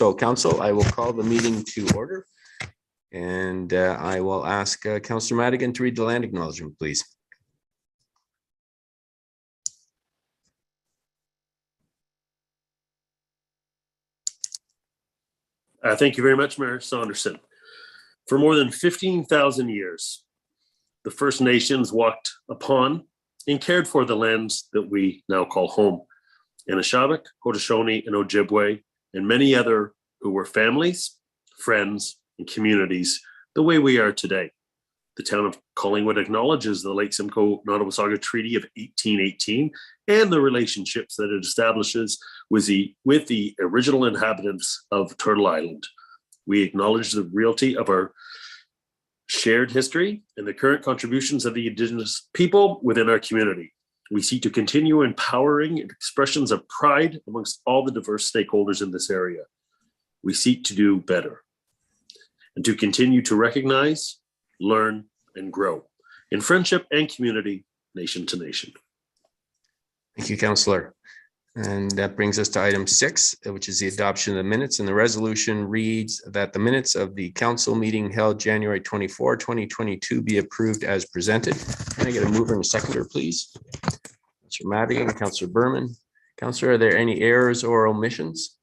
So Council, I will call the meeting to order. And I will ask Councillor Madigan to read the land acknowledgement, please. Thank you very much, Mayor Saunderson. For more than 15,000 years, the First Nations walked upon and cared for the lands that we now call home. Anishinaabe, Haudenosaunee, and Ojibwe, and many other who were families, friends, and communities the way we are today. The town of Collingwood acknowledges the Lake Simcoe Nottawasaga Treaty of 1818 and the relationships that it establishes with the original inhabitants of Turtle Island. We acknowledge the reality of our shared history and the current contributions of the Indigenous people within our community. We seek to continue empowering expressions of pride amongst all the diverse stakeholders in this area. We seek to do better and to continue to recognize, learn, and grow in friendship and community, nation to nation. Thank you, Councillor. And that brings us to item 6, which is the adoption of the minutes. And the resolution reads that the minutes of the council meeting held January 24, 2022 be approved as presented. Can I get a mover and a seconder, please? Councillor Madigan, Councillor Berman. Councillor, are there any errors or omissions?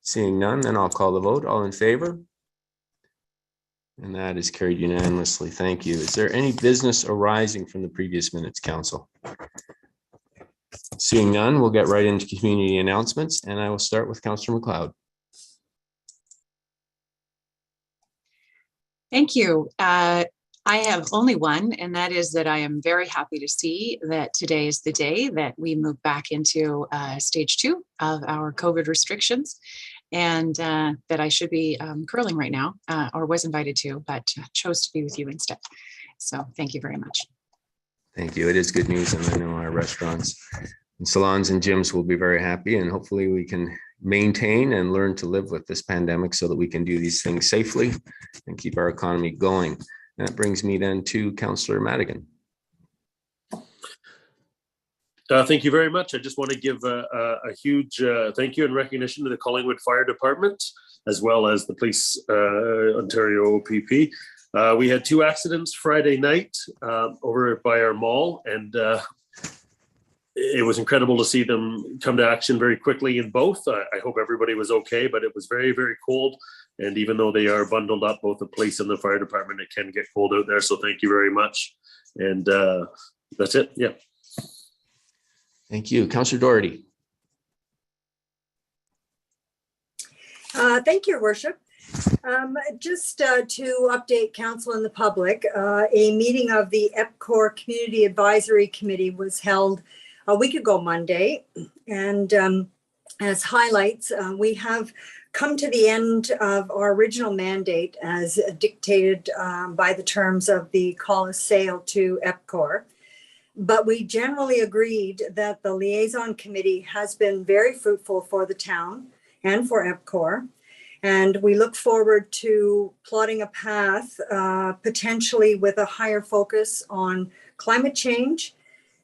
Seeing none, then I'll call the vote. All in favor? And that is carried unanimously. Thank you. Is there any business arising from the previous minutes, Council? Seeing none, we'll get right into community announcements, and I will start with Councillor McLeod. Thank you. I have only one, and that is that I am very happy to see that today is the day that we move back into stage 2 of our COVID restrictions, and that I should be curling right now, or was invited to, but chose to be with you instead. So thank you very much. Thank you. It is good news, and I know our restaurants and salons and gyms will be very happy, and hopefully we can maintain and learn to live with this pandemic so that we can do these things safely and keep our economy going. That brings me then to Councillor Madigan. Thank you very much. I just want to give a huge thank you and recognition to the Collingwood Fire Department, as well as the Police Ontario OPP. We had 2 accidents Friday night over by our mall, and it was incredible to see them come to action very quickly in both. I hope everybody was okay, but it was very, very cold. And even though they are bundled up, both the police and the fire department, it can get cold out there. So thank you very much. And that's it. Yeah. Thank you. Councillor Doherty. Thank you, Your Worship. Just to update council and the public, a meeting of the EPCOR Community Advisory Committee was held a week ago Monday. And as highlights, we have come to the end of our original mandate as dictated by the terms of the call of sale to EPCOR. But we generally agreed that the liaison committee has been very fruitful for the town and for EPCOR. And we look forward to plotting a path, potentially with a higher focus on climate change,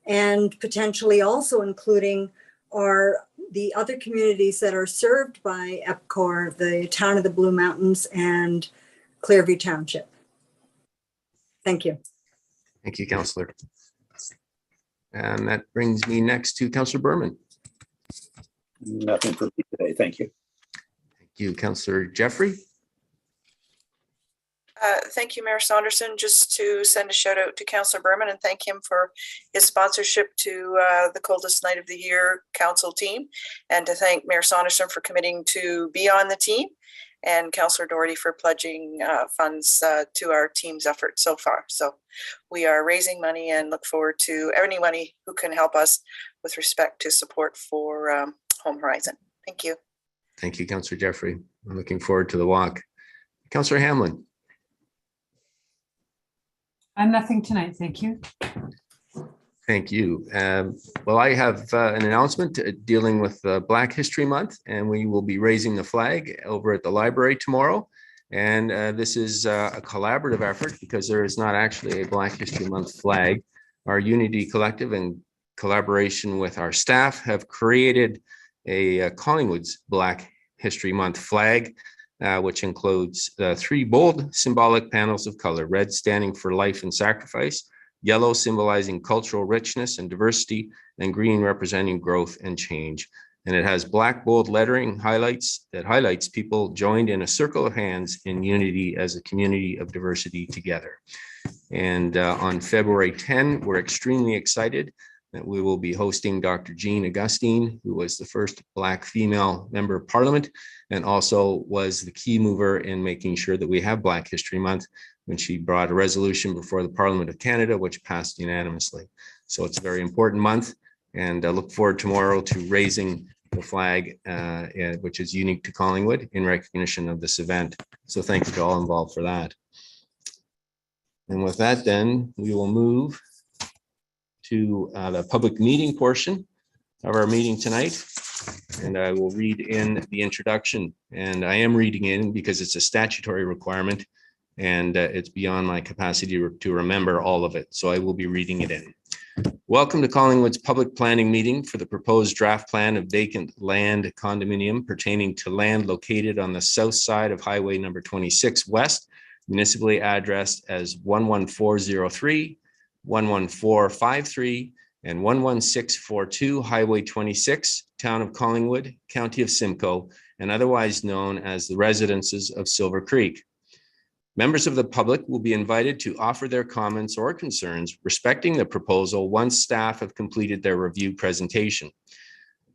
and potentially also including the other communities that are served by EPCOR, the town of the Blue Mountains and Clearview Township. Thank you. Thank you, Councillor. And that brings me next to Councillor Berman. Nothing for me today. Thank you. Thank you, Councillor Jeffrey. Thank you, Mayor Saunderson. Just to send a shout out to Councillor Berman and thank him for his sponsorship to the coldest night of the year council team, and to thank Mayor Saunderson for committing to be on the team, and Councillor Doherty for pledging funds to our team's effort so far. So we are raising money and look forward to anybody who can help us with respect to support for Home Horizon. Thank you. Thank you, Councillor Jeffrey. I'm looking forward to the walk. Councillor Hamlin. I'm nothing tonight, thank you. Thank you. Well, I have an announcement dealing with Black History Month, and we will be raising the flag over at the library tomorrow. And this is a collaborative effort because there is not actually a Black History Month flag. Our Unity Collective, in collaboration with our staff, have created a Collingwood's Black History Month flag, which includes 3 bold symbolic panels of color: red standing for life and sacrifice, yellow symbolizing cultural richness and diversity, and green representing growth and change. And it has black bold lettering highlights people joined in a circle of hands in unity as a community of diversity together. And on February 10, we're extremely excited that we will be hosting Dr. Jean Augustine, who was the first Black female member of Parliament and also was the key mover in making sure that we have Black History Month when she brought a resolution before the Parliament of Canada, which passed unanimously. So it's a very important month, and I look forward tomorrow to raising the flag, which is unique to Collingwood, in recognition of this event. So thank you to all involved for that. And with that, then we will move to the public meeting portion of our meeting tonight. And I will read in the introduction, and I am reading in because it's a statutory requirement and it's beyond my capacity to remember all of it. So I will be reading it in. Welcome to Collingwood's public planning meeting for the proposed draft plan of vacant land condominium pertaining to land located on the south side of Highway number 26 West, municipally addressed as 11403, 11453, and 11642 Highway 26, Town of Collingwood, County of Simcoe, and otherwise known as the residences of Silver Creek. Members of the public will be invited to offer their comments or concerns respecting the proposal once staff have completed their review presentation.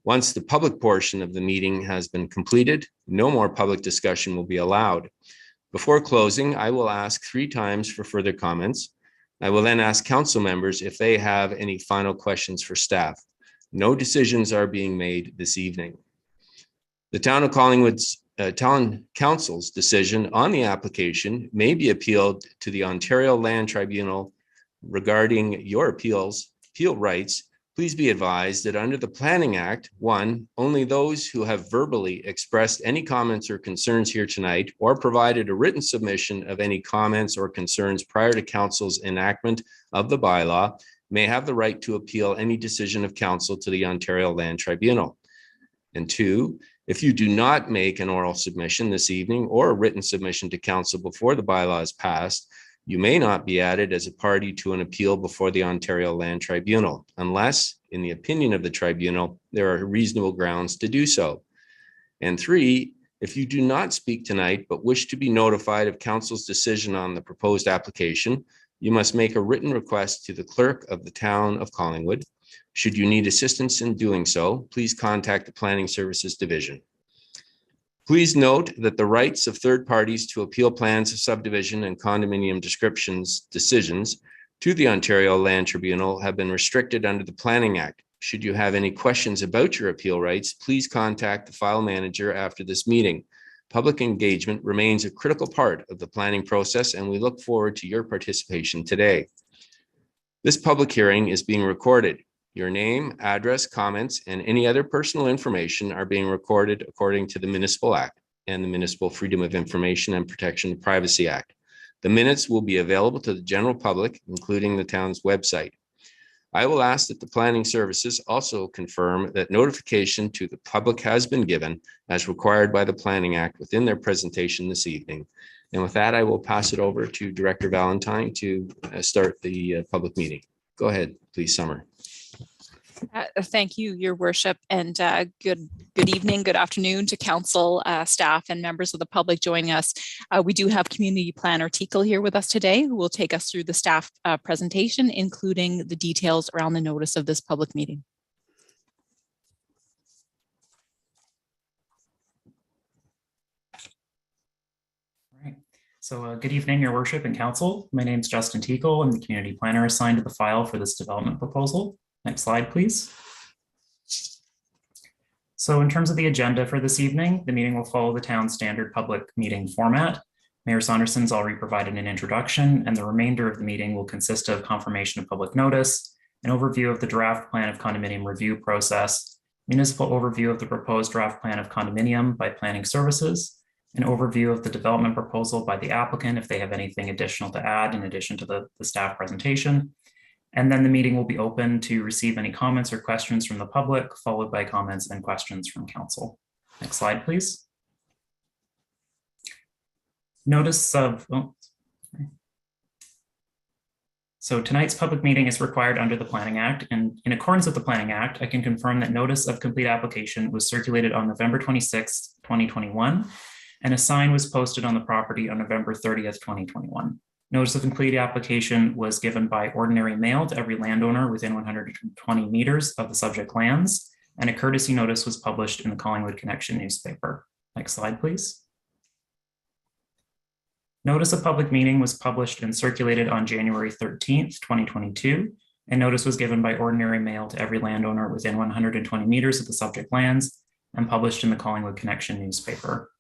Once the public portion of the meeting has been completed, no more public discussion will be allowed. Before closing, I will ask 3 times for further comments. I will then ask council members if they have any final questions for staff. No decisions are being made this evening. The Town of Collingwood's Town Council's decision on the application may be appealed to the Ontario Land Tribunal. Regarding your appeal rights, please be advised that under the Planning Act, 1, only those who have verbally expressed any comments or concerns here tonight or provided a written submission of any comments or concerns prior to Council's enactment of the bylaw may have the right to appeal any decision of Council to the Ontario Land Tribunal. And 2, if you do not make an oral submission this evening or a written submission to Council before the bylaw is passed, you may not be added as a party to an appeal before the Ontario Land Tribunal, unless, in the opinion of the tribunal, there are reasonable grounds to do so. And 3, if you do not speak tonight but wish to be notified of Council's decision on the proposed application, you must make a written request to the clerk of the Town of Collingwood. Should you need assistance in doing so, please contact the Planning Services Division. Please note that the rights of third parties to appeal plans of subdivision and condominium decisions to the Ontario Land Tribunal have been restricted under the Planning Act. Should you have any questions about your appeal rights, please contact the file manager after this meeting. Public engagement remains a critical part of the planning process, and we look forward to your participation today. This public hearing is being recorded. Your name, address, comments, and any other personal information are being recorded according to the Municipal Act and the Municipal Freedom of Information and Protection of Privacy Act. The minutes will be available to the general public, including the town's website. I will ask that the Planning Services also confirm that notification to the public has been given as required by the Planning Act within their presentation this evening. And with that, I will pass it over to Director Valentine to start the public meeting. Go ahead, please, Summer. Thank you, Your Worship, and good evening, good afternoon to council, staff, and members of the public joining us. We do have Community Planner Tekel here with us today, who will take us through the staff presentation, including the details around the notice of this public meeting. All right. So good evening, Your Worship and Council. My name is Justin Tekel. I'm the Community Planner assigned to the file for this development proposal. Next slide, please. So in terms of the agenda for this evening, the meeting will follow the town's standard public meeting format. Mayor Saunderson's already provided an introduction, and the remainder of the meeting will consist of confirmation of public notice, an overview of the draft plan of condominium review process, municipal overview of the proposed draft plan of condominium by Planning Services, an overview of the development proposal by the applicant if they have anything additional to add in addition to the staff presentation. And then the meeting will be open to receive any comments or questions from the public, followed by comments and questions from council. Next slide, please. Notice of, so tonight's public meeting is required under the Planning Act, and in accordance with the Planning Act, I can confirm that notice of complete application was circulated on November 26, 2021, and a sign was posted on the property on November 30th, 2021. Notice of complete application was given by ordinary mail to every landowner within 120 meters of the subject lands, and a courtesy notice was published in the Collingwood Connection newspaper. Next slide, please. Notice of public meeting was published and circulated on January 13th, 2022, and notice was given by ordinary mail to every landowner within 120 meters of the subject lands and published in the Collingwood Connection newspaper.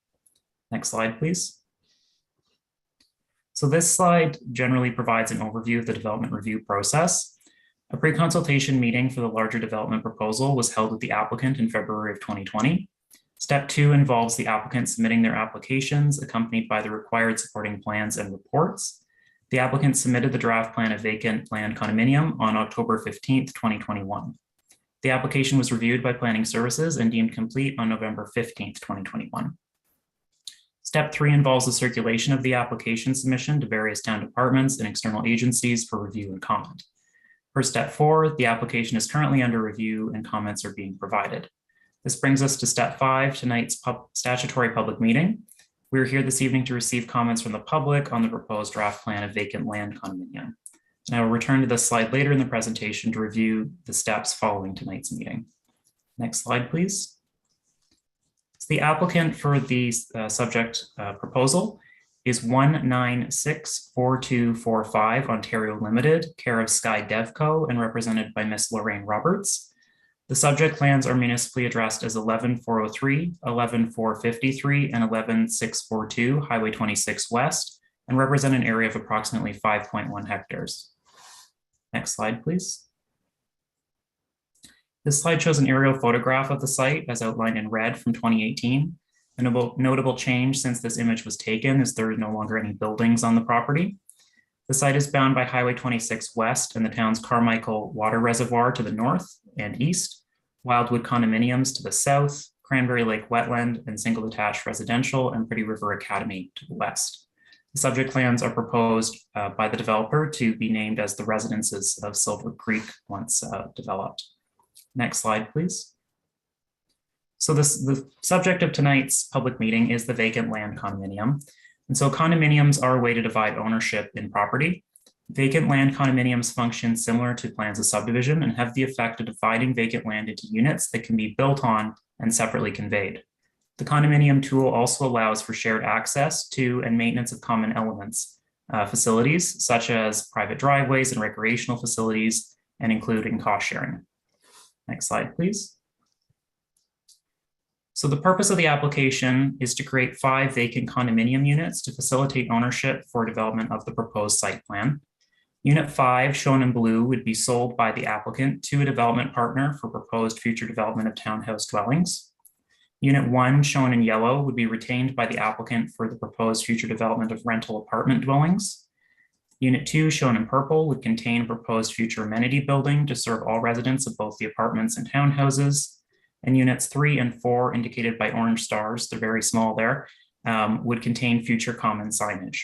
Next slide, please. So this slide generally provides an overview of the development review process. A pre-consultation meeting for the larger development proposal was held with the applicant in February of 2020. Step 2 involves the applicant submitting their applications accompanied by the required supporting plans and reports. The applicant submitted the draft plan of vacant land condominium on October 15th, 2021. The application was reviewed by Planning Services and deemed complete on November 15th, 2021. Step 3 involves the circulation of the application submission to various town departments and external agencies for review and comment. For step 4, the application is currently under review and comments are being provided. This brings us to step 5, tonight's statutory public meeting. We're here this evening to receive comments from the public on the proposed draft plan of vacant land condominium. And I will return to this slide later in the presentation to review the steps following tonight's meeting. Next slide, please. So the applicant for the subject proposal is 1964245 Ontario Limited, care of Sky Devco and represented by Ms. Lorraine Roberts. The subject plans are municipally addressed as 11403, 11453, and 11642 Highway 26 West, and represent an area of approximately 5.1 hectares. Next slide, please. This slide shows an aerial photograph of the site as outlined in red from 2018. A notable change since this image was taken is there are no longer any buildings on the property. The site is bound by Highway 26 West and the town's Carmichael Water Reservoir to the north and east, Wildwood Condominiums to the south, Cranberry Lake Wetland and single detached residential, and Pretty River Academy to the west. The subject plans are proposed by the developer to be named as the residences of Silver Creek once developed. Next slide, please. So the subject of tonight's public meeting is the vacant land condominium. And so condominiums are a way to divide ownership in property. Vacant land condominiums function similar to plans of subdivision and have the effect of dividing vacant land into units that can be built on and separately conveyed. The condominium tool also allows for shared access to and maintenance of common elements, facilities such as private driveways and recreational facilities, and including cost sharing. Next slide, please. So the purpose of the application is to create 5 vacant condominium units to facilitate ownership for development of the proposed site plan. Unit 5, shown in blue, would be sold by the applicant to a development partner for proposed future development of townhouse dwellings. Unit 1, shown in yellow, would be retained by the applicant for the proposed future development of rental apartment dwellings. Unit 2, shown in purple, would contain a proposed future amenity building to serve all residents of both the apartments and townhouses. And units 3 and 4, indicated by orange stars, they're very small there, would contain future common signage.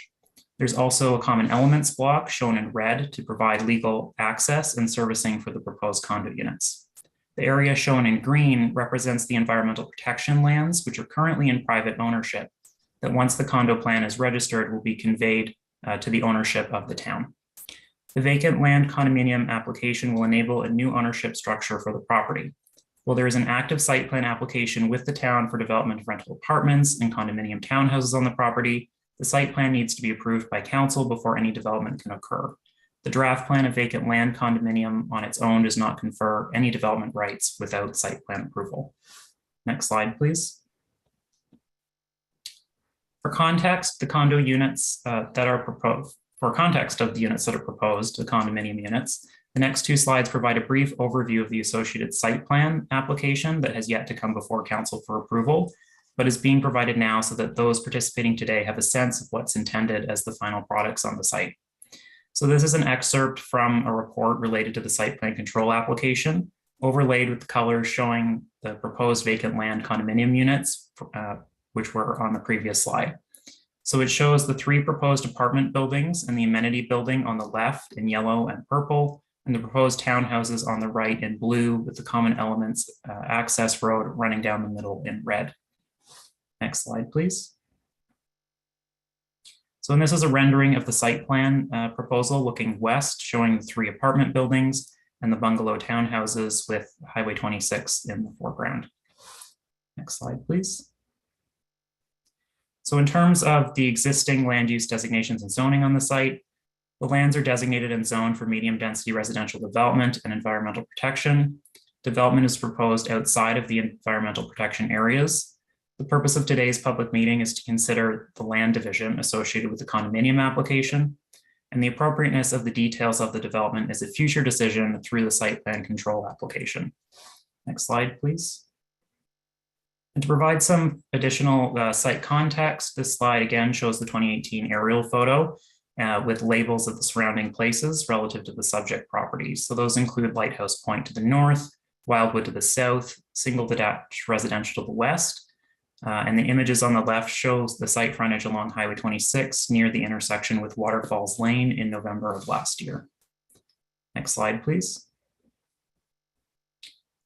There's also a common elements block shown in red to provide legal access and servicing for the proposed condo units. The area shown in green represents the environmental protection lands, which are currently in private ownership, that once the condo plan is registered will be conveyed to the ownership of the town. The vacant land condominium application will enable a new ownership structure for the property. While there is an active site plan application with the town for development of rental apartments and condominium townhouses on the property, the site plan needs to be approved by council before any development can occur. The draft plan of vacant land condominium on its own does not confer any development rights without site plan approval. Next slide, please. For context, the condo units that are proposed, for context of the units that are proposed, the condominium units, the next 2 slides provide a brief overview of the associated site plan application that has yet to come before council for approval, but is being provided now so that those participating today have a sense of what's intended as the final products on the site. So this is an excerpt from a report related to the site plan control application, overlaid with the colors showing the proposed vacant land condominium units, which were on the previous slide. So it shows the 3 proposed apartment buildings and the amenity building on the left in yellow and purple, and the proposed townhouses on the right in blue with the common elements access road running down the middle in red. Next slide, please. So this is a rendering of the site plan proposal looking west, showing the 3 apartment buildings and the bungalow townhouses with Highway 26 in the foreground. Next slide, please. So in terms of the existing land use designations and zoning on the site, the lands are designated and zoned for medium density residential development and environmental protection. Development is proposed outside of the environmental protection areas. The purpose of today's public meeting is to consider the land division associated with the condominium application, and the appropriateness of the details of the development is a future decision through the site plan control application. Next slide, please. And to provide some additional site context, this slide again shows the 2018 aerial photo with labels of the surrounding places relative to the subject properties. So those include Lighthouse Point to the north, Wildwood to the south, single detached residential to the west, and the images on the left shows the site frontage along Highway 26 near the intersection with Waterfalls Lane in November of last year. Next slide, please.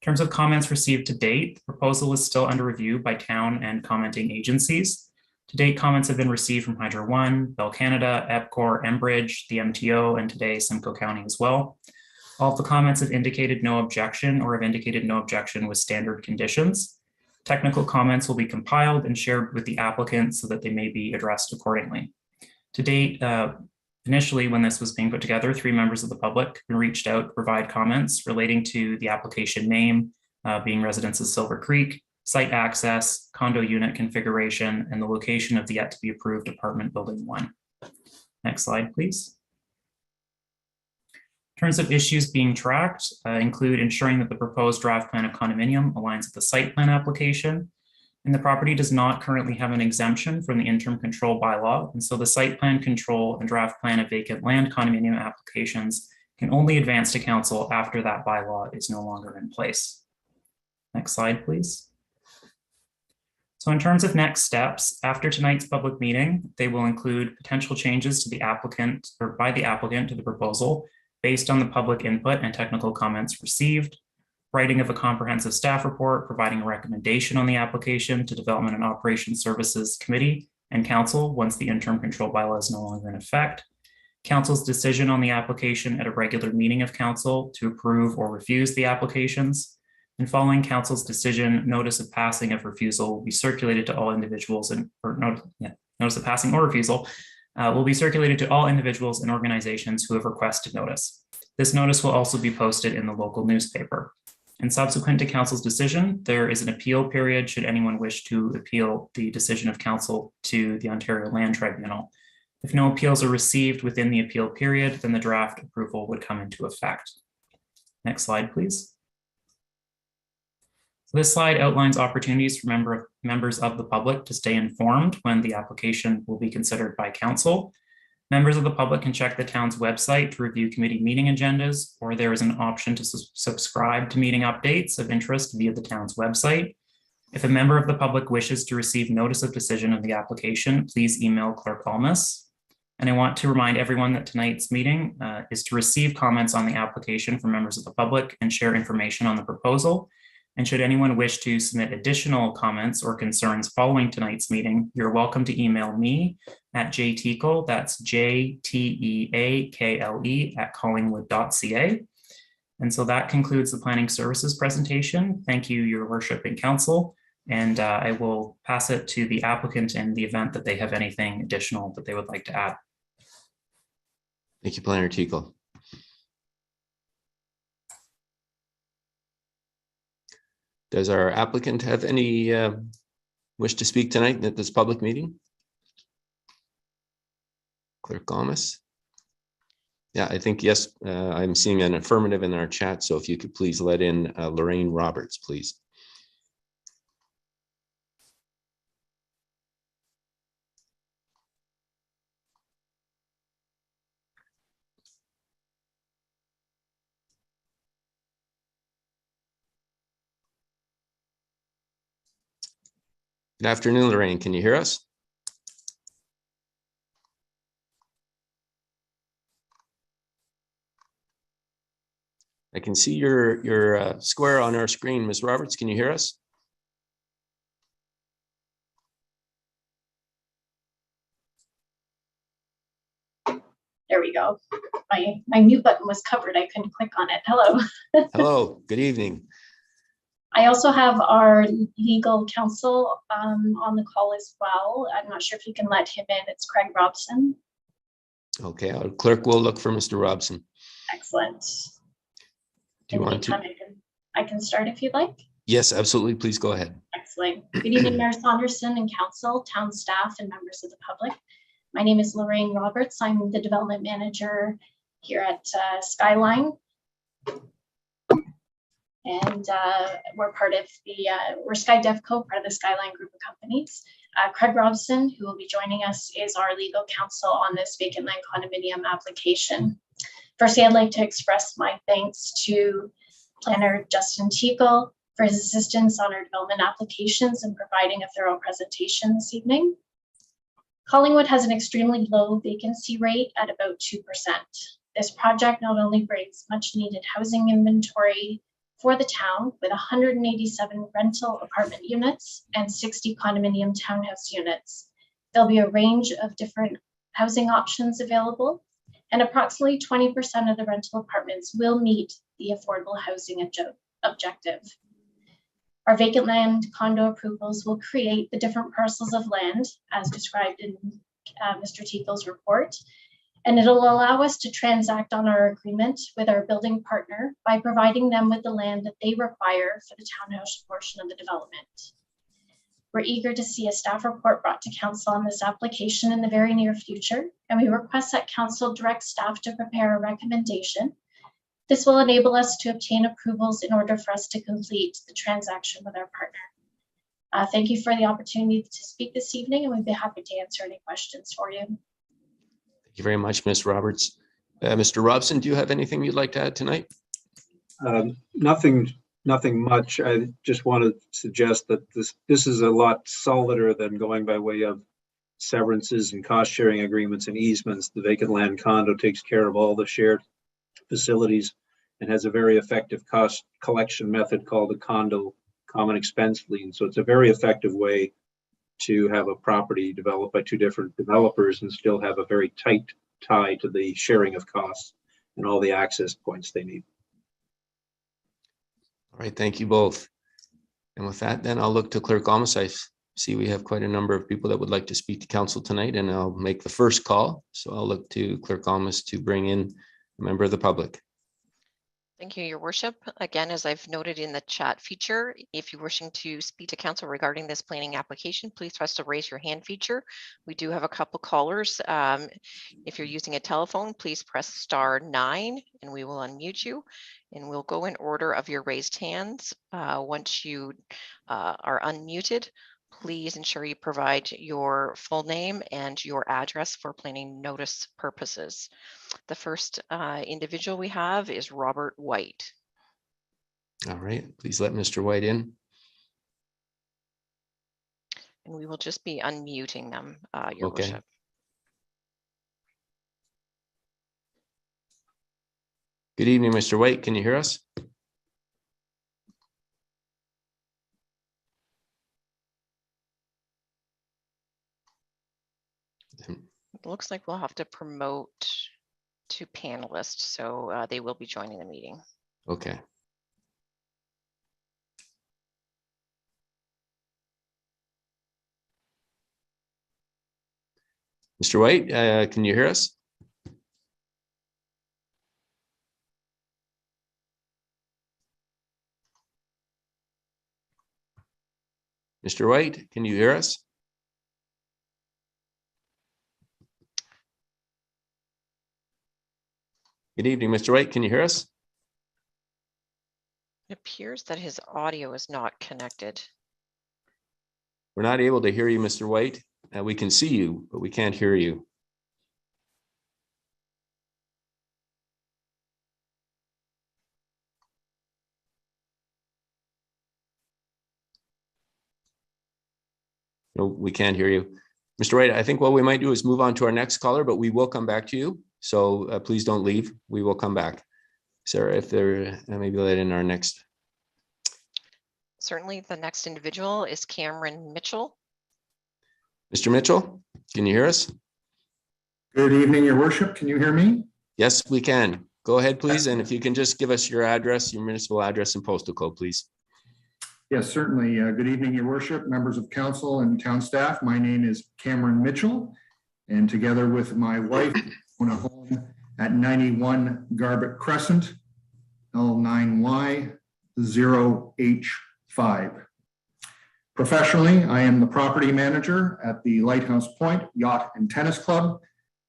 In terms of comments received to date, the proposal is still under review by town and commenting agencies. To date, comments have been received from Hydro One, Bell Canada, EPCOR, Enbridge, the MTO, and today Simcoe County as well. All of the comments have indicated no objection or have indicated no objection with standard conditions. Technical comments will be compiled and shared with the applicant so that they may be addressed accordingly. To date, initially, when this was being put together, 3 members of the public reached out to provide comments relating to the application name, being Residences Silver Creek, site access, condo unit configuration, and the location of the yet to be approved apartment building 1. Next slide, please. In terms of issues being tracked, include ensuring that the proposed draft plan of condominium aligns with the site plan application. And the property does not currently have an exemption from the interim control bylaw. And so the site plan control and draft plan of vacant land condominium applications can only advance to council after that bylaw is no longer in place. Next slide, please. So in terms of next steps, after tonight's public meeting, they will include potential changes to the applicant or by the applicant to the proposal based on the public input and technical comments received, writing of a comprehensive staff report, providing a recommendation on the application to Development and Operations Services Committee and Council once the interim control bylaw is no longer in effect, Council's decision on the application at a regular meeting of Council to approve or refuse the applications, and following Council's decision, notice of passing of refusal will be circulated to all individuals notice of passing or refusal will be circulated to all individuals and organizations who have requested notice. This notice will also be posted in the local newspaper. And subsequent to Council's decision, there is an appeal period should anyone wish to appeal the decision of Council to the Ontario Land Tribunal. If no appeals are received within the appeal period, then the draft approval would come into effect. Next slide, please. So this slide outlines opportunities for members of the public to stay informed when the application will be considered by Council. Members of the public can check the town's website to review committee meeting agendas, or there is an option to subscribe to meeting updates of interest via the town's website. If a member of the public wishes to receive notice of decision of the application, please email Clerk Almus. And I want to remind everyone that tonight's meeting is to receive comments on the application from members of the public and share information on the proposal. And should anyone wish to submit additional comments or concerns following tonight's meeting, you're welcome to email me at jteakle, that's JTEAKLE @collingwood.ca. And so that concludes the Planning Services presentation. Thank you, Your Worship and Council. And I will pass it to the applicant in the event that they have anything additional that they would like to add. Thank you, Planner Teakle. Does our applicant have any wish to speak tonight at this public meeting? Clerk Almus? Yeah, I think yes, I'm seeing an affirmative in our chat. So if you could please let in Lorraine Roberts, please. Good afternoon, Lorraine. Can you hear us? I can see your square on our screen. Ms. Roberts, can you hear us? There we go. My mute button was covered. I couldn't click on it. Hello. Hello, good evening. I also have our legal counsel on the call as well. I'm not sure if you can let him in. It's Craig Robson. Okay, our clerk will look for Mr. Robson. Excellent. Do you want to? I can start if you'd like. Yes, absolutely. Please go ahead. Excellent. Good evening, Mayor Saunderson and council, town staff, and members of the public. My name is Lorraine Roberts. I'm the development manager here at Skyline. And we're part of the, we're Sky Devco, part of the Skyline group of companies. Craig Robson, who will be joining us, is our legal counsel on this vacant land condominium application. Firstly, I'd like to express my thanks to planner Justin Teagle for his assistance on our development applications and providing a thorough presentation this evening. Collingwood has an extremely low vacancy rate at about 2%. This project not only brings much needed housing inventory for the town with 187 rental apartment units and 60 condominium townhouse units. There'll be a range of different housing options available, and approximately 20% of the rental apartments will meet the affordable housing objective. Our vacant land condo approvals will create the different parcels of land as described in Mr. Teagle's report, and it'll allow us to transact on our agreement with our building partner by providing them with the land that they require for the townhouse portion of the development. We're eager to see a staff report brought to council on this application in the very near future, and we request that council direct staff to prepare a recommendation. This will enable us to obtain approvals in order for us to complete the transaction with our partner. Thank you for the opportunity to speak this evening, and we'd be happy to answer any questions for you. Thank you very much, Ms. Roberts. Mr. Robson, do you have anything you'd like to add tonight? Nothing much. I just want to suggest that this is a lot solider than going by way of severances and cost sharing agreements and easements. The vacant land condo takes care of all the shared facilities and has a very effective cost collection method called the condo common expense lien. So it's a very effective way to have a property developed by two different developers and still have a very tight tie to the sharing of costs and all the access points they need. All right, thank you both. And with that, then I'll look to Clerk Almus. I see we have quite a number of people that would like to speak to council tonight, and I'll make the first call. So I'll look to Clerk Almus to bring in a member of the public. Thank you, Your Worship. Again, as I've noted in the chat feature, if you're wishing to speak to council regarding this planning application, please press the raise your hand feature. We do have a couple callers. If you're using a telephone, please press *9 and we will unmute you. And we'll go in order of your raised hands. Once you are unmuted, please ensure you provide your full name and your address for planning notice purposes. The first individual we have is Robert White. All right, please let Mr. White in. And we will just be unmuting them, Your Okay. Worship. Good evening, Mr. White. Can you hear us? It looks like we'll have to promote to panelists, so they will be joining the meeting. Okay. Mr. White, can you hear us? Mr. White, can you hear us? Good evening, Mr. White. Can you hear us? It appears that his audio is not connected. We're not able to hear you, Mr. White. We can see you, but we can't hear you. No, we can't hear you. Mr. White, I think what we might do is move on to our next caller, but we will come back to you. So please don't leave. We will come back. Sarah, if there, maybe let in our next. Certainly, the next individual is Cameron Mitchell. Mr. Mitchell, can you hear us? Good evening, Your Worship. Can you hear me? Yes, we can. Go ahead, please. And if you can just give us your address, your municipal address and postal code, please. Yes, certainly. Good evening, Your Worship, members of council and town staff. My name is Cameron Mitchell, and together with my wife, we own a home at 91 Garbutt Crescent, L9Y0H5. Professionally, I am the property manager at the Lighthouse Point Yacht and Tennis Club,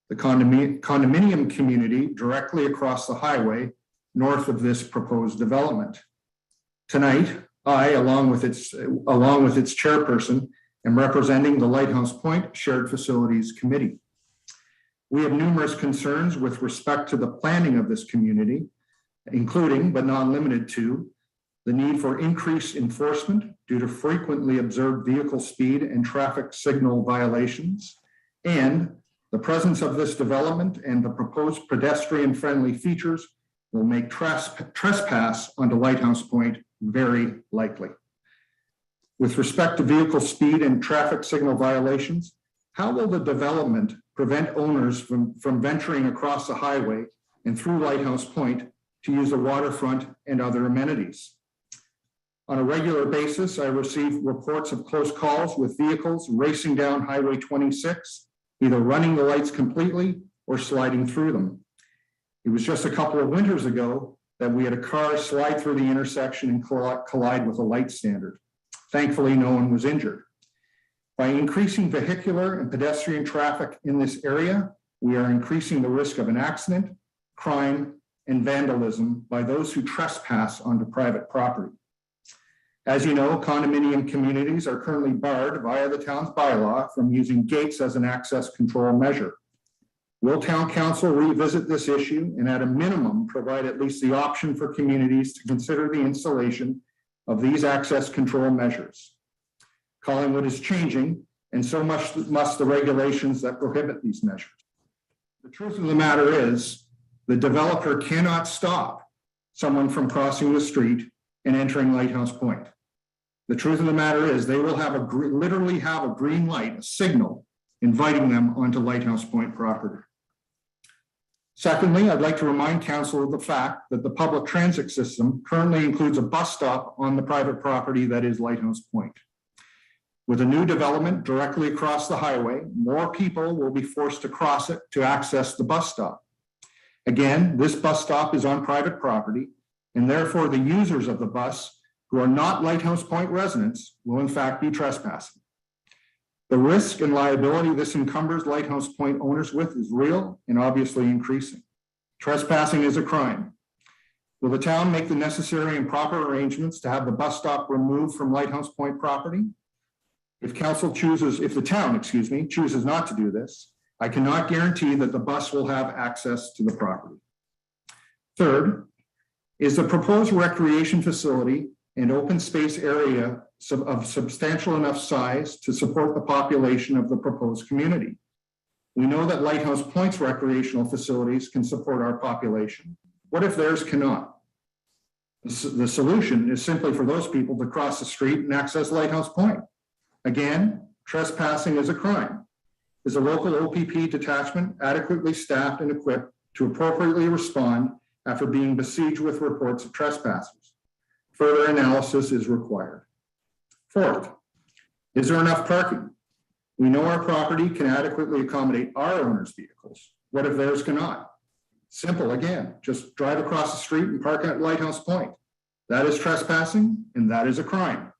the condominium community directly across the highway north of this proposed development. Tonight, I, along with its chairperson, am representing the Lighthouse Point Shared Facilities Committee. We have numerous concerns with respect to the planning of this community, including but not limited to the need for increased enforcement due to frequently observed vehicle speed and traffic signal violations, and the presence of this development and the proposed pedestrian-friendly features will make trespass onto Lighthouse Point very likely. With respect to vehicle speed and traffic signal violations, how will the development prevent owners from venturing across the highway and through Lighthouse Point to use the waterfront and other amenities? On a regular basis, I receive reports of close calls with vehicles racing down Highway 26, either running the lights completely or sliding through them. It was just a couple of winters ago that we had a car slide through the intersection and collide with a light standard. Thankfully, no one was injured. By increasing vehicular and pedestrian traffic in this area, we are increasing the risk of an accident, crime, and vandalism by those who trespass onto private property. As you know, condominium communities are currently barred via the town's bylaw from using gates as an access control measure. Will town council revisit this issue and at a minimum provide at least the option for communities to consider the installation of these access control measures? Collingwood is changing, and so must the regulations that prohibit these measures. The truth of the matter is, the developer cannot stop someone from crossing the street and entering Lighthouse Point. The truth of the matter is they will literally have a green light, a signal, inviting them onto Lighthouse Point property. Secondly, I'd like to remind council of the fact that the public transit system currently includes a bus stop on the private property that is Lighthouse Point. With a new development directly across the highway, more people will be forced to cross it to access the bus stop. Again, this bus stop is on private property, and therefore the users of the bus who are not Lighthouse Point residents will in fact be trespassing. The risk and liability this encumbers Lighthouse Point owners with is real and obviously increasing. Trespassing is a crime. Will the town make the necessary and proper arrangements to have the bus stop removed from Lighthouse Point property? If the town chooses not to do this, I cannot guarantee that the bus will have access to the property. Third, is the proposed recreation facility and open space area of substantial enough size to support the population of the proposed community? We know that Lighthouse Point's recreational facilities can support our population. What if theirs cannot? The solution is simply for those people to cross the street and access Lighthouse Point. Again, trespassing is a crime. Is a local OPP detachment adequately staffed and equipped to appropriately respond after being besieged with reports of trespassers? Further analysis is required. Fourth, is there enough parking? We know our property can adequately accommodate our owners' vehicles. What if theirs cannot? Simple again, just drive across the street and park at Lighthouse Point. That is trespassing and that is a crime.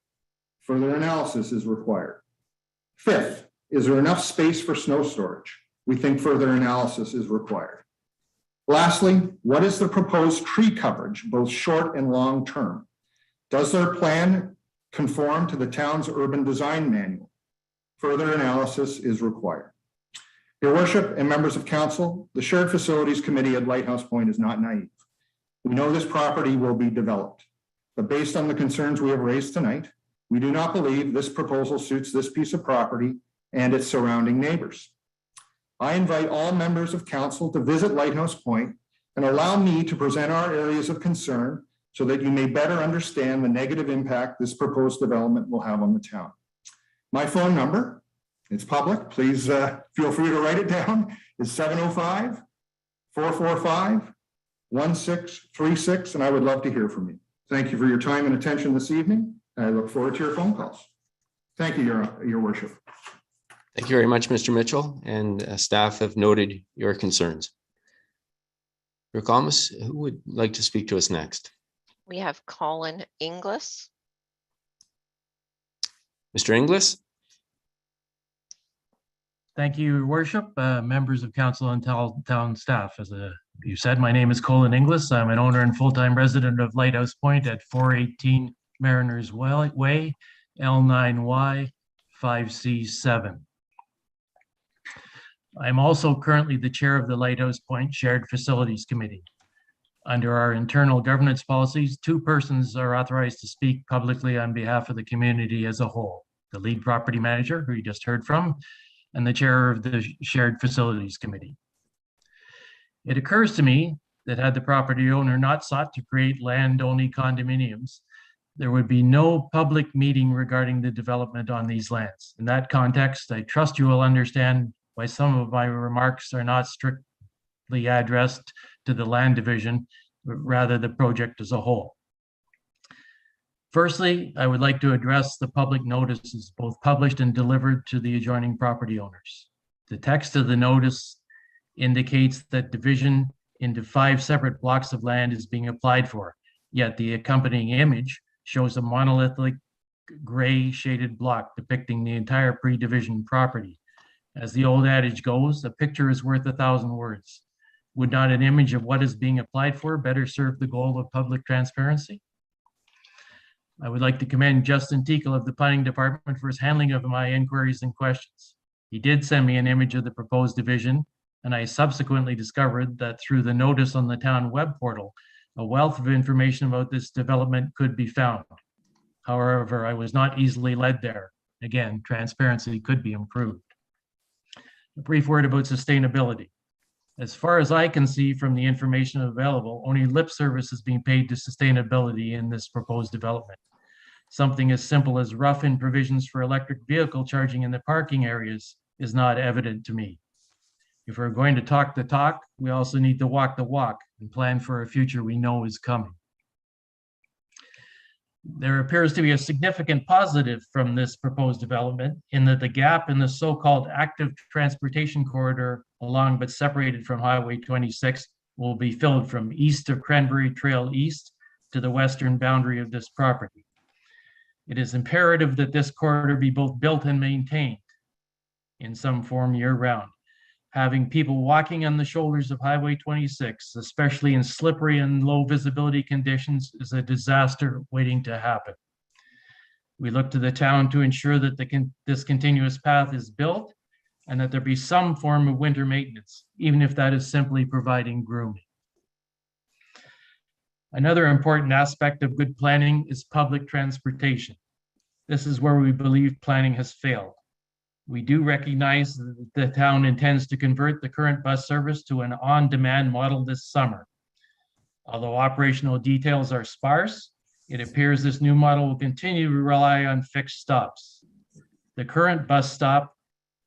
Further analysis is required. Fifth, is there enough space for snow storage? We think further analysis is required. Lastly, what is the proposed tree coverage, both short and long term? Does their plan conform to the town's urban design manual? Further analysis is required. Your Worship and members of council, the Shared Facilities Committee at Lighthouse Point is not naive. We know this property will be developed, but based on the concerns we have raised tonight, we do not believe this proposal suits this piece of property and its surrounding neighbors. I invite all members of council to visit Lighthouse Point and allow me to present our areas of concern so that you may better understand the negative impact this proposed development will have on the town. My phone number, it's public, please feel free to write it down, is 705-445-1636, and I would love to hear from you. Thank you for your time and attention this evening. I look forward to your phone calls. Thank you, Your Worship. Thank you very much, Mr. Mitchell, and staff have noted your concerns. Rick Almus, who would like to speak to us next? We have Colin Inglis. Mr. Inglis? Thank you, Your Worship, members of council and town staff. As you said, my name is Colin Inglis. I'm an owner and full-time resident of Lighthouse Point at 418 Mariners Way, L9Y 5C7. I'm also currently the chair of the Lighthouse Point Shared Facilities Committee. Under our internal governance policies, 2 persons are authorized to speak publicly on behalf of the community as a whole: the lead property manager, who you just heard from, and the chair of the Shared Facilities Committee. It occurs to me that had the property owner not sought to create land-only condominiums, there would be no public meeting regarding the development on these lands. In that context, I trust you will understand why some of my remarks are not strictly addressed to the land division, but rather the project as a whole. Firstly, I would like to address the public notices, both published and delivered to the adjoining property owners. The text of the notice indicates that division into 5 separate blocks of land is being applied for, yet the accompanying image shows a monolithic gray shaded block depicting the entire pre-division property. As the old adage goes, a picture is worth 1,000 words. Would not an image of what is being applied for better serve the goal of public transparency? I would like to commend Justin Teakle of the Planning Department for his handling of my inquiries and questions. He did send me an image of the proposed division, and I subsequently discovered that through the notice on the town web portal, a wealth of information about this development could be found. However, I was not easily led there. Again, transparency could be improved. A brief word about sustainability. As far as I can see from the information available, only lip service is being paid to sustainability in this proposed development. Something as simple as rough-in provisions for electric vehicle charging in the parking areas is not evident to me. If we're going to talk the talk, we also need to walk the walk and plan for a future we know is coming. There appears to be a significant positive from this proposed development in that the gap in the so-called active transportation corridor along but separated from Highway 26 will be filled from east of Cranberry Trail East to the western boundary of this property. It is imperative that this corridor be both built and maintained in some form year-round. Having people walking on the shoulders of Highway 26, especially in slippery and low visibility conditions, is a disaster waiting to happen. We look to the town to ensure that this continuous path is built and that there be some form of winter maintenance, even if that is simply providing grooming. Another important aspect of good planning is public transportation. This is where we believe planning has failed. We do recognize that the town intends to convert the current bus service to an on-demand model this summer. Although operational details are sparse, it appears this new model will continue to rely on fixed stops. The current bus stop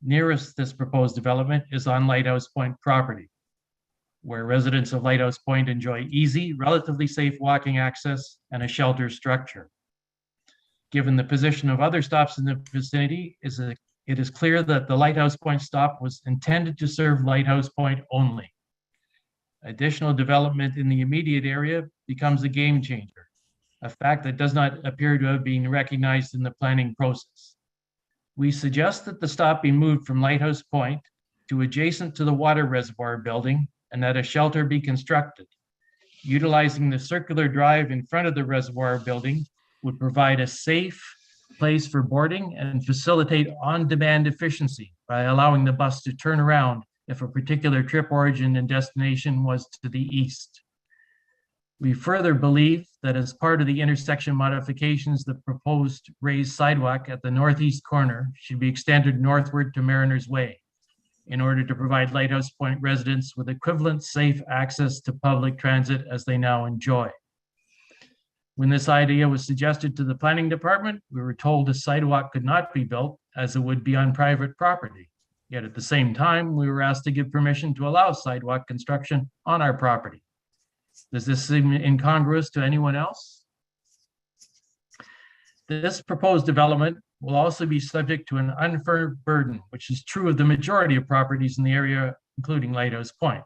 nearest this proposed development is on Lighthouse Point property, where residents of Lighthouse Point enjoy easy, relatively safe walking access and a shelter structure. Given the position of other stops in the vicinity, it is clear that the Lighthouse Point stop was intended to serve Lighthouse Point only. Additional development in the immediate area becomes a game changer, a fact that does not appear to have been recognized in the planning process. We suggest that the stop be moved from Lighthouse Point to adjacent to the water reservoir building and that a shelter be constructed. Utilizing the circular drive in front of the reservoir building would provide a safe place for boarding and facilitate on-demand efficiency by allowing the bus to turn around if a particular trip origin and destination was to the east. We further believe that as part of the intersection modifications, the proposed raised sidewalk at the northeast corner should be extended northward to Mariners Way. in order to provide Lighthouse Point residents with equivalent safe access to public transit as they now enjoy. When this idea was suggested to the planning department, we were told a sidewalk could not be built as it would be on private property. Yet at the same time, we were asked to give permission to allow sidewalk construction on our property. Does this seem incongruous to anyone else? This proposed development will also be subject to an unfair burden, which is true of the majority of properties in the area, including Lighthouse Point.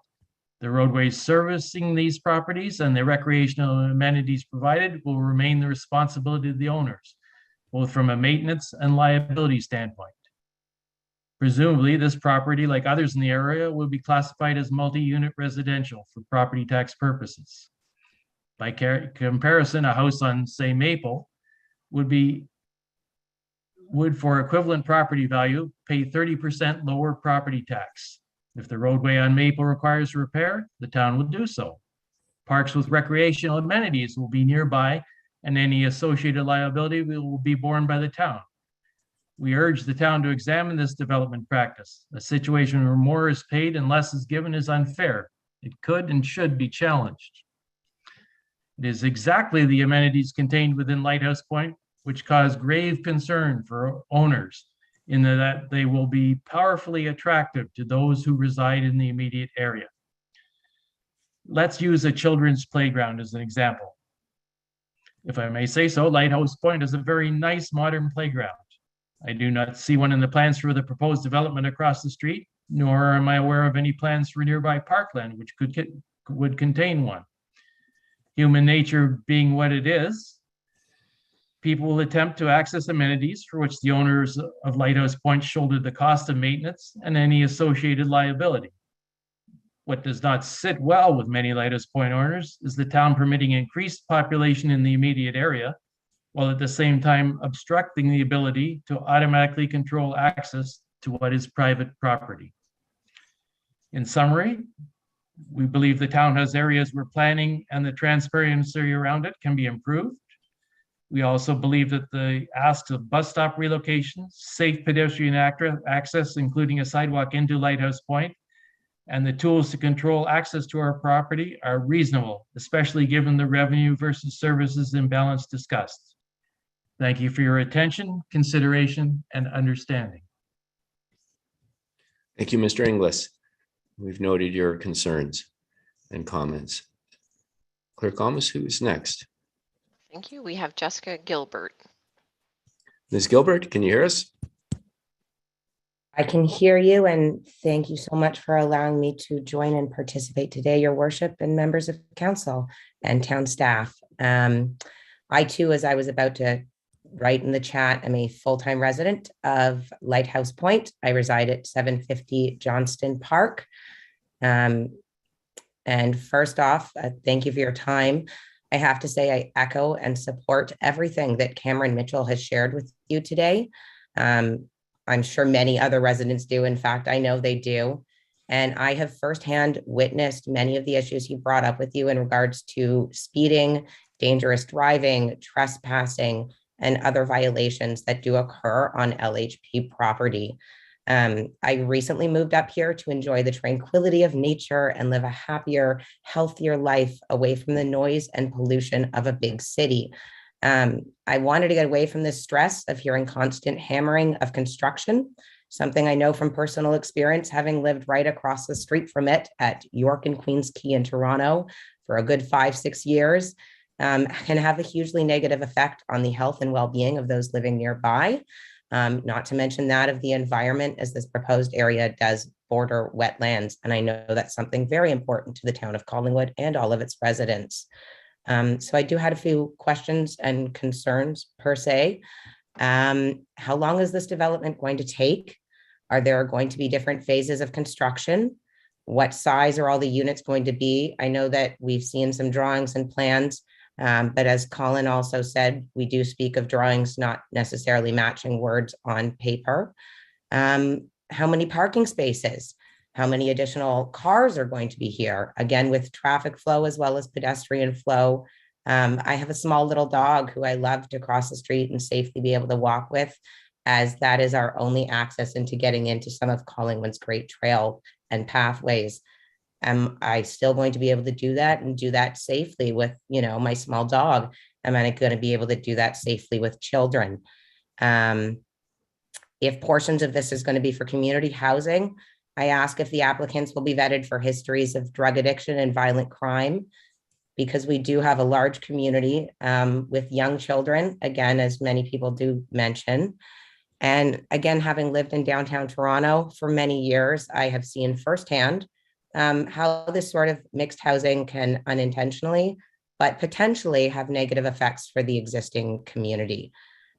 The roadways servicing these properties and the recreational amenities provided will remain the responsibility of the owners, both from a maintenance and liability standpoint. Presumably, this property, like others in the area, will be classified as multi-unit residential for property tax purposes. By comparison, a house on, say, Maple would for equivalent property value pay 30% lower property tax. If the roadway on Maple requires repair, the town will do so. Parks with recreational amenities will be nearby, and any associated liability will be borne by the town. We urge the town to examine this development practice. A situation where more is paid and less is given is unfair. It could and should be challenged. It is exactly the amenities contained within Lighthouse Point which cause grave concern for owners, in that they will be powerfully attractive to those who reside in the immediate area. Let's use a children's playground as an example. If I may say so, Lighthouse Point is a very nice modern playground. I do not see one in the plans for the proposed development across the street, nor am I aware of any plans for nearby parkland which would contain one. Human nature being what it is, people will attempt to access amenities for which the owners of Lighthouse Point shoulder the cost of maintenance and any associated liability. What does not sit well with many Lighthouse Point owners is the town permitting increased population in the immediate area, while at the same time obstructing the ability to automatically control access to what is private property. In summary, we believe the town has areas where planning and the transparency around it can be improved. We also believe that the asks of bus stop relocation, safe pedestrian access, including a sidewalk into Lighthouse Point, and the tools to control access to our property are reasonable, especially given the revenue versus services imbalance discussed. Thank you for your attention, consideration, and understanding. Thank you, Mr. Inglis. We've noted your concerns and comments. Clerk Almus, who is next? Thank you. We have Jessica Gilbert. Ms. Gilbert, can you hear us? I can hear you, and thank you so much for allowing me to join and participate today, Your Worship and members of council and town staff. I too, as I was about to write in the chat, am a full-time resident of Lighthouse Point. I reside at 750 Johnston Park. And first off, thank you for your time. I have to say I echo and support everything that Cameron Mitchell has shared with you today. I'm sure many other residents do. In fact, I know they do. And I have firsthand witnessed many of the issues he brought up with you in regards to speeding, dangerous driving, trespassing, and other violations that do occur on LHP property. I recently moved up here to enjoy the tranquility of nature and live a happier, healthier life away from the noise and pollution of a big city. I wanted to get away from the stress of hearing constant hammering of construction, something I know from personal experience, having lived right across the street from it at York and Queens Quay in Toronto for a good 5-6 years, can have a hugely negative effect on the health and well-being of those living nearby. Not to mention that of the environment, as this proposed area does border wetlands. And I know that's something very important to the town of Collingwood and all of its residents. So I do have a few questions and concerns per se. How long is this development going to take? Are there going to be different phases of construction? What size are all the units going to be? I know that we've seen some drawings and plans, but as Colin also said, we do speak of drawings not necessarily matching words on paper. How many parking spaces? How many additional cars are going to be here? Again, with traffic flow as well as pedestrian flow. I have a small little dog who I love to cross the street and safely be able to walk with. as that is our only access into getting into some of Collingwood's great trail and pathways. Am I still going to be able to do that and do that safely with, my small dog? Am I going to be able to do that safely with children? If portions of this is going to be for community housing, I ask if the applicants will be vetted for histories of drug addiction and violent crime, because we do have a large community with young children, again, as many people do mention. And again, having lived in downtown Toronto for many years, I have seen firsthand how this sort of mixed housing can unintentionally, but potentially have negative effects for the existing community.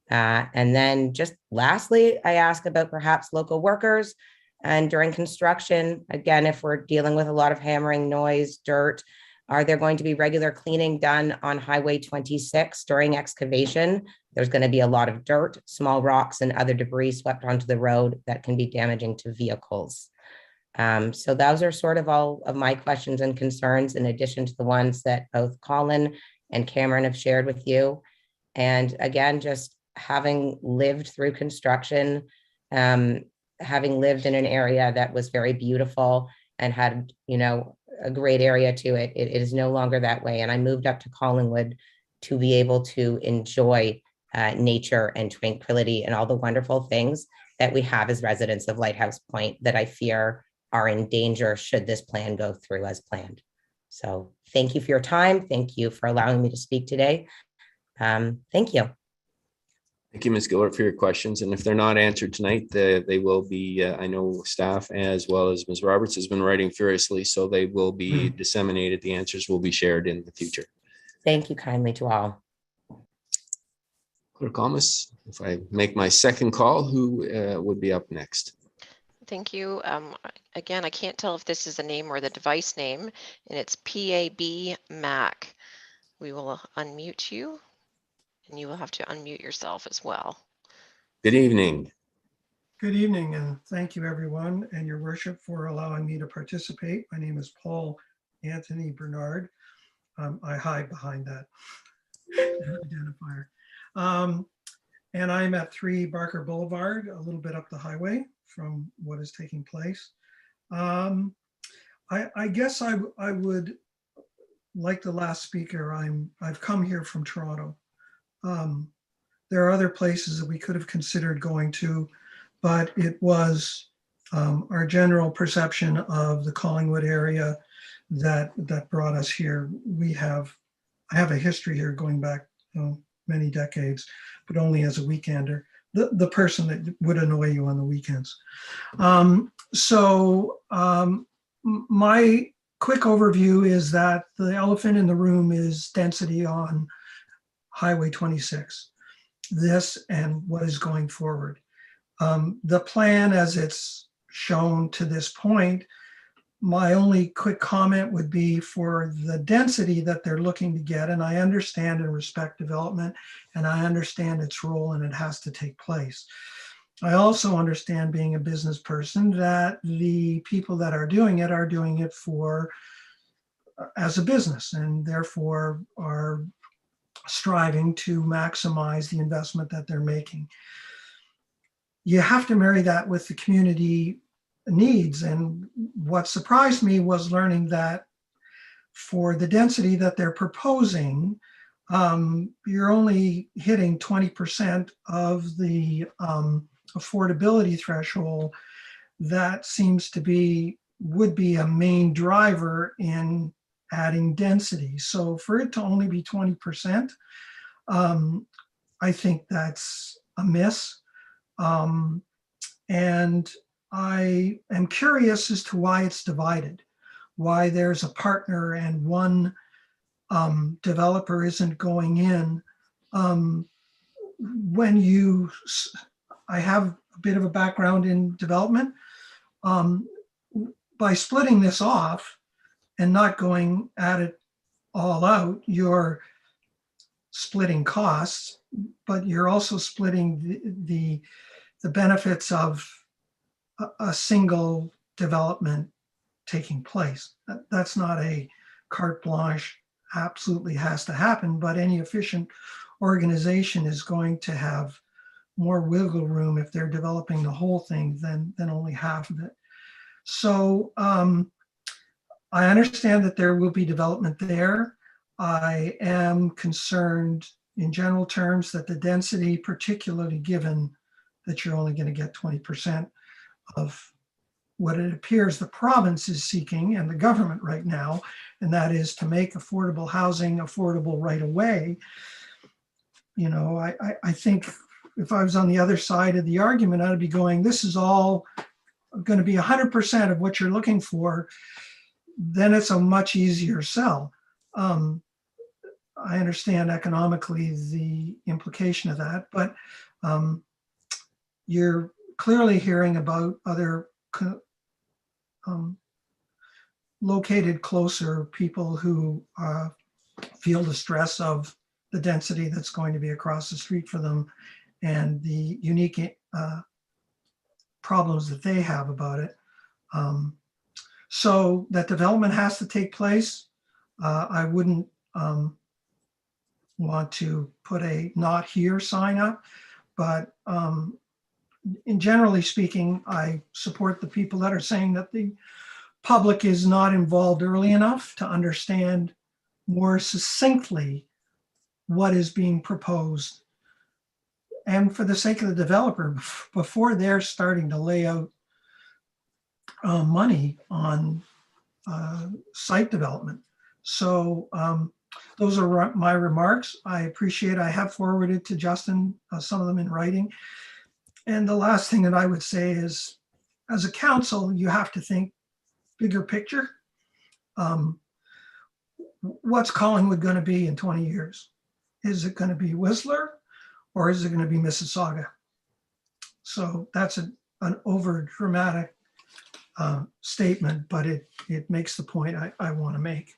And then just lastly, I ask about perhaps local workers. And during construction, again, if we're dealing with a lot of hammering, noise, dirt, are there going to be regular cleaning done on Highway 26 during excavation? There's going to be a lot of dirt, small rocks, and other debris swept onto the road that can be damaging to vehicles. So those are sort of all of my questions and concerns, in addition to the ones that both Colin and Cameron have shared with you. And again, just having lived through construction, having lived in an area that was very beautiful and had, a great area to it, it is no longer that way. And I moved up to Collingwood to be able to enjoy nature and tranquility and all the wonderful things that we have as residents of Lighthouse Point that I fear are in danger should this plan go through as planned. So thank you for your time. Thank you for allowing me to speak today. Thank you. Thank you, Ms. Gillard, for your questions. And if they're not answered tonight, they will be, I know staff as well as Ms. Roberts has been writing furiously, so they will be disseminated. The answers will be shared in the future. Thank you kindly to all. Clerk Almus, if I make my second call, who would be up next? Thank you. Again, I can't tell if this is the name or the device name, and it's PAB Mac. We will unmute you, and you will have to unmute yourself as well. Good evening. Good evening, and thank you everyone and your worship for allowing me to participate. My name is Paul Anthony Bernard. I hide behind that identifier. And I'm at 3 Barker Boulevard, a little bit up the highway from what is taking place. I guess I would, like the last speaker, I've come here from Toronto. There are other places that we could have considered going to, but it was our general perception of the Collingwood area that brought us here. I have a history here going back many decades, but only as a weekender, the person that would annoy you on the weekends. My quick overview is that the elephant in the room is density on Highway 26. This and what is going forward. The plan as it's shown to this point, my only quick comment would be for the density that they're looking to get, and I understand and respect development, and I understand its role and it has to take place. I also understand, being a business person, that the people that are doing it for as a business, and therefore are striving to maximize the investment that they're making. You have to marry that with the community needs. And what surprised me was learning that for the density that they're proposing, you're only hitting 20% of the affordability threshold. That seems to would be a main driver in adding density. So for it to only be 20%, I think that's a miss. And I am curious as to why it's divided, why there's a partner and one developer isn't going in. I have a bit of a background in development. By splitting this off and not going at it all out, you're splitting costs, but you're also splitting the benefits of a single development taking place. That's not a carte blanche, absolutely has to happen, but any efficient organization is going to have more wiggle room if they're developing the whole thing than only half of it. So I understand that there will be development there. I am concerned in general terms that the density, particularly given that you're only going to get 20% of what it appears the province is seeking and the government right now, and that is to make affordable housing affordable right away. You know, I think if I was on the other side of the argument, I'd be going, this is all going to be 100% of what you're looking for. Then it's a much easier sell. I understand economically the implication of that, but you're clearly hearing about other located closer people who feel the stress of the density that's going to be across the street for them and the unique problems that they have about it. So that development has to take place. I wouldn't want to put a not here sign up, but in generally speaking, I support the people that are saying that the public is not involved early enough to understand more succinctly what is being proposed. And for the sake of the developer, before they're starting to lay out money on site development. So those are my remarks. I appreciate, I have forwarded to Justin some of them in writing. And the last thing that I would say is, as a council, you have to think bigger picture. What's Collingwood going to be in 20 years? Is it going to be Whistler or is it going to be Mississauga? So that's an over dramatic statement, but it makes the point I want to make.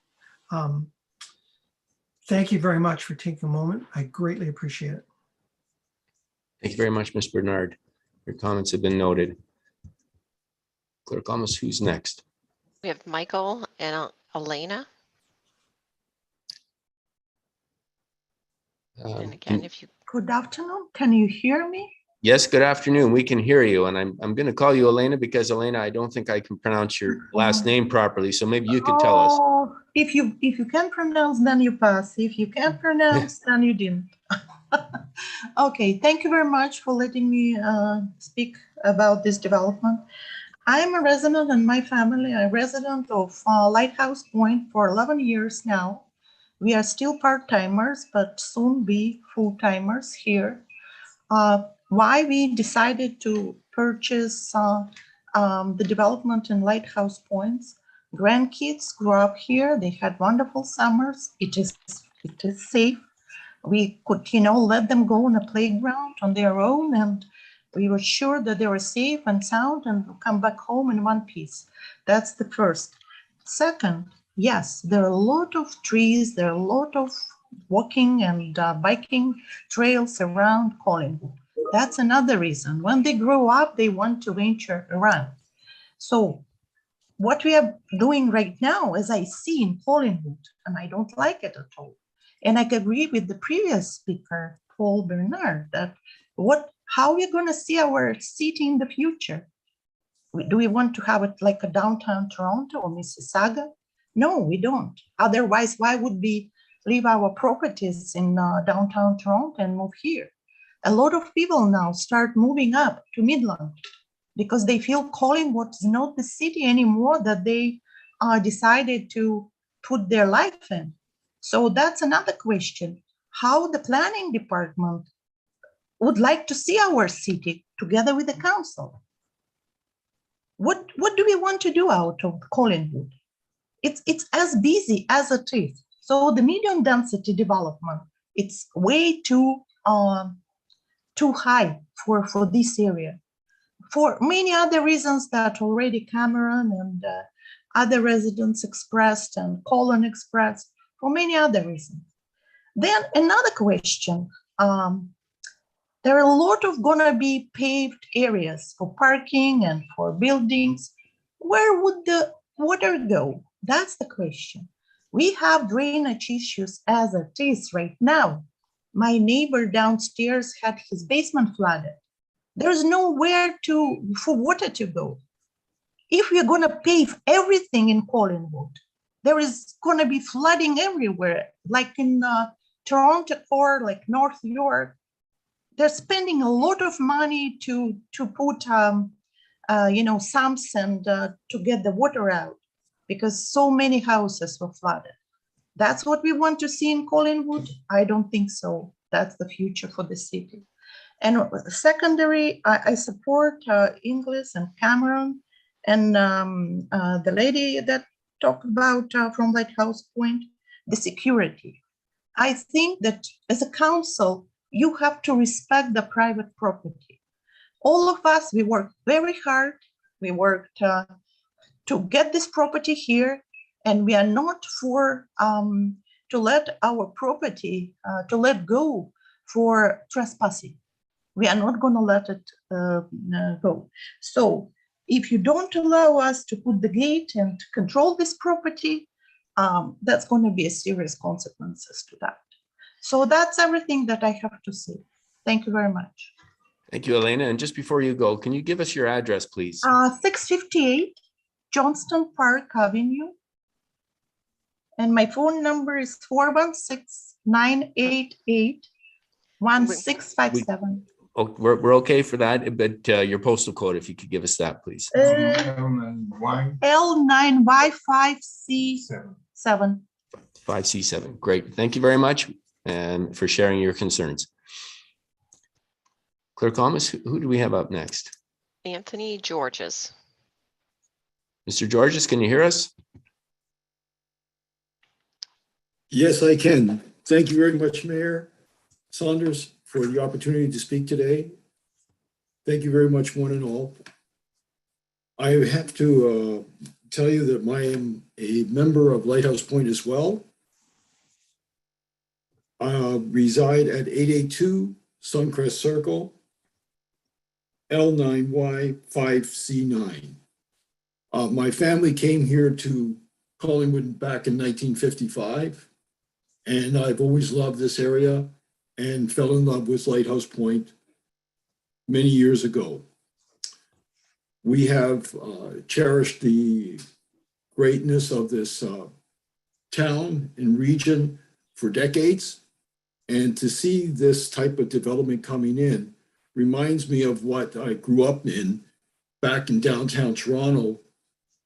Thank you very much for taking a moment. I greatly appreciate it. Thank you very much, Ms. Bernard. Your comments have been noted. Clerk Almus, who's next? We have Michael and Elena. And again, if you... Good afternoon. Can you hear me? Yes, good afternoon. We can hear you. And I'm going to call you Elena because, Elena, I don't think I can pronounce your last name properly. So maybe you could tell us. If you can pronounce, then you pass. If you can't pronounce, then you didn't. Okay, thank you very much for letting me speak about this development. I'm a resident and my family are a resident of Lighthouse Point for 11 years now. We are still part-timers, but soon be full-timers here. Why we decided to purchase the development in Lighthouse Points. Grandkids grew up here. They had wonderful summers. It is safe. We could, let them go on a playground on their own, and we were sure that they were safe and sound and come back home in one piece. That's the first. Second, yes, there are a lot of trees. There are a lot of walking and biking trails around Collingwood. That's another reason. When they grow up, they want to venture around. So what we are doing right now, as I see in Collingwood, and I don't like it at all. And I agree with the previous speaker, Paul Bernard, that how are we going to see our city in the future? Do we want to have it like a downtown Toronto or Mississauga? No, we don't. Otherwise, why would we leave our properties in downtown Toronto and move here? A lot of people now start moving up to Midland because they feel Collingwood is not the city anymore that they decided to put their life in. So that's another question. How the planning department would like to see our city together with the council. What do we want to do out of Collingwood? It's as busy as it is. So the medium density development, it's way too high for this area. For many other reasons that already Cameron and other residents expressed and Colin expressed, for many other reasons. Then another question, there are a lot of gonna be paved areas for parking and for buildings. Where would the water go? That's the question. We have drainage issues as it is right now. my neighbor downstairs had his basement flooded. There's nowhere for water to go. If we're going to pave everything in Collingwood, there is going to be flooding everywhere, like in Toronto or like North York. They're spending a lot of money to put, sumps and to get the water out because so many houses were flooded. That's what we want to see in Collingwood? I don't think so. That's the future for the city. And secondary, I support Inglis and Cameron and the lady that talked about from Lighthouse Point, the security. I think that as a council, you have to respect the private property. All of us, we worked very hard. We worked to get this property here, and we are not for to let our property to let go for trespassing. We are not going to let it go. So if you don't allow us to put the gate and control this property, that's going to be a serious consequences to that. So that's everything that I have to say. Thank you very much. Thank you, Elena. And just before you go, can you give us your address, please? 658 Johnston Park Avenue. And my phone number is 416-988-1657. Oh, we're okay for that, but your postal code, if you could give us that, please. L9Y5C7. 5C7. Great. Thank you very much and for sharing your concerns. Clerk Thomas, who do we have up next? Anthony Georges. Mr. Georges, can you hear us? Yes, I can. Thank you very much, Mayor Saunders, for the opportunity to speak today. Thank you very much, one and all. I have to tell you that I am a member of Lighthouse Point as well. I reside at 882 Suncrest Circle, L9Y5C9. My family came here to Collingwood back in 1955, and I've always loved this area and fell in love with Lighthouse Point many years ago. We have cherished the greatness of this town and region for decades, and to see this type of development coming in reminds me of what I grew up in back in downtown Toronto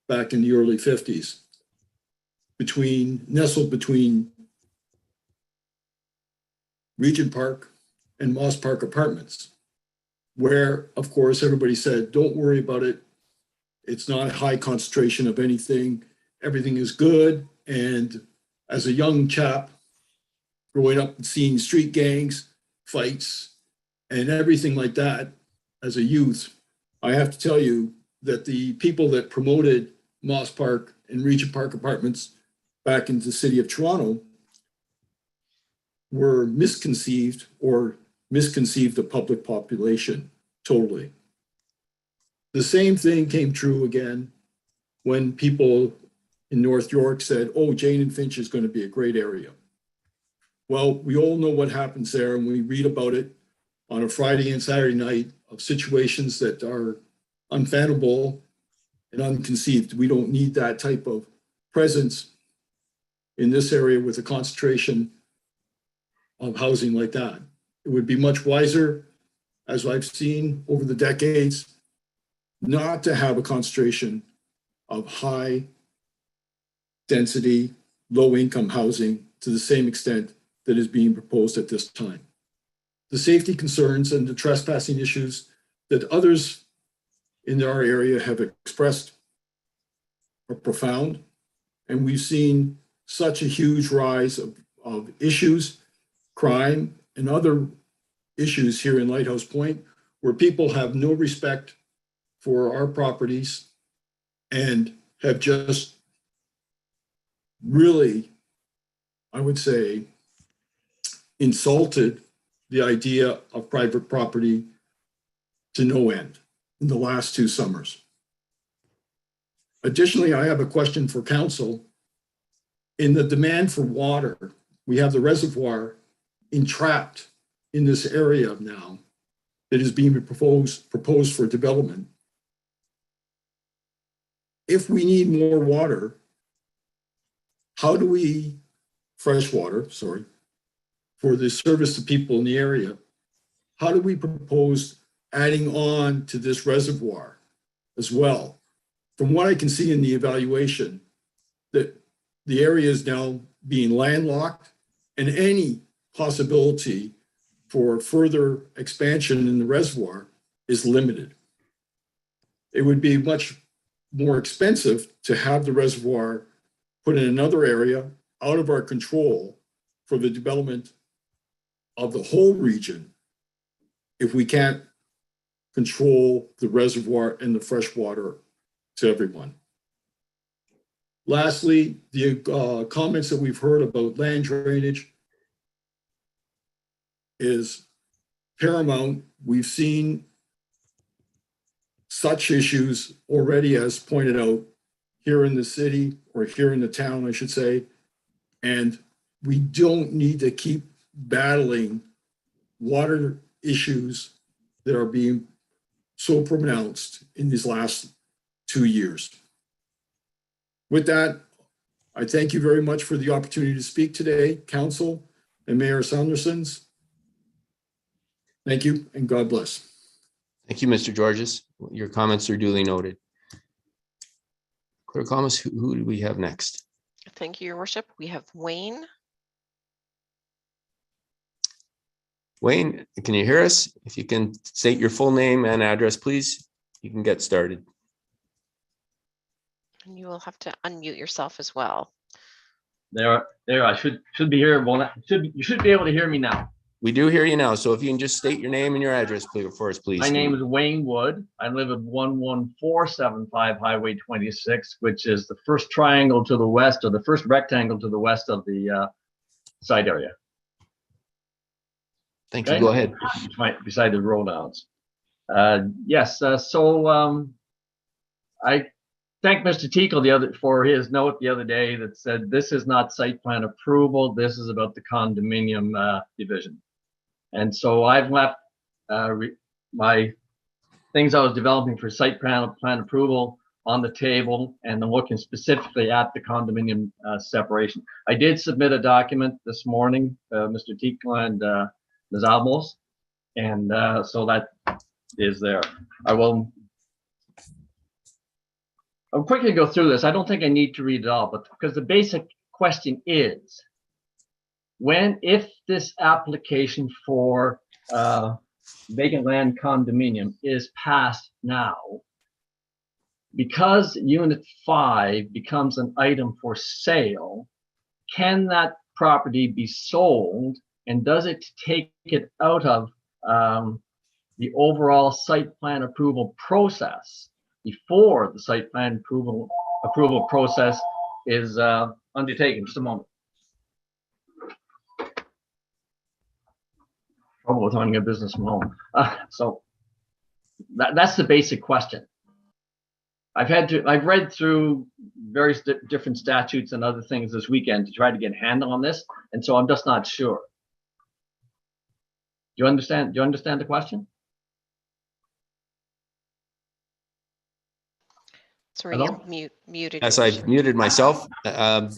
back in the early 50s, nestled between Regent Park and Moss Park Apartments, where, of course, everybody said, don't worry about it. It's not a high concentration of anything. Everything is good. And as a young chap, growing up and seeing street gangs, fights, and everything like that as a youth, I have to tell you that the people that promoted Moss Park and Regent Park Apartments back into the city of Toronto were misconceived the public population totally. The same thing came true again when people in North York said, oh, Jane and Finch is going to be a great area. Well, we all know what happens there, and we read about it on a Friday and Saturday night of situations that are unfathomable and unconceived. We don't need that type of presence in this area with a concentration of housing like that. It would be much wiser, as I've seen over the decades, not to have a concentration of high density, low income housing to the same extent that is being proposed at this time. The safety concerns and the trespassing issues that others in our area have expressed are profound. And we've seen such a huge rise of issues, crime, and other issues here in Lighthouse Point, where people have no respect for our properties and have just really, I would say, insulted the idea of private property to no end in the last 2 summers. Additionally, I have a question for council. In the demand for water, we have the reservoir entrapped in this area now that is being proposed for development. If we need more water, how do we, fresh water, sorry, for the service to people in the area, how do we propose adding on to this reservoir as well? From what I can see in the evaluation, that the area is now being landlocked, and any possibility for further expansion in the reservoir is limited. It would be much more expensive to have the reservoir put in another area out of our control for the development of the whole region if we can't control the reservoir and the fresh water to everyone. Lastly, the comments that we've heard about land drainage is paramount. We've seen such issues already, as pointed out, here in the city, or here in the town, I should say, and we don't need to keep battling water issues that are being so pronounced in these last 2 years. With that, I thank you very much for the opportunity to speak today, Council and Mayor Saundersons. Thank you and God bless. Thank you, Mr. Georges. Your comments are duly noted. Clerk Thomas, who do we have next? Thank you, Your Worship. We have Wayne. Wayne, can you hear us? If you can state your full name and address, please, you can get started. And you will have to unmute yourself as well. There, I should be here. Well, you should be able to hear me now. We do hear you now. So if you can just state your name and your address for us, please. My name is Wayne Wood. I live at 11475 Highway 26, which is the first triangle to the west, or the first rectangle to the west of the site area. Thank you. Go ahead. Beside the road outs. Yes. I thank Mr. Teakle for his note the other day that said this is not site plan approval. This is about the condominium division. And so I've left my things I was developing for site plan approval on the table, and I'm looking specifically at the condominium separation. I did submit a document this morning, Mr. Teakle and Ms. Almos, and so that is there. I'll quickly go through this. I don't think I need to read it all, but because the basic question is, if this application for vacant land condominium is passed now, because Unit 5 becomes an item for sale, can that property be sold, and does it take it out of the overall site plan approval process before the site plan approval process is undertaken? Just a moment. Trouble with running a business from home. So that's the basic question. I've read through various different statutes and other things this weekend to try to get a handle on this, and so I'm just not sure. Do you understand? Do you understand the question? Sorry, you're muted. Yes, I've muted myself. I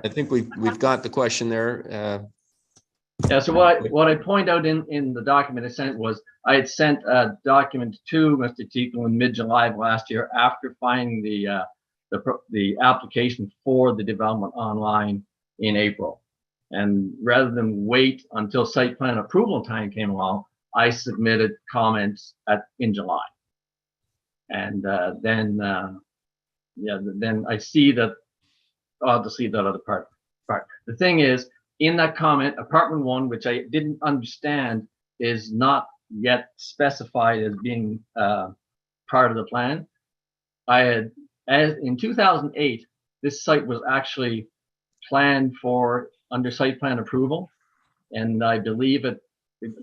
think we've got the question there. Yeah, so what I point out in the document I sent was I had sent a document to Mr. Teakle in mid-July of last year after finding the application for the development online in April. And rather than wait until site plan approval time came along, I submitted comments in July. And then I see that, obviously, that other part. The thing is, in that comment, apartment 1, which I didn't understand, is not yet specified as being part of the plan. In 2008, this site was actually planned for under site plan approval, and I believe it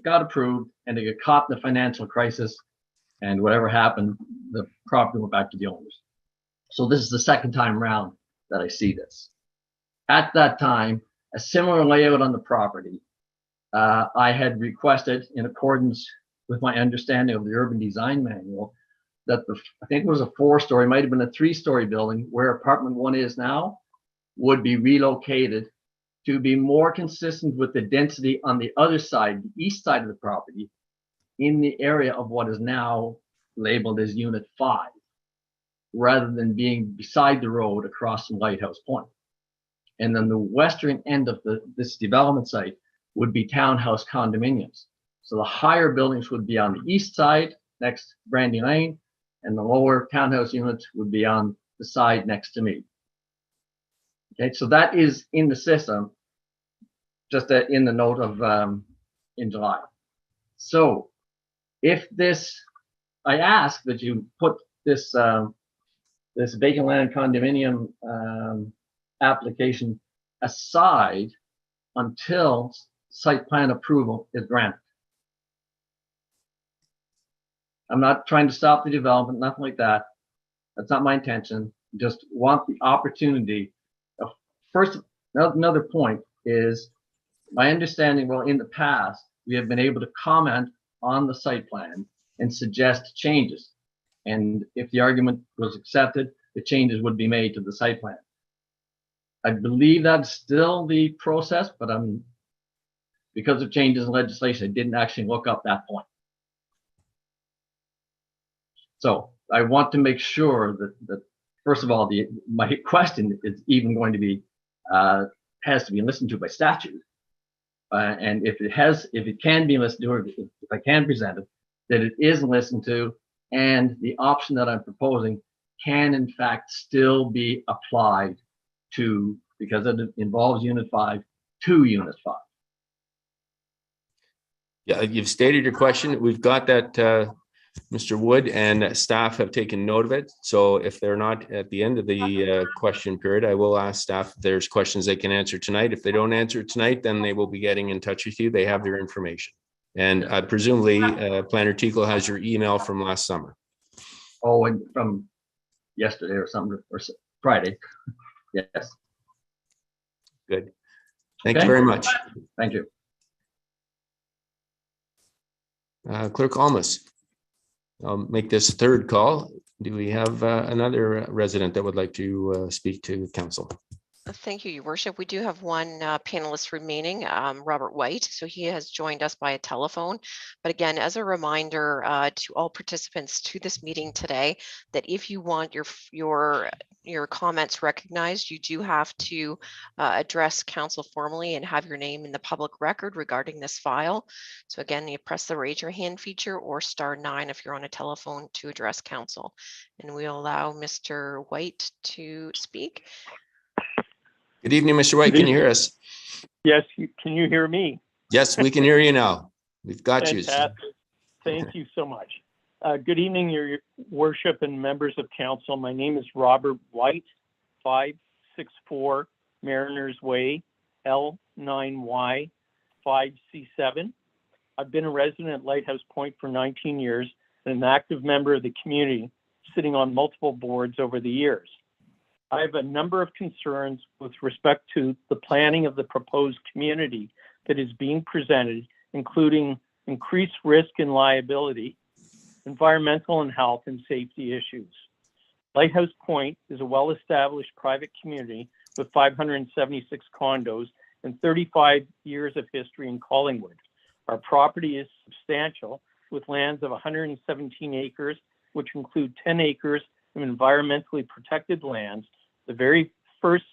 got approved, and it got caught in the financial crisis, and whatever happened, the property went back to the owners. So this is the second time around that I see this. At that time, a similar layout on the property I had requested, in accordance with my understanding of the urban design manual, that I think it was a 4-story, might have been a 3-story building where apartment 1 is now, would be relocated to be more consistent with the density on the other side, the east side of the property, in the area of what is now labeled as Unit 5, rather than being beside the road across from Lighthouse Point. And then the western end of this development site would be townhouse condominiums. So the higher buildings would be on the east side next to Brandy Lane, and the lower townhouse units would be on the side next to me. Okay, so that is in the system, just in the note of in July. So if this, I ask that you put this this vacant land condominium application aside until site plan approval is granted. I'm not trying to stop the development, nothing like that. That's not my intention. Just want the opportunity. First, another point is my understanding, well, in the past, we have been able to comment on the site plan and suggest changes. And if the argument was accepted, the changes would be made to the site plan. I believe that's still the process, but because of changes in legislation, I didn't actually look up that point. So I want to make sure that first of all, my question is even going to be, has to be listened to by statute. And if it can be listened to, or if I can present it, that it is listened to, and the option that I'm proposing can in fact still be applied to, because it involves Unit 5, to Unit 5. Yeah, you've stated your question. We've got that, Mr. Wood and staff have taken note of it. So if they're not at the end of the question period, I will ask staff if there's questions they can answer tonight. If they don't answer tonight, then they will be getting in touch with you. They have their information. And presumably Planner Tickle has your email from last summer. Oh, and from yesterday or something, or Friday. Yes. Good. Thank you very much. Thank you. Clerk Almus. I'll make this third call. Do we have another resident that would like to speak to council? Thank you, Your Worship. We do have one panelist remaining, Robert White. So he has joined us by a telephone. But again, as a reminder to all participants to this meeting today, that if you want your comments recognized, you do have to address council formally and have your name in the public record regarding this file. So again, you press the raise your hand feature or *9 if you're on a telephone to address council. And we'll allow Mr. White to speak. Good evening, Mr. White. Can you hear us? Yes. Can you hear me? Yes, we can hear you now. We've got Fantastic. You. Thank you so much. Good evening, Your Worship and members of council. My name is Robert White, 564 Mariners Way, L9Y 5C7. I've been a resident at Lighthouse Point for 19 years and an active member of the community, sitting on multiple boards over the years. I have a number of concerns with respect to the planning of the proposed community that is being presented, including increased risk and liability, environmental and health and safety issues. Lighthouse Point is a well-established private community with 576 condos and 35 years of history in Collingwood. Our property is substantial, with lands of 117 acres, which include 10 acres of environmentally protected lands, the very first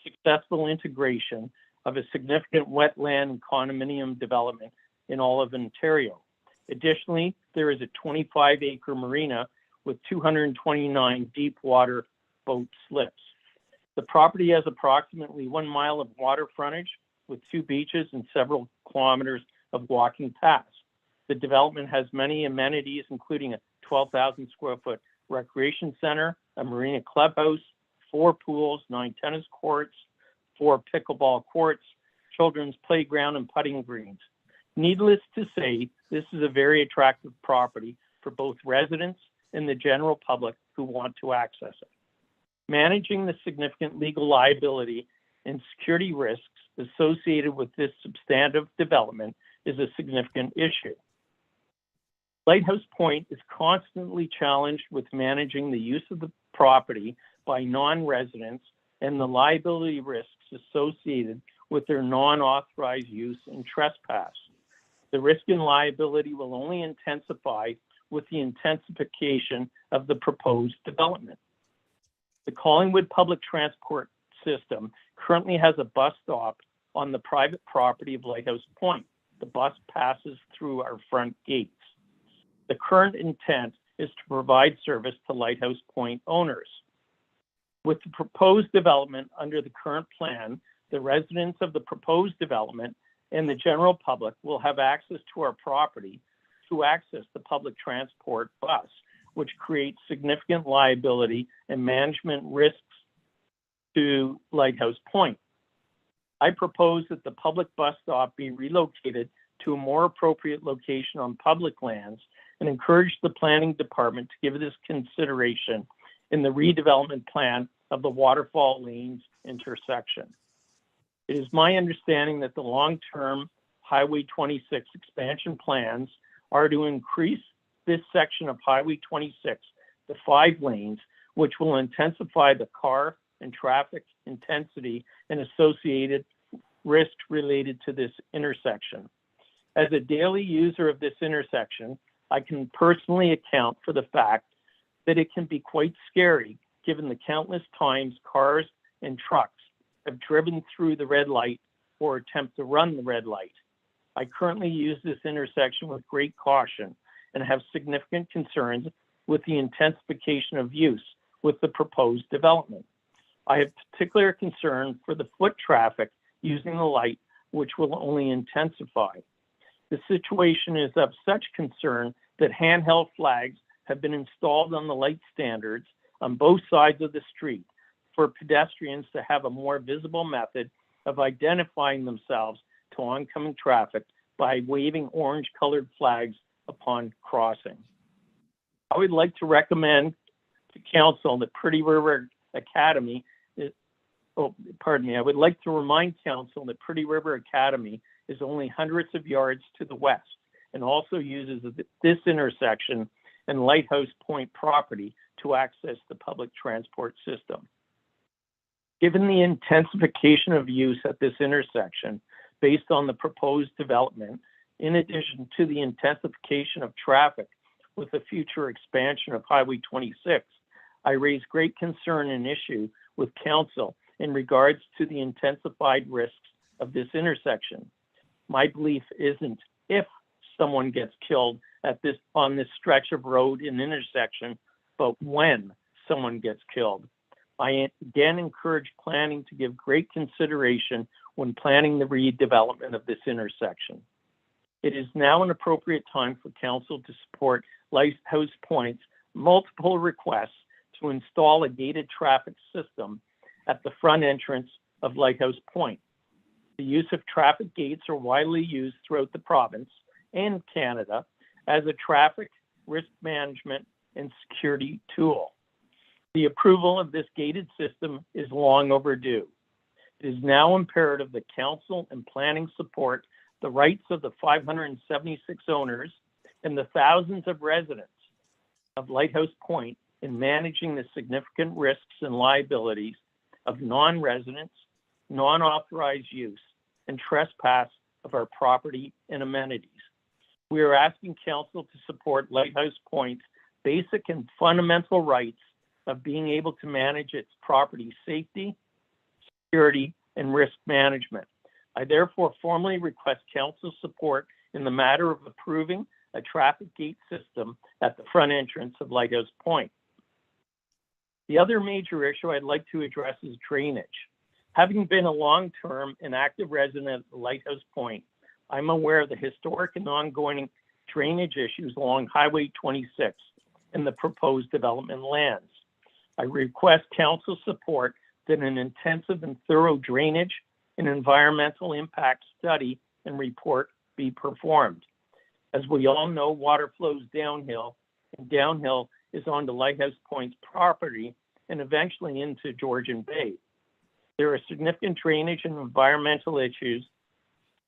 successful integration of a significant wetland and condominium development in all of Ontario. Additionally, there is a 25-acre marina with 229 deep water boat slips. The property has approximately 1 mile of water frontage with 2 beaches and several kilometers of walking paths. The development has many amenities, including a 12,000 square foot recreation center, a marina clubhouse, 4 pools, 9 tennis courts, 4 pickleball courts, children's playground, and putting greens. Needless to say, this is a very attractive property for both residents and the general public who want to access it. Managing the significant legal liability and security risks associated with this substantive development is a significant issue. Lighthouse Point is constantly challenged with managing the use of the property by non-residents and the liability risks associated with their non-authorized use and trespass. The risk and liability will only intensify with the intensification of the proposed development. The Collingwood Public Transport System currently has a bus stop on the private property of Lighthouse Point. The bus passes through our front gates. The current intent is to provide service to Lighthouse Point owners. With the proposed development under the current plan, the residents of the proposed development and the general public will have access to our property to access the public transport bus, which creates significant liability and management risks to Lighthouse Point. I propose that the public bus stop be relocated to a more appropriate location on public lands and encourage the planning department to give this consideration in the redevelopment plan of the Waterfall Lanes intersection. It is my understanding that the long-term Highway 26 expansion plans are to increase this section of Highway 26 to 5 lanes, which will intensify the car and traffic intensity and associated risks related to this intersection. As a daily user of this intersection, I can personally account for the fact that it can be quite scary given the countless times cars and trucks have driven through the red light or attempt to run the red light. I currently use this intersection with great caution and have significant concerns with the intensification of use with the proposed development. I have particular concern for the foot traffic using the light, which will only intensify. The situation is of such concern that handheld flags have been installed on the light standards on both sides of the street for pedestrians to have a more visible method of identifying themselves to oncoming traffic by waving orange-colored flags upon crossing. I would like to recommend to Council that Pretty River Academy I would like to remind Council that Pretty River Academy is only hundreds of yards to the west and also uses this intersection and Lighthouse Point property to access the public transport system. Given the intensification of use at this intersection based on the proposed development, in addition to the intensification of traffic with the future expansion of Highway 26, I raise great concern and issue with Council in regards to the intensified risks of this intersection. My belief isn't if someone gets killed on this stretch of road and intersection, but when someone gets killed. I again encourage planning to give great consideration when planning the redevelopment of this intersection. It is now an appropriate time for Council to support Lighthouse Point's multiple requests to install a gated traffic system at the front entrance of Lighthouse Point. The use of traffic gates are widely used throughout the province and Canada as a traffic risk management and security tool. The approval of this gated system is long overdue. It is now imperative that Council and planning support the rights of the 576 owners and the thousands of residents of Lighthouse Point in managing the significant risks and liabilities of non-residents, non-authorized use, and trespass of our property and amenities. We are asking Council to support Lighthouse Point's basic and fundamental rights of being able to manage its property safety, security, and risk management. I therefore formally request Council support in the matter of approving a traffic gate system at the front entrance of Lighthouse Point. The other major issue I'd like to address is drainage. Having been a long-term and active resident of Lighthouse Point, I'm aware of the historic and ongoing drainage issues along Highway 26 and the proposed development lands. I request Council support that an intensive and thorough drainage and environmental impact study and report be performed. As we all know, water flows downhill, and downhill is onto Lighthouse Point's property and eventually into Georgian Bay. There are significant drainage and environmental issues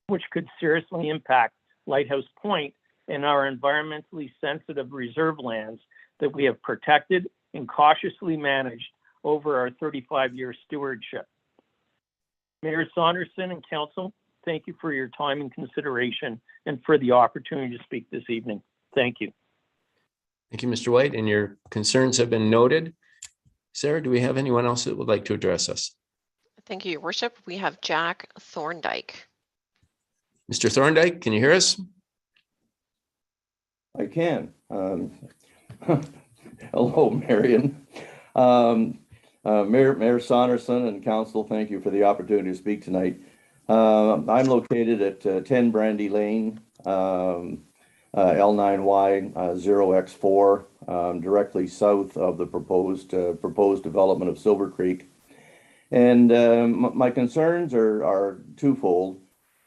which could seriously impact Lighthouse Point and our environmentally sensitive reserve lands that we have protected and cautiously managed over our 35-year stewardship. Mayor Saunderson and Council, thank you for your time and consideration and for the opportunity to speak this evening. Thank you. Thank you, Mr. White, and your concerns have been noted. Sarah, do we have anyone else that would like to address us? Thank you, Your Worship. We have Jack Thorndike. Mr. Thorndike, can you hear us? I can. Hello, Marion. Mayor Saunderson and Council, thank you for the opportunity to speak tonight. I'm located at 10 Brandy Lane, L9Y 0X4, directly south of the proposed development of Silver Creek. And my concerns are twofold.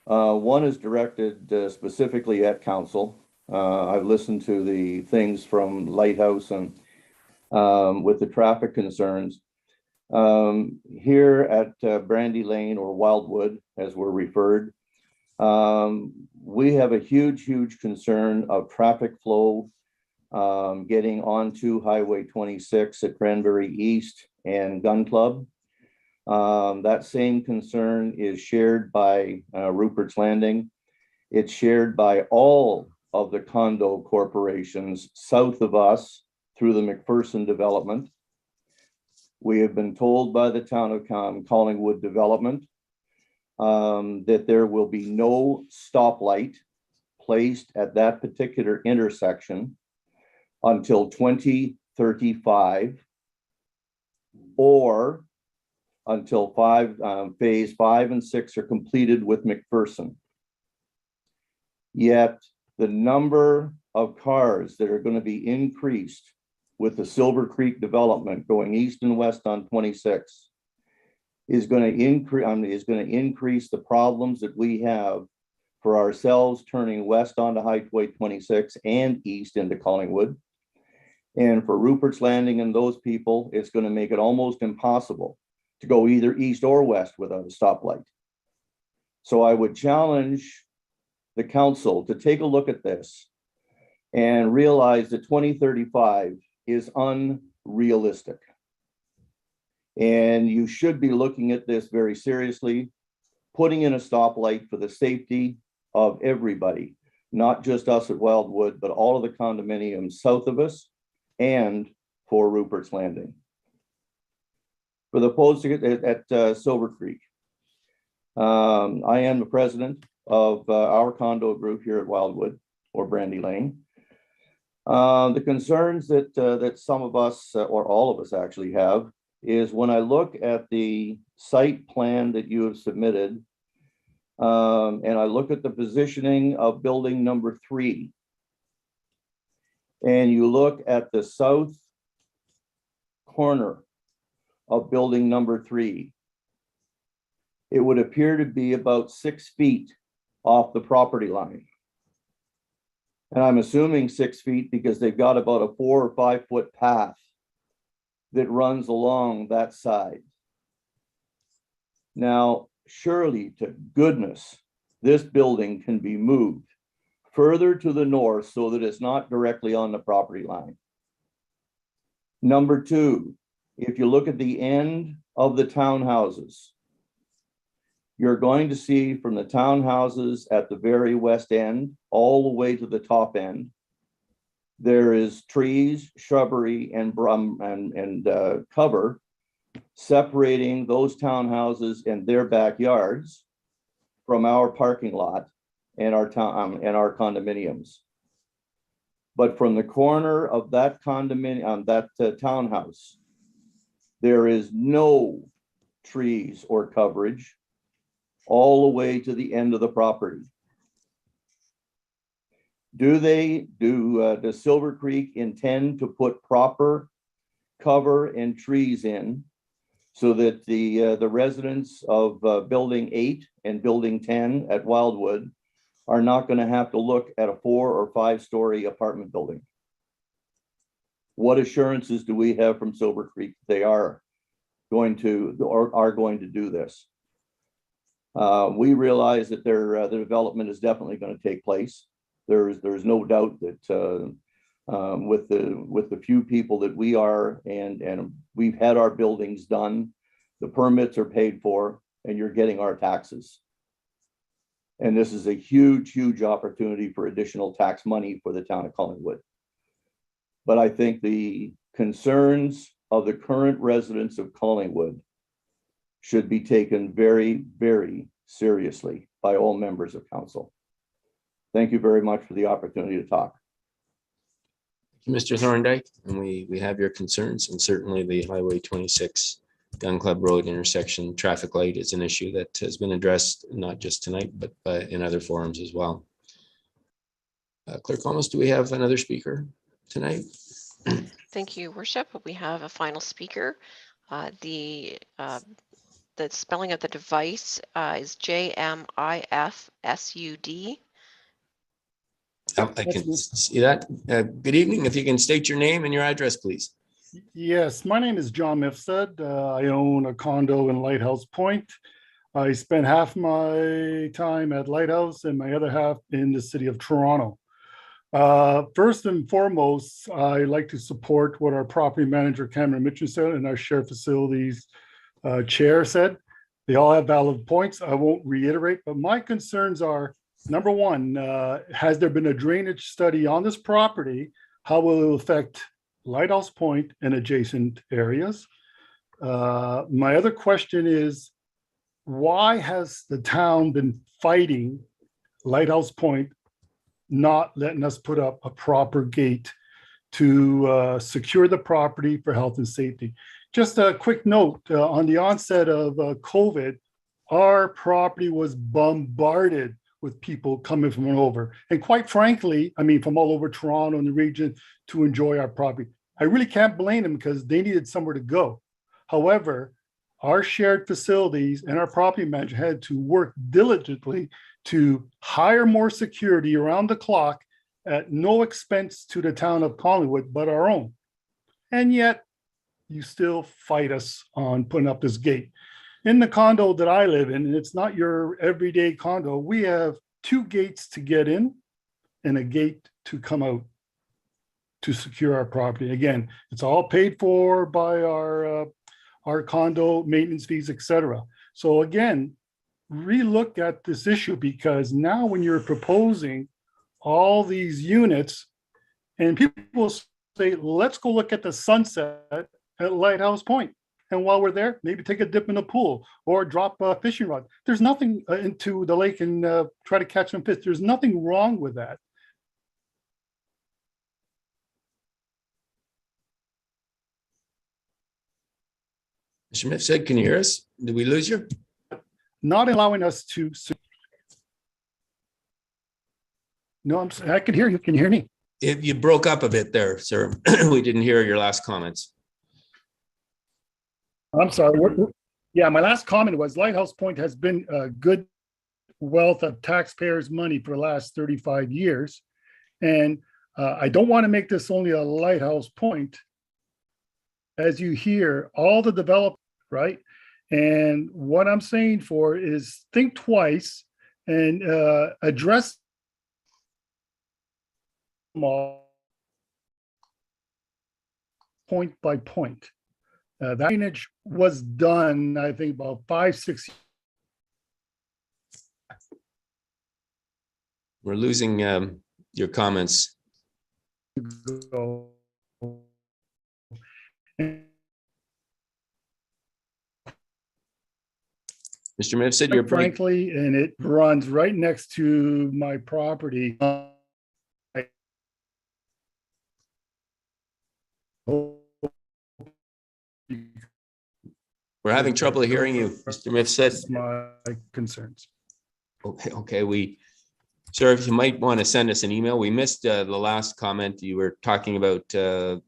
One is directed specifically at Council. I've listened to the things from Lighthouse and with the traffic concerns. Here at Brandy Lane, or Wildwood, as we're referred, we have a huge concern of traffic flow getting onto Highway 26 at Cranberry East and Gun Club. That same concern is shared by Rupert's Landing. It's shared by all of the condo corporations south of us through the McPherson development. We have been told by the town of Collingwood development that there will be no stoplight placed at that particular intersection until 2035 or until phase 5 and 6 are completed with McPherson. Yet the number of cars that are going to be increased with the Silver Creek development going east and west on 26 is going to increase the problems that we have for ourselves turning west onto Highway 26 and east into Collingwood. And for Rupert's Landing and those people, it's going to make it almost impossible to go either east or west without a stoplight. So I would challenge the council to take a look at this and realize that 2035 is unrealistic. And you should be looking at this very seriously, putting in a stoplight for the safety of everybody, not just us at Wildwood, but all of the condominiums south of us and for Rupert's Landing. For the post at Silver Creek, I am the president of our condo group here at Wildwood, or Brandy Lane. The concerns that some of us, or all of us actually have, is when I look at the site plan that you have submitted, and I look at the positioning of building number 3, and you look at the south corner of building number 3, it would appear to be about 6 feet off the property line. And I'm assuming 6 feet because they've got about a 4 or 5 foot path that runs along that side. Now, surely to goodness, this building can be moved further to the north so that it's not directly on the property line. Number 2, if you look at the end of the townhouses, you're going to see from the townhouses at the very west end all the way to the top end, there is trees, shrubbery, and cover separating those townhouses and their backyards from our parking lot and our condominiums. But from the corner of that condominium, that townhouse, there is no trees or coverage all the way to the end of the property. Does Silver Creek intend to put proper cover and trees in so that the residents of building 8 and building 10 at Wildwood are not going to have to look at a 4 or 5 story apartment building? What assurances do we have from Silver Creek they are going to or are going to do this. We realize that the development is definitely going to take place. There's no doubt that with the few people that we are and we've had our buildings done, the permits are paid for, and you're getting our taxes. And this is a huge, huge opportunity for additional tax money for the town of Collingwood. But I think the concerns of the current residents of Collingwood should be taken very, very seriously by all members of council. Thank you very much for the opportunity to talk. Mr. Thorndike, and we have your concerns, and certainly the Highway 26 Gun Club Road intersection traffic light is an issue that has been addressed not just tonight, but in other forums as well. Clerk Thomas, do we have another speaker tonight? Thank you, Worship. We have a final speaker. The spelling of the device is JMIFSUD. I can see that. Good evening. If you can state your name and your address, please. Yes, my name is John Mifsud. I own a condo in Lighthouse Point. I spend half my time at Lighthouse and my other half in the city of Toronto. First and foremost, I like to support what our property manager, Cameron Mitchell, said, and our shared facilities chair said. They all have valid points. I won't reiterate, but my concerns are, number one, has there been a drainage study on this property? How will it affect Lighthouse Point and adjacent areas? My other question is, why has the town been fighting Lighthouse Point not letting us put up a proper gate to secure the property for health and safety? Just a quick note, on the onset of COVID, our property was bombarded with people coming from all over. And quite frankly, I mean, from all over Toronto and the region to enjoy our property. I really can't blame them because they needed somewhere to go. However, our shared facilities and our property manager had to work diligently to hire more security around the clock at no expense to the town of Collingwood, but our own. And yet you still fight us on putting up this gate. In the condo that I live in, and it's not your everyday condo, we have 2 gates to get in and a gate to come out to secure our property. Again, it's all paid for by our condo maintenance fees, etc. So again, relook at this issue, because now when you're proposing all these units and people say, let's go look at the sunset at Lighthouse Point. And while we're there, maybe take a dip in the pool or drop a fishing rod. There's nothing into the lake and try to catch some fish. There's nothing wrong with that. Mr. Smith said, can you hear us? Did we lose you? Not allowing us to. No, I can hear you. Can you hear me? You broke up a bit there, sir. We didn't hear your last comments. I'm sorry. Yeah, my last comment was Lighthouse Point has been a good wealth of taxpayers' money for the last 35 years. And I don't want to make this only a Lighthouse Point. As you hear, all the development, right? And what I'm saying for is think twice and address them all point by point. That drainage was done, I think, about 5-6 years. We're losing your comments. Ago. Mr. Miff said you're frankly, and it runs right next to my property. We're having trouble hearing you, Mr. Miff said. My concerns. Okay, sir, if you might want to send us an email. We missed the last comment. You were talking about the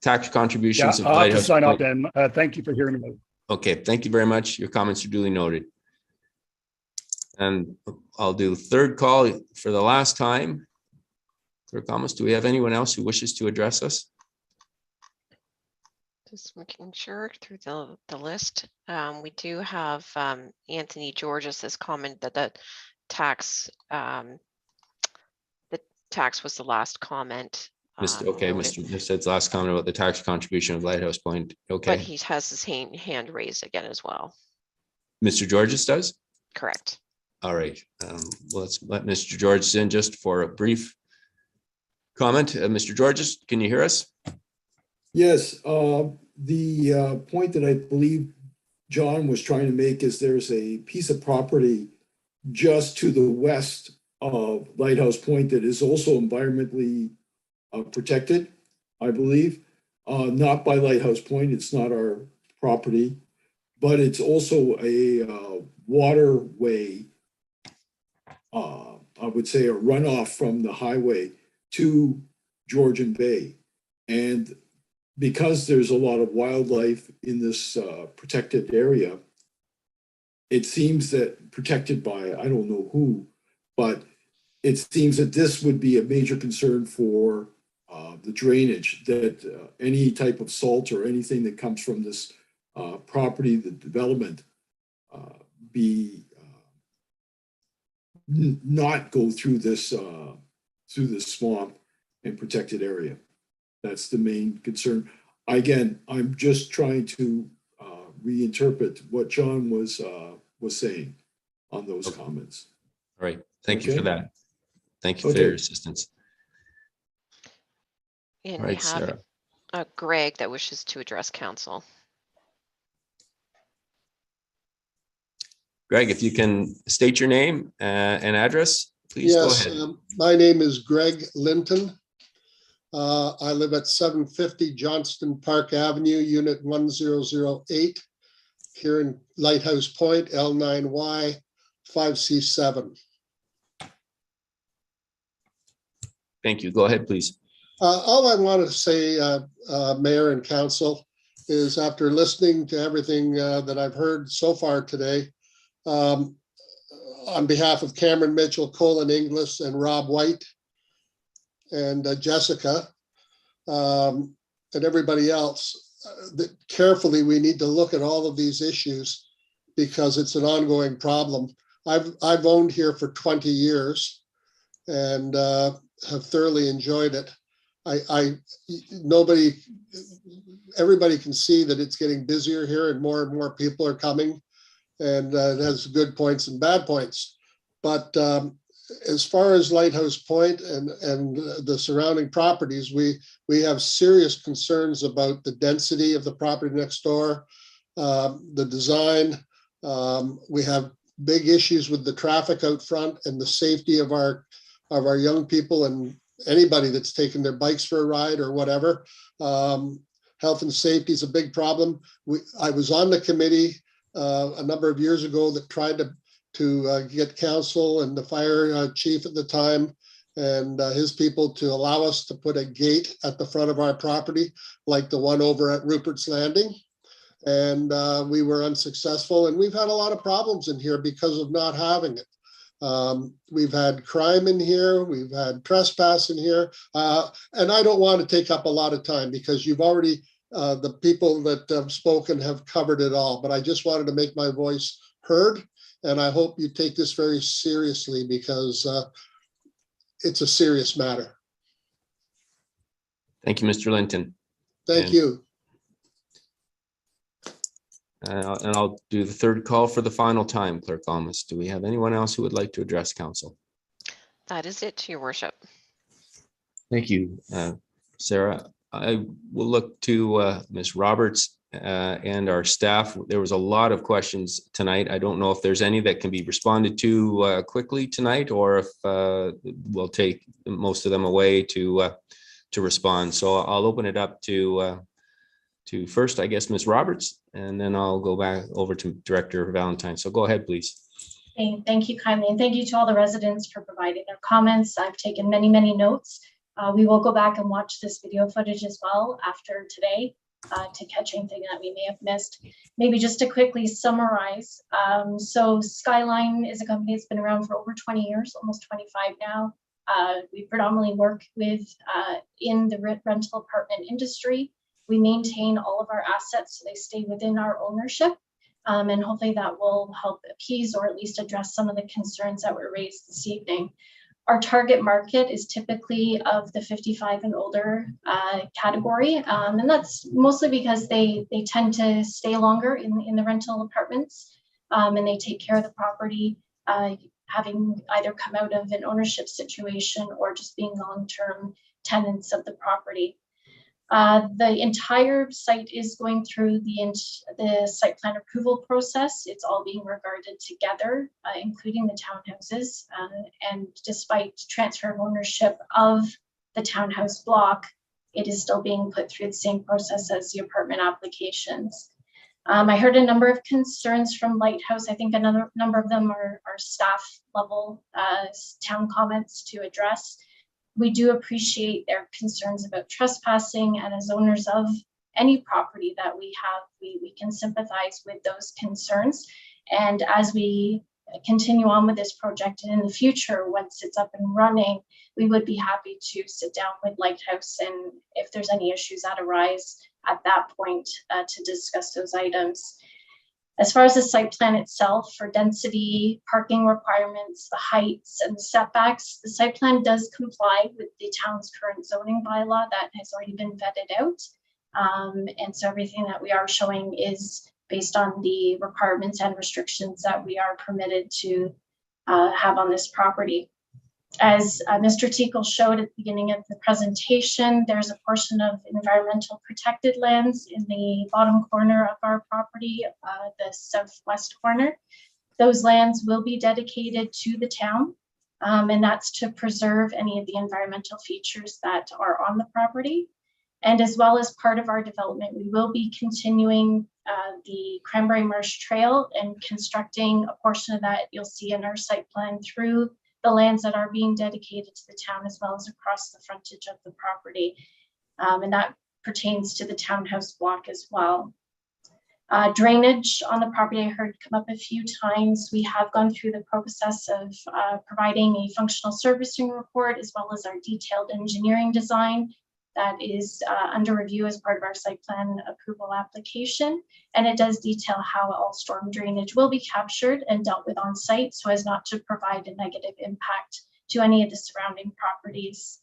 tax contributions. Yeah, I'll have to sign off then. Thank you for hearing me. Okay, thank you very much. Your comments are duly noted. And I'll do third call for the last time. Clerk Thomas, do we have anyone else who wishes to address us? Just making sure through the list. We do have Anthony Georges's comment that the tax was the last comment. Okay, Noted, Mr. Nifsted's last comment about the tax contribution of Lighthouse Point. but Okay, he has his hand raised again as well. Mr. Georges does? Correct. All right, let's let Mr. Georges in just for a brief comment. Mr. Georges, can you hear us? Yes, the point that I believe John was trying to make is there's a piece of property just to the west of Lighthouse Point that is also environmentally protected, I believe. Not by Lighthouse Point, it's not our property, but it's also a waterway, I would say a runoff from the highway to Georgian Bay. And because there's a lot of wildlife in this protected area, it seems that protected by, I don't know who, but it seems that this would be a major concern for the drainage, that any type of salt or anything that comes from this property, the development, be not go through this swamp and protected area. That's the main concern. Again, I'm just trying to reinterpret what John was saying on those comments. All right, thank you for that. Thank you for Okay. your assistance. And All we right, have Sarah. Greg that wishes to address council. Greg, if you can state your name and address, please go Yes, ahead. my name is Greg Linton. I live at 750 Johnston Park Avenue, Unit 1008, here in Lighthouse Point, L9Y 5C7. Thank you. Go ahead, please. All I want to say, Mayor and Council, is after listening to everything that I've heard so far today, on behalf of Cameron Mitchell, Colin Inglis, and Rob White, and Jessica, and everybody else, that carefully we need to look at all of these issues because it's an ongoing problem. I've owned here for 20 years and have thoroughly enjoyed it. Everybody can see that it's getting busier here and more people are coming, and it has good points and bad points. But as far as Lighthouse Point and the surrounding properties, we have serious concerns about the density of the property next door, the design. We have big issues with the traffic out front and the safety of our young people and anybody that's taking their bikes for a ride or whatever. Health and safety is a big problem. I was on the committee a number of years ago that tried to get council and the fire chief at the time and his people to allow us to put a gate at the front of our property, like the one over at Rupert's Landing. And we were unsuccessful, and we've had a lot of problems in here because of not having it. We've had crime in here, we've had trespass in here, and I don't want to take up a lot of time because you've already, the people that have spoken have covered it all, but I just wanted to make my voice heard, and I hope you take this very seriously because it's a serious matter. Thank you, Mr. Linton. Thank you. And I'll do the third call for the final time, Clerk Almus. Do we have anyone else who would like to address council? That is it, Your Worship. Thank you, Sarah. I will look to Ms. Roberts and our staff. There was a lot of questions tonight. I don't know if there's any that can be responded to quickly tonight, or if we'll take most of them away to respond. So I'll open it up to first, I guess, Ms. Roberts, and then I'll go back over to Director Valentine. So go ahead, please. Thank you kindly, and thank you to all the residents for providing their comments. I've taken many notes. We will go back and watch this video footage as well after today to catch anything that we may have missed. Maybe just to quickly summarize. So Skyline is a company that's been around for over 20 years, almost 25 now. We predominantly work with in the rental apartment industry. We maintain all of our assets so they stay within our ownership. And hopefully that will help appease or at least address some of the concerns that were raised this evening. Our target market is typically of the 55 and older category. And that's mostly because they tend to stay longer in the rental apartments, and they take care of the property, having either come out of an ownership situation or just being long-term tenants of the property. The entire site is going through the site plan approval process. It's all being regarded together, including the townhouses. And despite transfer of ownership of the townhouse block, it is still being put through the same process as the apartment applications. I heard a number of concerns from Lighthouse. I think another number of them are staff level town comments to address. We do appreciate their concerns about trespassing, and as owners of any property that we have, we can sympathize with those concerns. And as we continue on with this project and in the future, once it's up and running, we would be happy to sit down with Lighthouse, and if there's any issues that arise at that point, to discuss those items. As far as the site plan itself, for density, parking requirements, the heights and the setbacks, the site plan does comply with the town's current zoning bylaw that has already been vetted out. And so everything that we are showing is based on the requirements and restrictions that we are permitted to have on this property. As Mr. Teakle showed at the beginning of the presentation, there's a portion of environmental protected lands in the bottom corner of our property, the southwest corner. Those lands will be dedicated to the town, and that's to preserve any of the environmental features that are on the property. And as well as part of our development, we will be continuing the Cranberry Marsh Trail and constructing a portion of that you'll see in our site plan through the lands that are being dedicated to the town, as well as across the frontage of the property. And that pertains to the townhouse block as well. Drainage on the property I heard come up a few times. We have gone through the process of providing a functional servicing report, as well as our detailed engineering design that is under review as part of our site plan approval application. And it does detail how all storm drainage will be captured and dealt with on site so as not to provide a negative impact to any of the surrounding properties.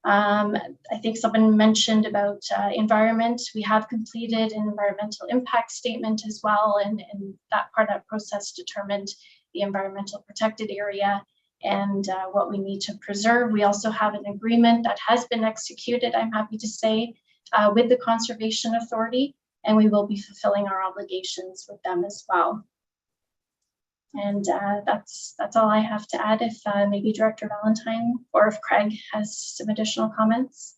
I think someone mentioned about environment. We have completed an environmental impact statement as well, and that part of that process determined the environmental protected area and what we need to preserve. We also have an agreement that has been executed, I'm happy to say, with the Conservation Authority, and we will be fulfilling our obligations with them as well. And that's all I have to add. If maybe Director Valentine or if Craig has some additional comments.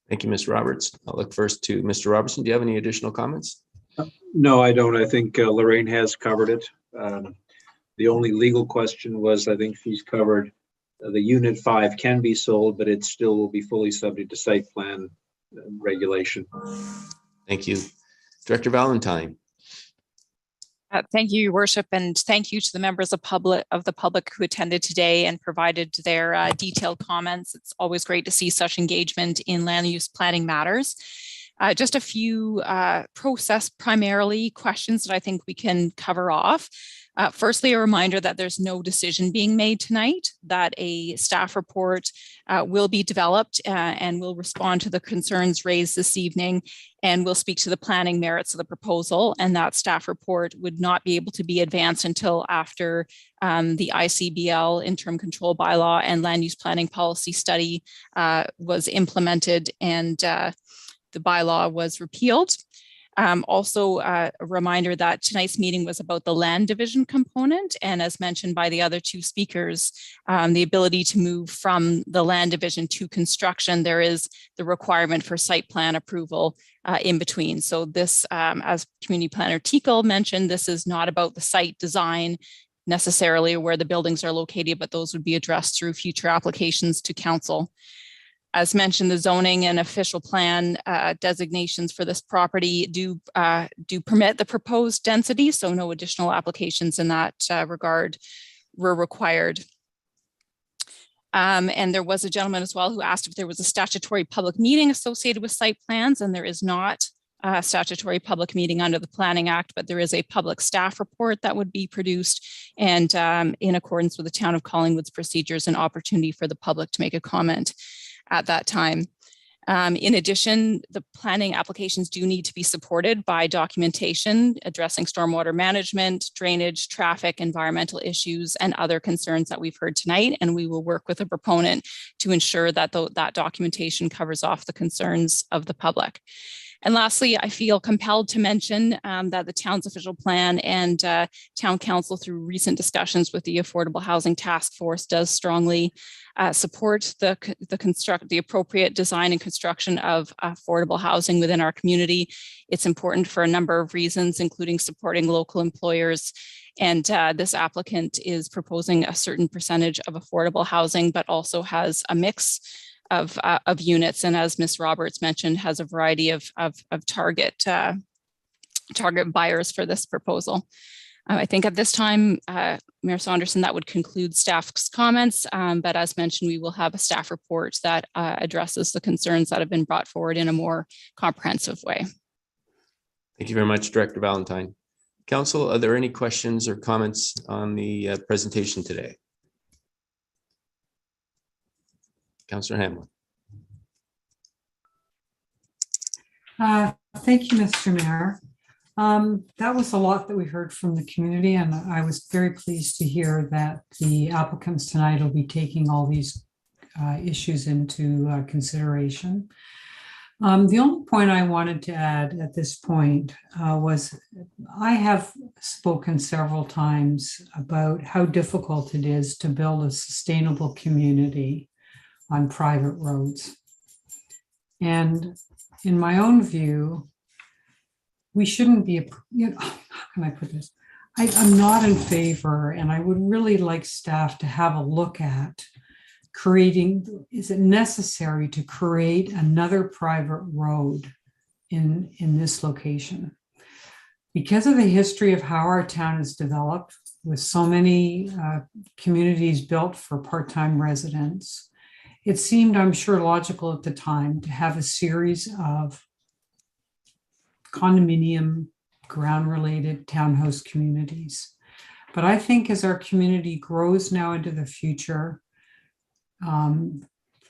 Thank you, Ms. Roberts. I'll look first to Mr. Robertson. Do you have any additional comments? No, I don't. I think Lorraine has covered it. The only legal question was, I think she's covered, the unit 5 can be sold, but it still will be fully subject to site plan regulation. Thank you. Director Valentine. Thank you, Your Worship, and thank you to the members of the public who attended today and provided their detailed comments. It's always great to see such engagement in land use planning matters. Just a few process primarily questions that I think we can cover off. Firstly, a reminder that there's no decision being made tonight, that a staff report will be developed and will respond to the concerns raised this evening, and will speak to the planning merits of the proposal, and that staff report would not be able to be advanced until after the ICBL interim control bylaw and land use planning policy study was implemented and the bylaw was repealed. Also, a reminder that tonight's meeting was about the land division component, and as mentioned by the other two speakers, the ability to move from the land division to construction, there is the requirement for site plan approval in between. So this, as Community Planner Teakle mentioned, this is not about the site design necessarily where the buildings are located, but those would be addressed through future applications to council. As mentioned, the zoning and official plan designations for this property do permit the proposed density, so no additional applications in that regard were required. And there was a gentleman as well who asked if there was a statutory public meeting associated with site plans, and there is not a statutory public meeting under the Planning Act, but there is a public staff report that would be produced, and in accordance with the Town of Collingwood's procedures, an opportunity for the public to make a comment at that time. In addition, the planning applications do need to be supported by documentation addressing stormwater management, drainage, traffic, environmental issues, and other concerns that we've heard tonight. And we will work with the proponent to ensure that that documentation covers off the concerns of the public. And lastly, I feel compelled to mention that the town's official plan and town council, through recent discussions with the Affordable Housing Task Force, does strongly support the appropriate design and construction of affordable housing within our community. It's important for a number of reasons, including supporting local employers. And this applicant is proposing a certain percentage of affordable housing, but also has a mix of units, and as Ms. Roberts mentioned, has a variety of target buyers for this proposal. I think at this time, Mayor Saunderson, that would conclude staff's comments, but as mentioned, we will have a staff report that addresses the concerns that have been brought forward in a more comprehensive way. Thank you very much, Director Valentine. Council, are there any questions or comments on the presentation today? Councillor Hamlin. Thank you, Mr. Mayor. That was a lot that we heard from the community, and I was very pleased to hear that the applicants tonight will be taking all these issues into consideration. The only point I wanted to add at this point was I have spoken several times about how difficult it is to build a sustainable community on private roads. And in my own view, we shouldn't be, how can I put this? I'm not in favor, and I would really like staff to have a look at creating, is it necessary to create another private road in this location? Because of the history of how our town is developed, with so many communities built for part-time residents, it seemed, I'm sure, logical at the time to have a series of condominium, ground-related townhouse communities. But I think as our community grows now into the future,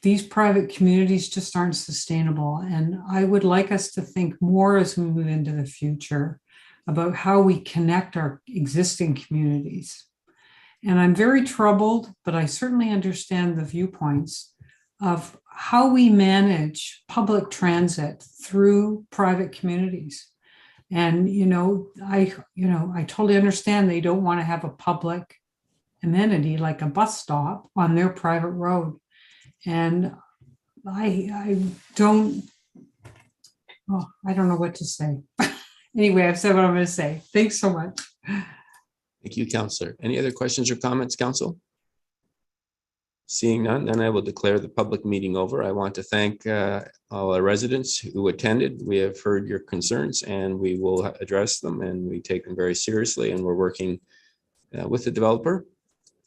these private communities just aren't sustainable. And I would like us to think more as we move into the future about how we connect our existing communities. And I'm very troubled, but I certainly understand the viewpoints of how we manage public transit through private communities. And, I totally understand they don't want to have a public amenity like a bus stop on their private road. And I don't know what to say. Anyway, I've said what I'm going to say. Thanks so much. Thank you, Councillor. Any other questions or comments, Council? Seeing none, then I will declare the public meeting over. I want to thank all our residents who attended. We have heard your concerns and we will address them, and we take them very seriously, and we're working with the developer.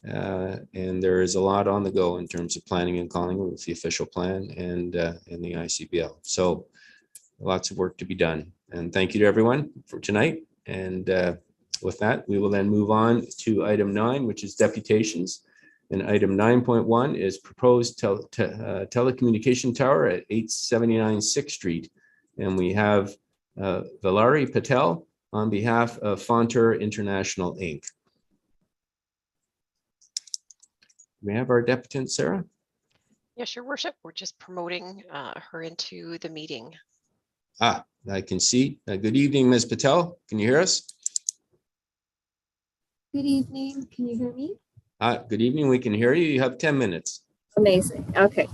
And there is a lot on the go in terms of planning and Collingwood with the official plan and the ICBL. So lots of work to be done. And thank you to everyone for tonight. And with that, we will then move on to item 9, which is deputations. And item 9.1 is proposed telecommunication tower at 879 6th Street. And we have Vallari Patel on behalf of FONTUR International, Inc. We have our deputant, Sarah. Yes, Your Worship. We're just promoting her into the meeting. I can see. Good evening, Ms. Patel. Can you hear us? Good evening. Can you hear me? Good evening. We can hear you. You have 10 minutes. Amazing. Okay.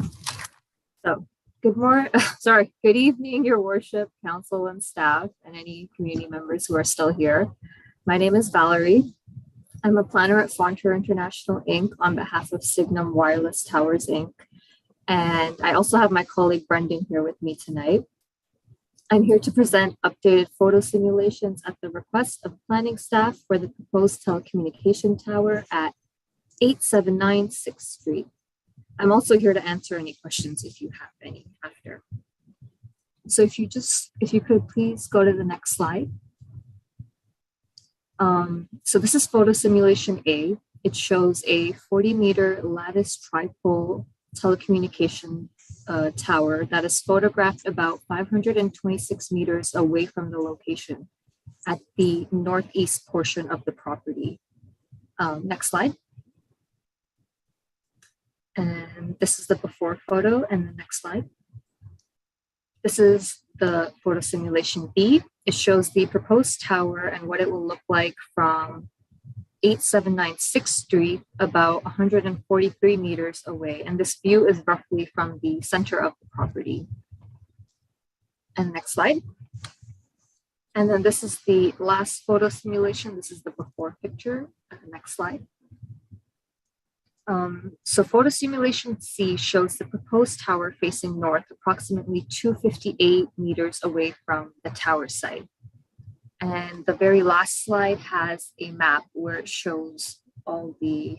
So good evening, Your Worship, Council and staff, and any community members who are still here. My name is Vallari. I'm a planner at FONTUR International, Inc. on behalf of Signum Wireless Towers, Inc. And I also have my colleague Brendan here with me tonight. I'm here to present updated photo simulations at the request of planning staff for the proposed telecommunication tower at 879 6th Street. I'm also here to answer any questions if you have any after. So if you could please go to the next slide. So this is photo simulation A. It shows a 40-meter lattice tripole telecommunication tower that is photographed about 526 meters away from the location at the northeast portion of the property. Next slide. And this is the before photo, and the next slide. This is the photo simulation B. It shows the proposed tower and what it will look like from 8796 6th Street, about 143 meters away. And this view is roughly from the center of the property. And next slide. And then this is the last photo simulation. This is the before picture. Next slide. So photo simulation C shows the proposed tower facing north, approximately 258 meters away from the tower site. And the very last slide has a map where it shows all the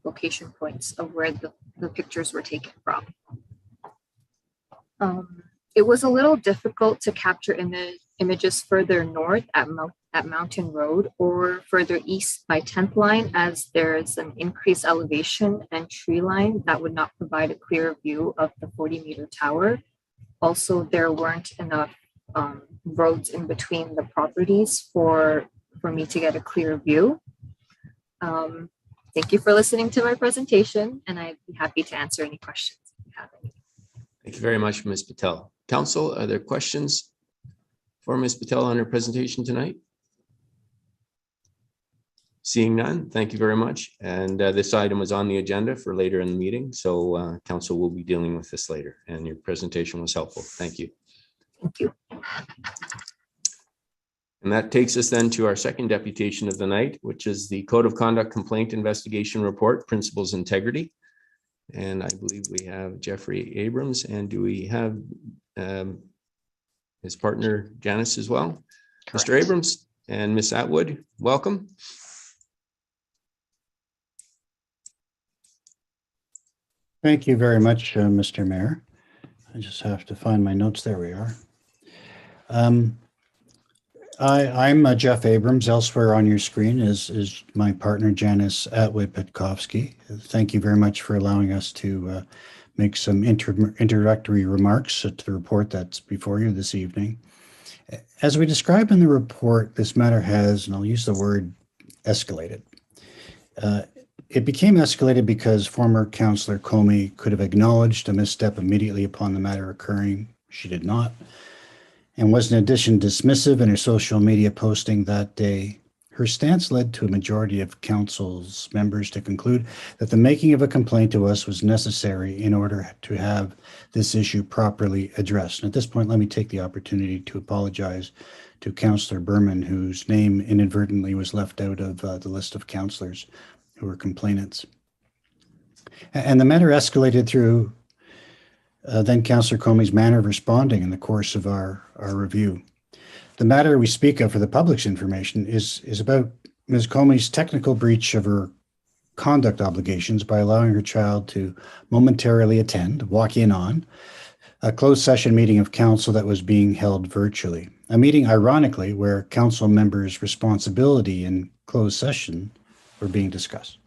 location points of where the pictures were taken from. It was a little difficult to capture images further north at Mountain Road or further east by 10th line, as there is an increased elevation and tree line that would not provide a clear view of the 40-meter tower. Also, there weren't enough roads in between the properties for me to get a clear view. Thank you for listening to my presentation, and I'd be happy to answer any questions if you have any. Thank you very much, Ms. Patel. Council, are there questions for Ms. Patel on her presentation tonight? Seeing none, thank you very much. And this item was on the agenda for later in the meeting, so council will be dealing with this later, and your presentation was helpful. Thank you. Thank you. And that takes us then to our second deputation of the night, which is the Code of Conduct Complaint Investigation Report, Principles Integrity. And I believe we have Jeffrey Abrams, and do we have his partner Janice as well? Correct. Mr. Abrams and Ms. Atwood, welcome. Thank you very much, Mr. Mayor. I just have to find my notes. There we are. I'm Jeff Abrams. Elsewhere on your screen is my partner, Janice Atwood-Petkovsky. Thank you very much for allowing us to make some introductory remarks to the report that's before you this evening. As we describe in the report, this matter has, and I'll use the word, escalated. It became escalated because former Councillor Comey could have acknowledged a misstep immediately upon the matter occurring. She did not, and was in addition dismissive in her social media posting that day. Her stance led to a majority of council's members to conclude that the making of a complaint to us was necessary in order to have this issue properly addressed. And at this point, let me take the opportunity to apologize to Councillor Berman, whose name inadvertently was left out of the list of councillors who were complainants. And the matter escalated through then Councillor Comey's manner of responding in the course of our review. The matter we speak of for the public's information is about Ms. Comey's technical breach of her conduct obligations by allowing her child to momentarily walk in on, a closed session meeting of council that was being held virtually. A meeting, ironically, where council members' responsibility in closed session were being discussed.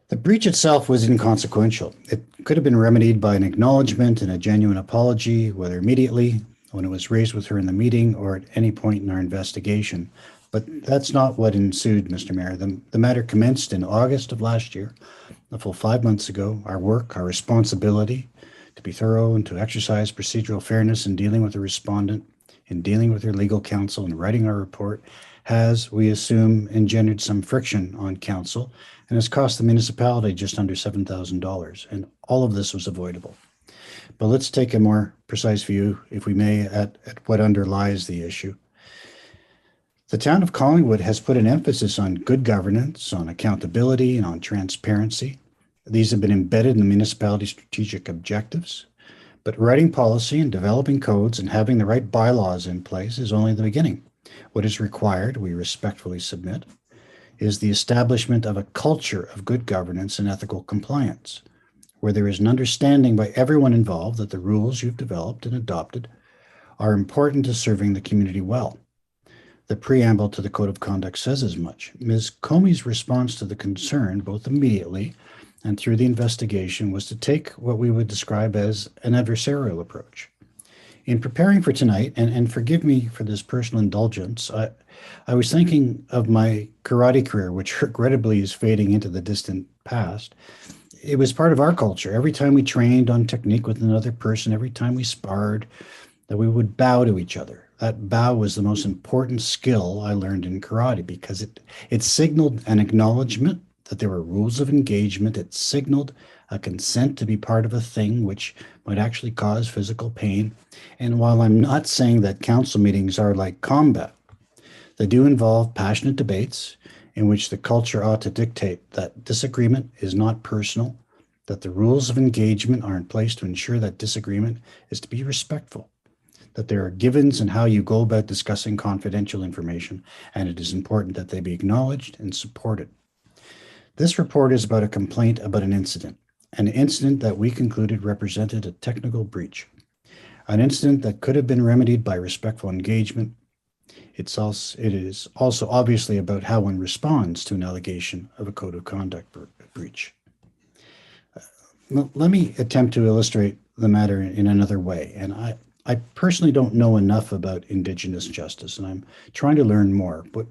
The breach itself was inconsequential. It could have been remedied by an acknowledgement and a genuine apology, whether immediately, when it was raised with her in the meeting, or at any point in our investigation. But that's not what ensued, Mr. Mayor. The matter commenced in August of last year, a full 5 months ago. Our work, our responsibility to be thorough and to exercise procedural fairness in dealing with the respondent, in dealing with her legal counsel and writing our report, has, we assume, engendered some friction on council and has cost the municipality just under $7,000. And all of this was avoidable. But let's take a more precise view, if we may, at what underlies the issue. The town of Collingwood has put an emphasis on good governance, on accountability, and on transparency. These have been embedded in the municipality's strategic objectives. But writing policy and developing codes and having the right bylaws in place is only the beginning. What is required, we respectfully submit, is the establishment of a culture of good governance and ethical compliance. where there is an understanding by everyone involved that the rules you've developed and adopted are important to serving the community well. The preamble to the Code of Conduct says as much. Ms. Comey's response to the concern, both immediately and through the investigation, was to take what we would describe as an adversarial approach. In preparing for tonight, and forgive me for this personal indulgence, I was thinking of my karate career, which regrettably is fading into the distant past. It was part of our culture. Every time we trained on technique with another person, every time we sparred, that we would bow to each other. That bow was the most important skill I learned in karate because it signaled an acknowledgement that there were rules of engagement. It signaled a consent to be part of a thing which might actually cause physical pain. And while I'm not saying that council meetings are like combat, they do involve passionate debates in which the culture ought to dictate that disagreement is not personal, that the rules of engagement are in place to ensure that disagreement is to be respectful, that there are givens in how you go about discussing confidential information, and it is important that they be acknowledged and supported. This report is about a complaint about an incident that we concluded represented a technical breach, an incident that could have been remedied by respectful engagement. It is also obviously about how one responds to an allegation of a code of conduct breach. Let me attempt to illustrate the matter in another way. And I personally don't know enough about Indigenous justice, and I'm trying to learn more. But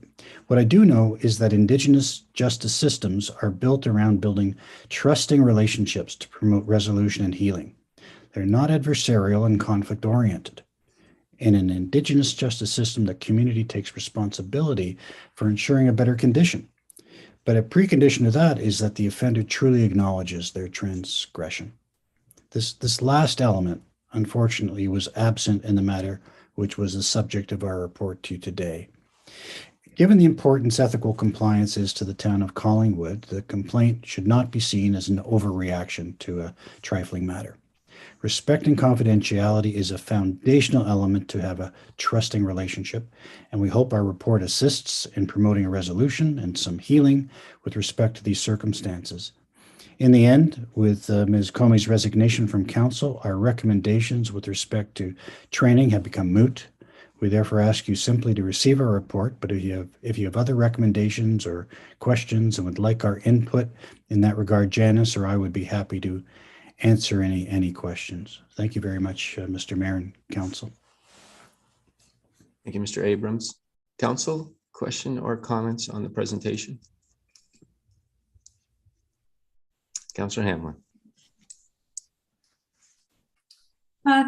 what I do know is that Indigenous justice systems are built around building trusting relationships to promote resolution and healing. They're not adversarial and conflict-oriented. In an Indigenous justice system, the community takes responsibility for ensuring a better condition. But a precondition to that is that the offender truly acknowledges their transgression. This last element, unfortunately, was absent in the matter which was the subject of our report to you today. Given the importance ethical compliance is to the town of Collingwood, the complaint should not be seen as an overreaction to a trifling matter. Respecting confidentiality is a foundational element to have a trusting relationship, and we hope our report assists in promoting a resolution and some healing with respect to these circumstances. In the end, with Ms. Comey's resignation from council, our recommendations with respect to training have become moot. We therefore ask you simply to receive our report, but if you have other recommendations or questions and would like our input in that regard, Janice or I would be happy to answer any questions. Thank you very much, Mr. Mayor and Council. Thank you, Mr. Abrams. Council, question or comments on the presentation? Councillor Hamlin.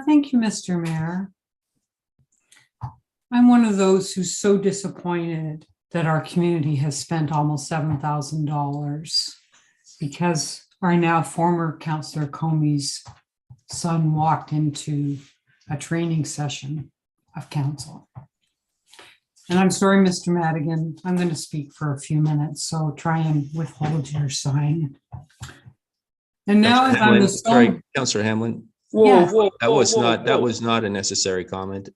Thank you, Mr. Mayor. I'm one of those who's so disappointed that our community has spent almost $7,000 because our now former Councillor Comey's son walked into a training session of council. And I'm sorry, Mr. Madigan, I'm going to speak for a few minutes, so try and withhold your sign. And now as I'm the sorry, Councillor Hamlin. Yes. That was not a necessary comment.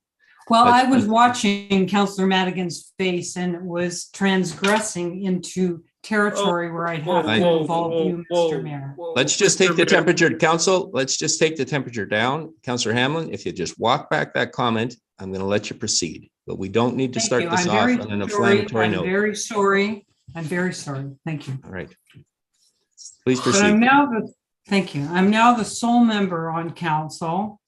Well, I was watching Councillor Madigan's face and it was transgressing into territory where I'd have to involve you, Mr. Mayor. Let's just take the temperature, Council. Let's just take the temperature down. Councillor Hamlin, if you just walk back that comment, I'm going to let you proceed. But we don't need to start this off on an inflammatory note. I'm very sorry. I'm very sorry. Thank you. All right. Please proceed. Thank you. I'm now the sole member on council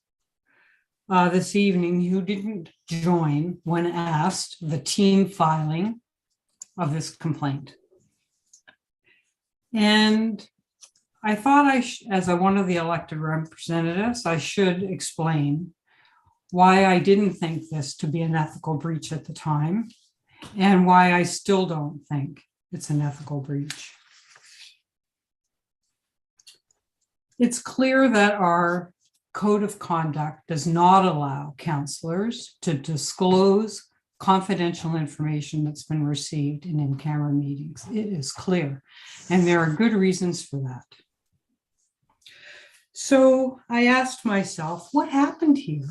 this evening who didn't join when asked the team filing of this complaint. And I thought as one of the elected representatives, I should explain why I didn't think this to be an ethical breach at the time and why I still don't think it's an ethical breach. It's clear that our code of conduct does not allow councillors to disclose confidential information that's been received in in-camera meetings. It is clear, and there are good reasons for that. So I asked myself, what happened here?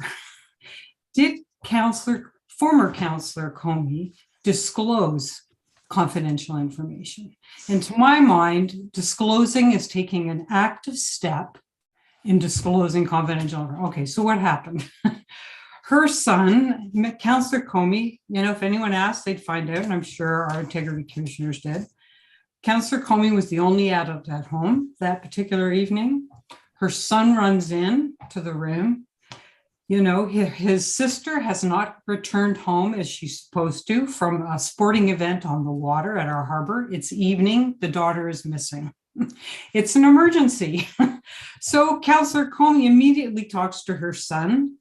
Did former Councillor Comey disclose confidential information. And to my mind, disclosing is taking an active step in disclosing confidential. Okay, so what happened? Her son, Councillor Comey, if anyone asked, they'd find out, and I'm sure our integrity commissioners did. Councillor Comey was the only adult at home that particular evening. Her son runs in to the room. His sister has not returned home as she's supposed to from a sporting event on the water at our harbor. It's evening, the daughter is missing. It's an emergency. So Councillor Comey immediately talks to her son.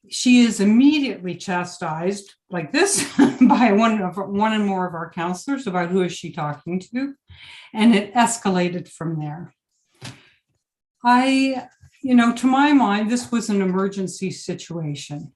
She is immediately chastised like this by one and more of our councillors about who is she talking to. And it escalated from there. To my mind, this was an emergency situation.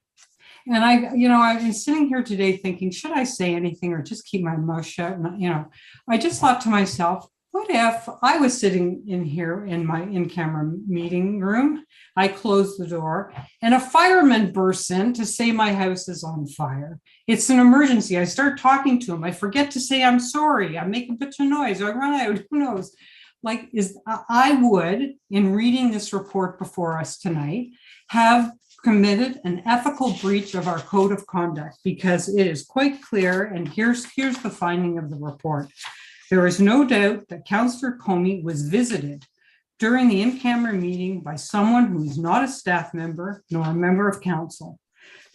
And I've been sitting here today thinking, should I say anything or just keep my mouth shut? And, I just thought to myself, what if I was sitting in here in my in-camera meeting room, I closed the door and a fireman bursts in to say my house is on fire. It's an emergency. I start talking to him. I forget to say I'm sorry. I make a bunch of noise. I run out. Who knows? I would, in reading this report before us tonight, have committed an ethical breach of our code of conduct because it is quite clear, and here's the finding of the report. There is no doubt that Councillor Comey was visited during the in-camera meeting by someone who is not a staff member nor a member of council.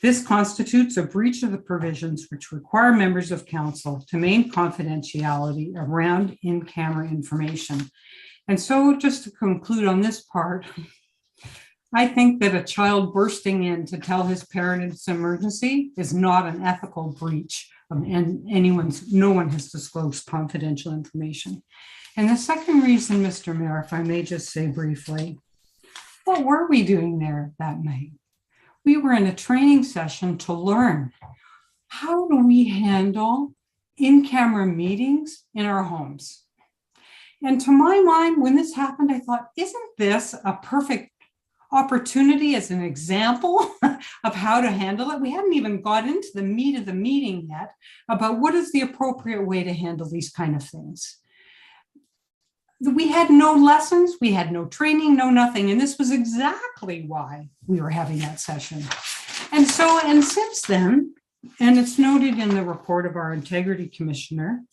This constitutes a breach of the provisions which require members of council to maintain confidentiality around in-camera information. And so just to conclude on this part, I think that a child bursting in to tell his parent it's an emergency is not an ethical breach and no one has disclosed confidential information. And the second reason, Mr. Mayor, if I may just say briefly, what were we doing there that night? We were in a training session to learn how do we handle in-camera meetings in our homes. And to my mind, when this happened, I thought, isn't this a perfect opportunity as an example of how to handle it? We hadn't even got into the meat of the meeting yet about what is the appropriate way to handle these kind of things. We had no lessons, we had no training, no nothing. And this was exactly why we were having that session. And since then, and it's noted in the report of our integrity commissioner,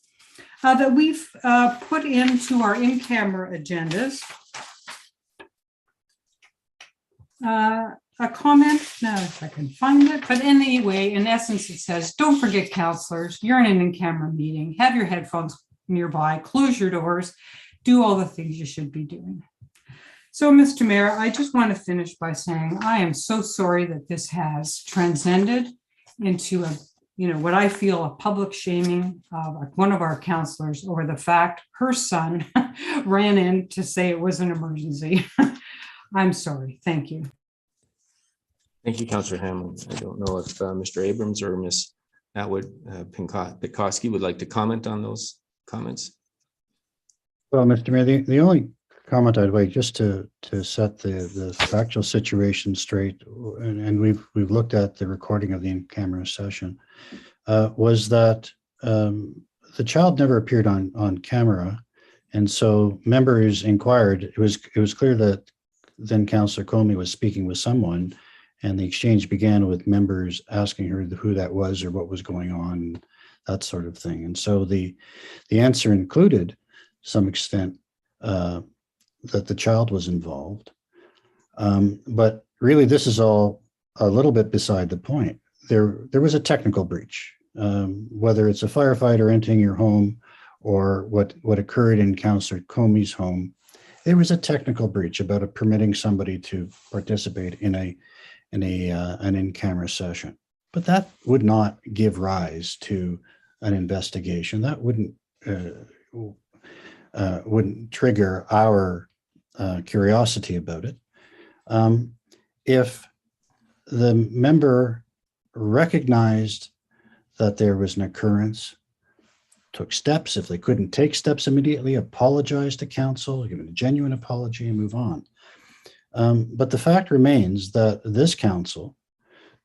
that we've put into our in-camera agendas a comment, now if I can find it, but anyway, in essence, it says, don't forget councillors, you're in an in-camera meeting, have your headphones nearby, close your doors, do all the things you should be doing. So, Mr. Mayor, I just want to finish by saying I am so sorry that this has transcended into what I feel a public shaming of one of our councillors over the fact her son ran in to say it was an emergency. I'm sorry. Thank you. Thank you, Councillor Hammond. I don't know if Mr. Abrams or Ms. Atwood-Petkowski would like to comment on those comments. Well, Mr. Mayor, the only comment I'd make just to set the factual situation straight, and we've looked at the recording of the in-camera session, was that the child never appeared on camera, and so members inquired. It was clear that then Councillor Comey was speaking with someone, and the exchange began with members asking her who that was or what was going on, that sort of thing. And so the answer included some extent that the child was involved. But really, this is all a little bit beside the point. There was a technical breach, whether it's a firefighter entering your home or what occurred in Councillor Comey's home. There was a technical breach about permitting somebody to participate in an in-camera session, but that would not give rise to an investigation. That wouldn't trigger our curiosity about it. If the member recognized that there was an occurrence, took steps, if they couldn't take steps immediately, apologize to council, give a genuine apology and move on. But the fact remains that this council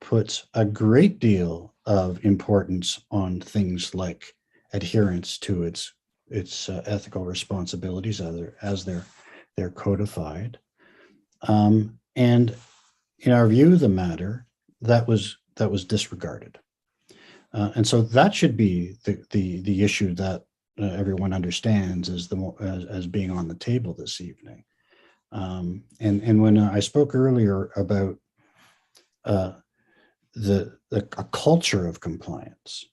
puts a great deal of importance on things like adherence to its ethical responsibilities as they're codified. And in our view of the matter, that was disregarded. And so that should be the issue that everyone understands as being on the table this evening. And when I spoke earlier about a culture of compliance,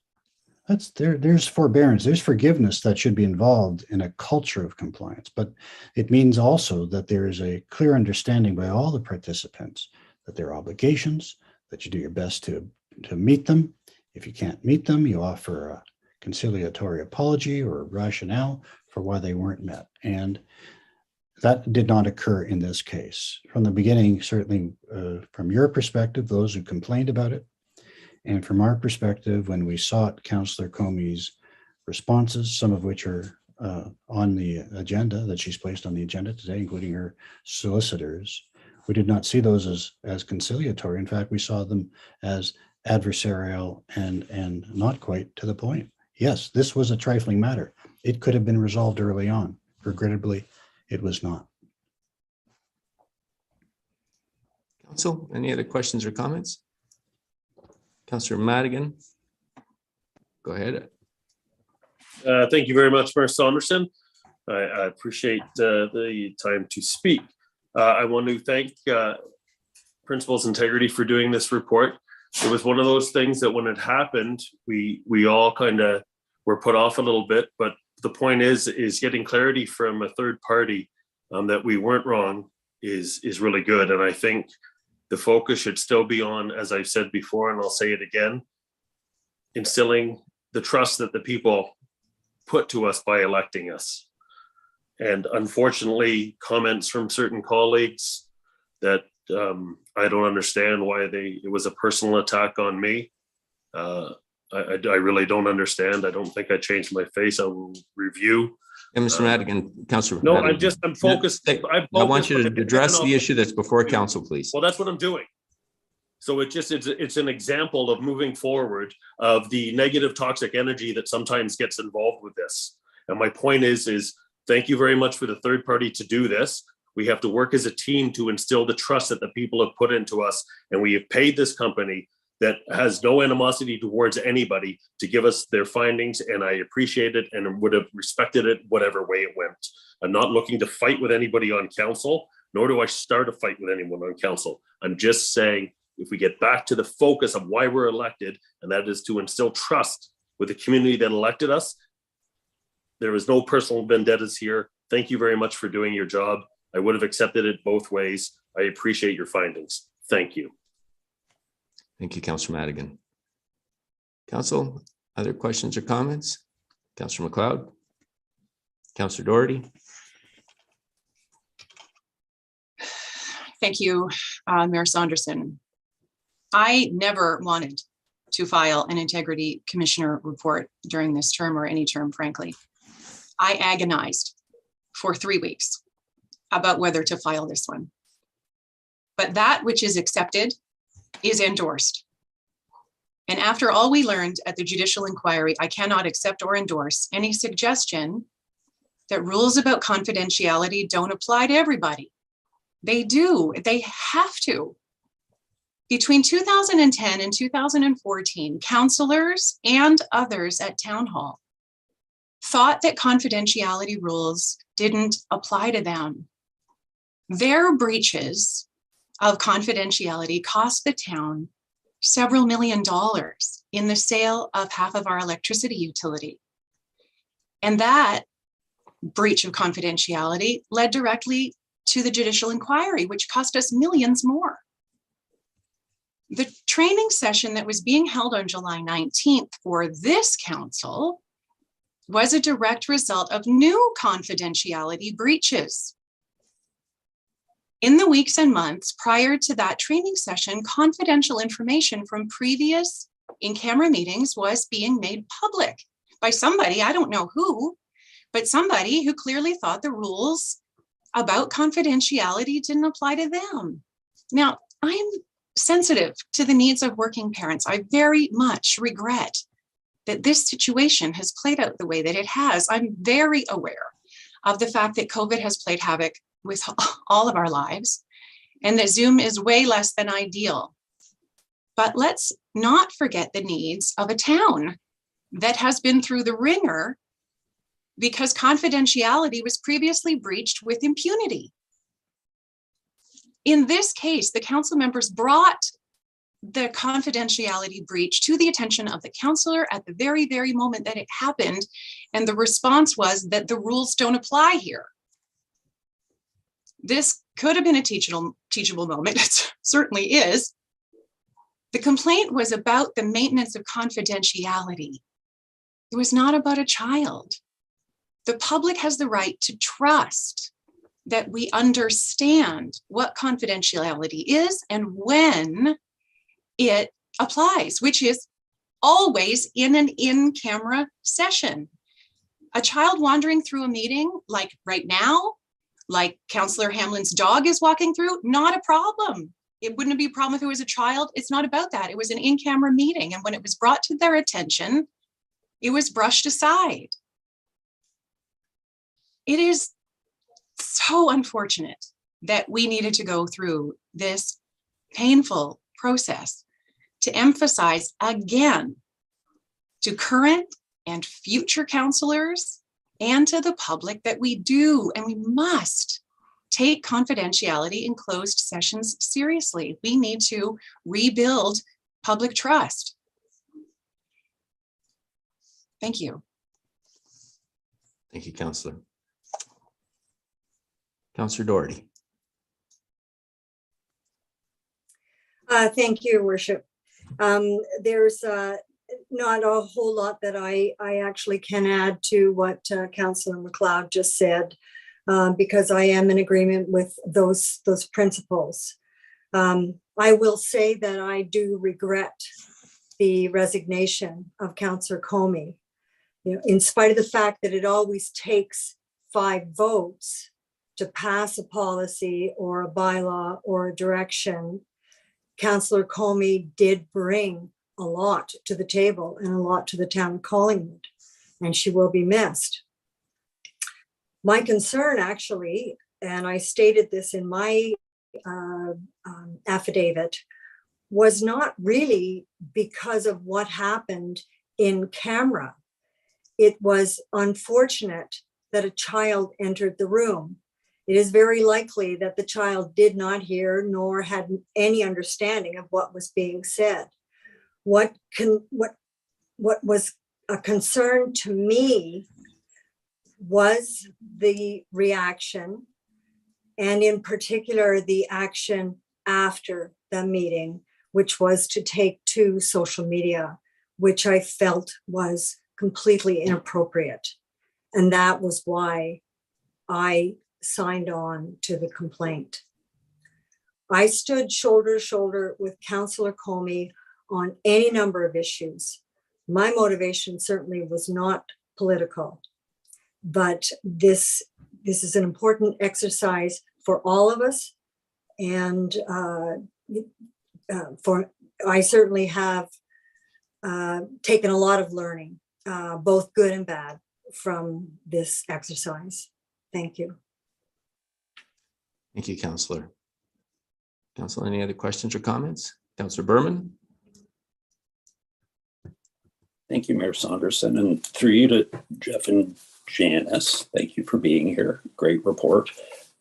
there's forbearance, there's forgiveness that should be involved in a culture of compliance. But it means also that there is a clear understanding by all the participants that there are obligations, that you do your best to meet them. If you can't meet them, you offer a conciliatory apology or a rationale for why they weren't met. And that did not occur in this case. From the beginning, certainly from your perspective, those who complained about it, and from our perspective, when we sought Councillor Comey's responses, some of which are on the agenda, that she's placed on the agenda today, including her solicitors, we did not see those as conciliatory. In fact, we saw them as adversarial and not quite to the point. Yes, this was a trifling matter. It could have been resolved early on. Regrettably, it was not. Council, any other questions or comments? Councillor Madigan, go ahead. Thank you very much, Mayor Saunderson. I appreciate the time to speak. I want to thank Principals Integrity for doing this report. It was one of those things that when it happened, we all kind of were put off a little bit, but the point is getting clarity from a third party that we weren't wrong is really good. And I think the focus should still be on, as I've said before, and I'll say it again, instilling the trust that the people put to us by electing us. And unfortunately, comments from certain colleagues that I don't understand why it was a personal attack on me. I really don't understand. I don't think I changed my face. I will review. And Mr. Madigan, Councillor. No, Madigan. I'm focused. I want you to address the issue that's before council, please. Well, that's what I'm doing. So it's an example of moving forward of the negative toxic energy that sometimes gets involved with this. And my point is thank you very much for the third party to do this. We have to work as a team to instill the trust that the people have put into us. And we have paid this company that has no animosity towards anybody to give us their findings. And I appreciate it and would have respected it whatever way it went. I'm not looking to fight with anybody on council, nor do I start a fight with anyone on council. I'm just saying, if we get back to the focus of why we're elected, and that is to instill trust with the community that elected us, there is no personal vendettas here. Thank you very much for doing your job. I would have accepted it both ways. I appreciate your findings. Thank you. Thank you, Councillor Madigan. Council, other questions or comments? Councillor McLeod? Councillor Doherty? Thank you, Mayor Saunderson. I never wanted to file an integrity commissioner report during this term or any term, frankly. I agonized for 3 weeks about whether to file this one. But that which is accepted is endorsed. And after all we learned at the judicial inquiry, I cannot accept or endorse any suggestion that rules about confidentiality don't apply to everybody. They do, they have to. Between 2010 and 2014, councillors and others at Town Hall thought that confidentiality rules didn't apply to them. Their breaches of confidentiality cost the town several $1 million in the sale of half of our electricity utility. And that breach of confidentiality led directly to the judicial inquiry, which cost us millions more. The training session that was being held on July 19th for this council was a direct result of new confidentiality breaches. In the weeks and months prior to that training session, confidential information from previous in-camera meetings was being made public by somebody, I don't know who, but somebody who clearly thought the rules about confidentiality didn't apply to them. Now, I'm sensitive to the needs of working parents. I very much regret that this situation has played out the way that it has. I'm very aware of the fact that COVID has played havoc with all of our lives and that Zoom is way less than ideal. But let's not forget the needs of a town that has been through the ringer because confidentiality was previously breached with impunity. In this case, the council members brought the confidentiality breach to the attention of the councillor at the very, very moment that it happened. And the response was that the rules don't apply here. This could have been a teachable moment. It certainly is. The complaint was about the maintenance of confidentiality. It was not about a child. The public has the right to trust that we understand what confidentiality is and when it applies, which is always in an in-camera session. A child wandering through a meeting, like right now, like Councillor Hamlin's dog is walking through, not a problem. It wouldn't be a problem if it was a child. It's not about that. It was an in-camera meeting. And when it was brought to their attention, it was brushed aside. It is so unfortunate that we needed to go through this painful process to emphasize again to current and future councillors and to the public that we do and we must take confidentiality in closed sessions seriously. We need to rebuild public trust. Thank you. Thank you, Councillor. Councillor Doherty. Thank you, Your Worship. There's not a whole lot that I actually can add to what Councillor MacLeod just said, because I am in agreement with those principles. I will say that I do regret the resignation of Councillor Comey. You know, in spite of the fact that it always takes 5 votes to pass a policy or a bylaw or a direction, Councillor Comey did bring a lot to the table and a lot to the town of Collingwood, and she will be missed. My concern actually, and I stated this in my affidavit, was not really because of what happened in camera. It was unfortunate that a child entered the room. It is very likely that the child did not hear nor had any understanding of what was being said. What was a concern to me was the reaction, and in particular the action after the meeting, which was to take to social media, which I felt was completely inappropriate. And that was why I signed on to the complaint. I stood shoulder to shoulder with Councillor Comey on any number of issues. My motivation certainly was not political, but this is an important exercise for all of us. And I certainly have taken a lot of learning, both good and bad, from this exercise. Thank you. Thank you, Councillor. Council, any other questions or comments? Councillor Berman. Thank you, Mayor Saunderson, and through you to Jeff and Janice. Thank you for being here. Great report.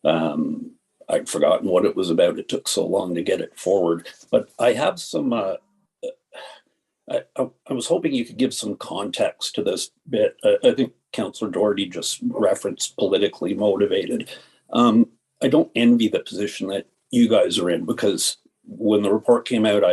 I'd forgotten what it was about. It took so long to get it forward, but I have some, I was hoping you could give some context to this bit. I think Councillor Doherty just referenced politically motivated. I don't envy the position that you guys are in, because when the report came out,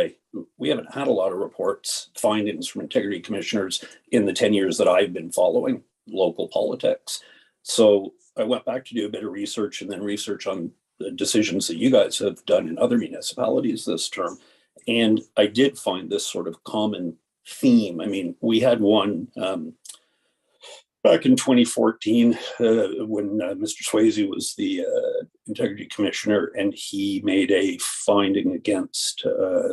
we haven't had a lot of reports, findings from integrity commissioners in the 10 years that I've been following local politics. So I went back to do a bit of research and then research on the decisions that you guys have done in other municipalities this term. And I did find this sort of common theme. I mean, we had one back in 2014 when Mr. Swayze was the integrity commissioner, and he made a finding against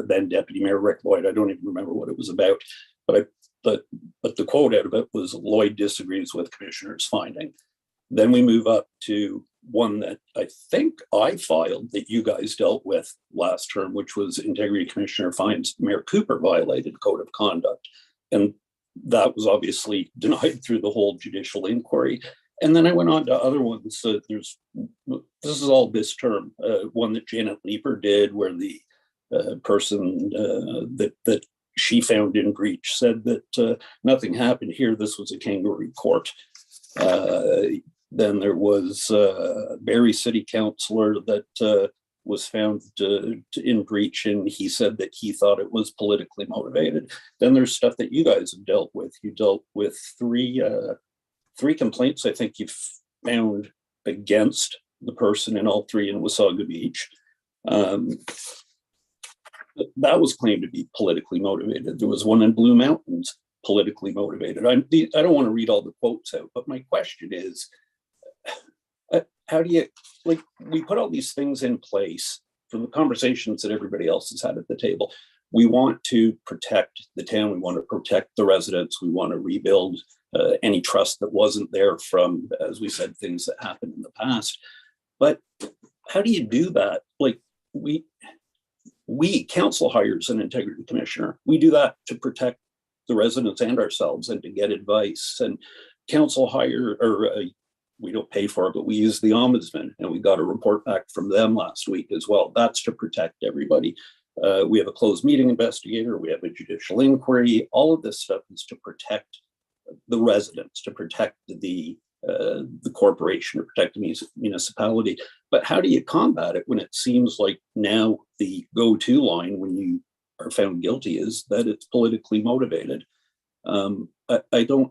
then Deputy Mayor Rick Lloyd. I don't even remember what it was about, but But the quote out of it was Lloyd disagrees with Commissioner's finding. Then we move up to one that I think I filed that you guys dealt with last term, which was Integrity Commissioner finds Mayor Cooper violated code of conduct. And that was obviously denied through the whole judicial inquiry. And then I went on to other ones. This is all this term, one that Janet Leeper did where the person that she found in breach said that nothing happened here. This was a kangaroo court. Then there was Barrie City Councillor that was found in breach, and he said that he thought it was politically motivated. Then there's stuff that you guys have dealt with. You dealt with three complaints, I think, you found against the person, and all three in Wasaga Beach. That was claimed to be politically motivated. There was one in Blue Mountains, politically motivated. I don't want to read all the quotes out, but my question is, how do you, like, we put all these things in place for the conversations that everybody else has had at the table. We want to protect the town. We want to protect the residents. We want to rebuild any trust that wasn't there from, as we said, things that happened in the past. But how do you do that? Like, we council hires an integrity commissioner. We do that to protect the residents and ourselves and to get advice. And council hire, we don't pay for it, but we use the ombudsman, and we got a report back from them last week as well. That's to protect everybody. We have a closed meeting investigator. We have a judicial inquiry. All of this stuff is to protect the residents, to protect the corporation, to protect the municipality. But how do you combat it when it seems like now the go-to line when you are found guilty is that it's politically motivated?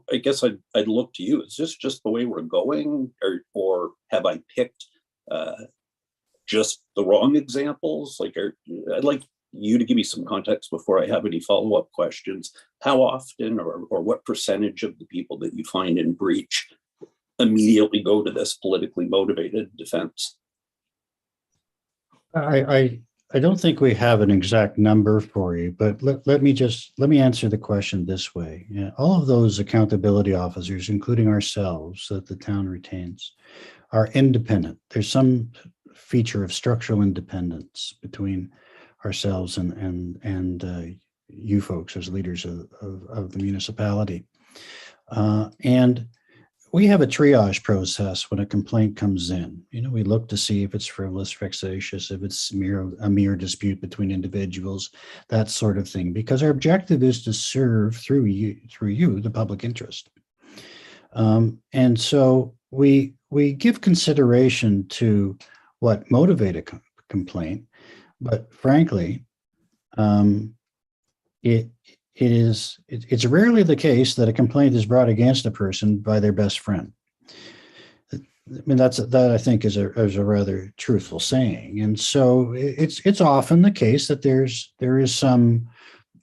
I guess I'd look to you. Is this just the way we're going, or have I picked just the wrong examples? Like, I'd like you to give me some context before I have any follow-up questions. How often or what percentage of the people that you find in breach immediately go to this politically motivated defense? I don't think we have an exact number for you, but let me answer the question this way. Yeah, all of those accountability officers, including ourselves that the town retains, are independent. There's some feature of structural independence between ourselves and you folks as leaders of the municipality. And we have a triage process when a complaint comes in. You know, we look to see if it's frivolous, vexatious, if it's a mere dispute between individuals, that sort of thing, because our objective is to serve through you the public interest. And so we give consideration to what motivated a complaint, but frankly, it's rarely the case that a complaint is brought against a person by their best friend. I mean, that I think is a rather truthful saying. And so it's often the case that there is some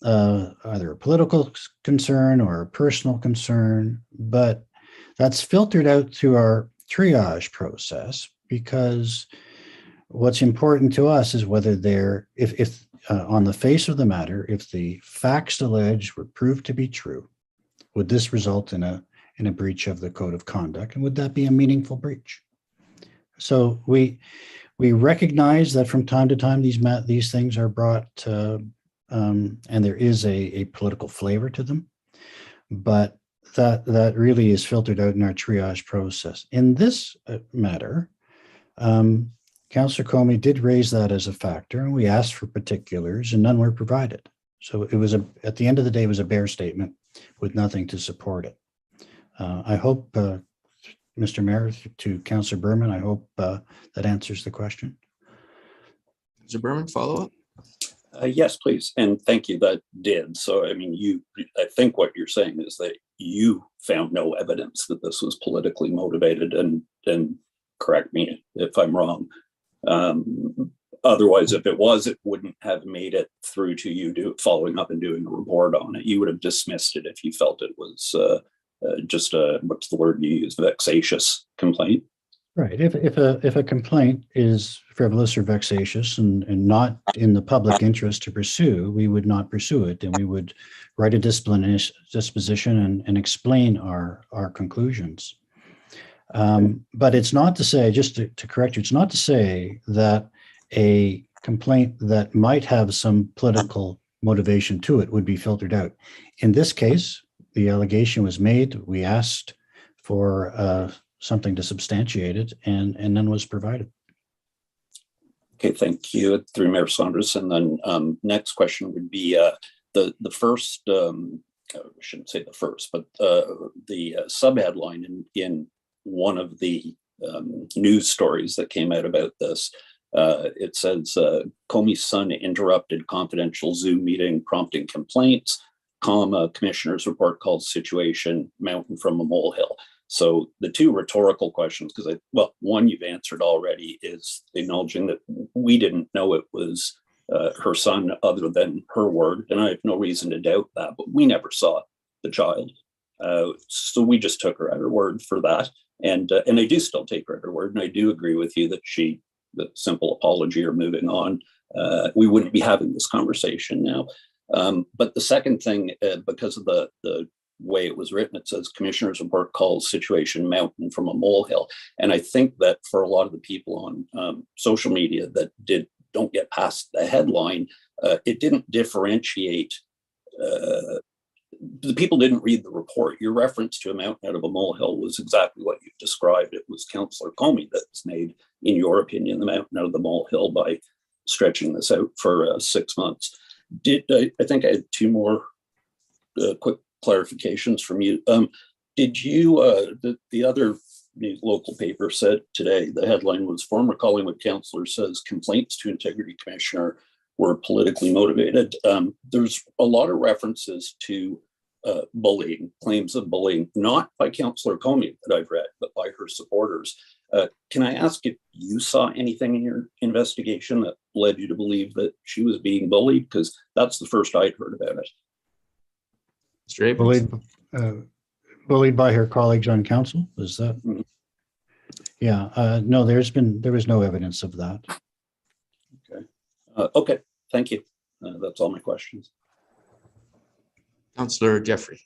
either a political concern or a personal concern, but that's filtered out through our triage process, because what's important to us is whether if on the face of the matter, if the facts alleged were proved to be true, would this result in a breach of the code of conduct, and would that be a meaningful breach? So we recognize that from time to time these things are brought, and there is a political flavor to them, but that really is filtered out in our triage process. In this matter, Councillor Comey did raise that as a factor, and we asked for particulars, and none were provided. So it was at the end of the day, it was a bare statement with nothing to support it. I hope, Mr. Mayor, to Councillor Berman, I hope that answers the question. Mr. Berman, follow up? Yes, please, and thank you. That did. So, I mean, I think what you're saying is that you found no evidence that this was politically motivated, and correct me if I'm wrong. Otherwise, if it was, it wouldn't have made it through to you following up and doing a report on it. You would have dismissed it if you felt it was just what's the word you use, vexatious complaint. Right. If a complaint is frivolous or vexatious and not in the public interest to pursue, we would not pursue it, and we would write a disposition and explain our conclusions. But it's not to say, just to correct you, it's not to say that a complaint that might have some political motivation to it would be filtered out. In this case, the allegation was made. We asked for something to substantiate it, and none was provided. Okay, thank you. Through Mayor Saunders. And then next question would be the first, I shouldn't say the first, but the subheadline in one of the news stories that came out about this. It says, Comey's son interrupted confidential Zoom meeting, prompting complaints, commissioner's report called situation mountain from a molehill. So the two rhetorical questions, because one you've answered already, is acknowledging that we didn't know it was her son other than her word. And I have no reason to doubt that, but we never saw the child. So we just took her at her word for that. And I do still take her at her word. And I do agree with you that the simple apology or moving on, we wouldn't be having this conversation now. But the second thing, because of the way it was written, it says commissioner's report calls situation mountain from a molehill. And I think that for a lot of the people on social media that don't get past the headline, it didn't differentiate. The people didn't read the report. Your reference to a mountain out of a molehill was exactly what you described. It was Councillor Comey that's made, in your opinion, the mountain out of the molehill by stretching this out for 6 months. I think I had two more quick clarifications from you. Did you, the other local paper said today, the headline was former Collingwood councillor says complaints to integrity commissioner were politically motivated. There's a lot of references to bullying, claims of bullying, not by Councillor Comey that I've read, but by her supporters. Can I ask if you saw anything in your investigation that led you to believe that she was being bullied? Because that's the first I'd heard about it. Straight bullied by her colleagues on council, is that? Mm-hmm. Yeah, no, there was no evidence of that. Okay. Okay, thank you. That's all my questions. Councillor Jeffrey.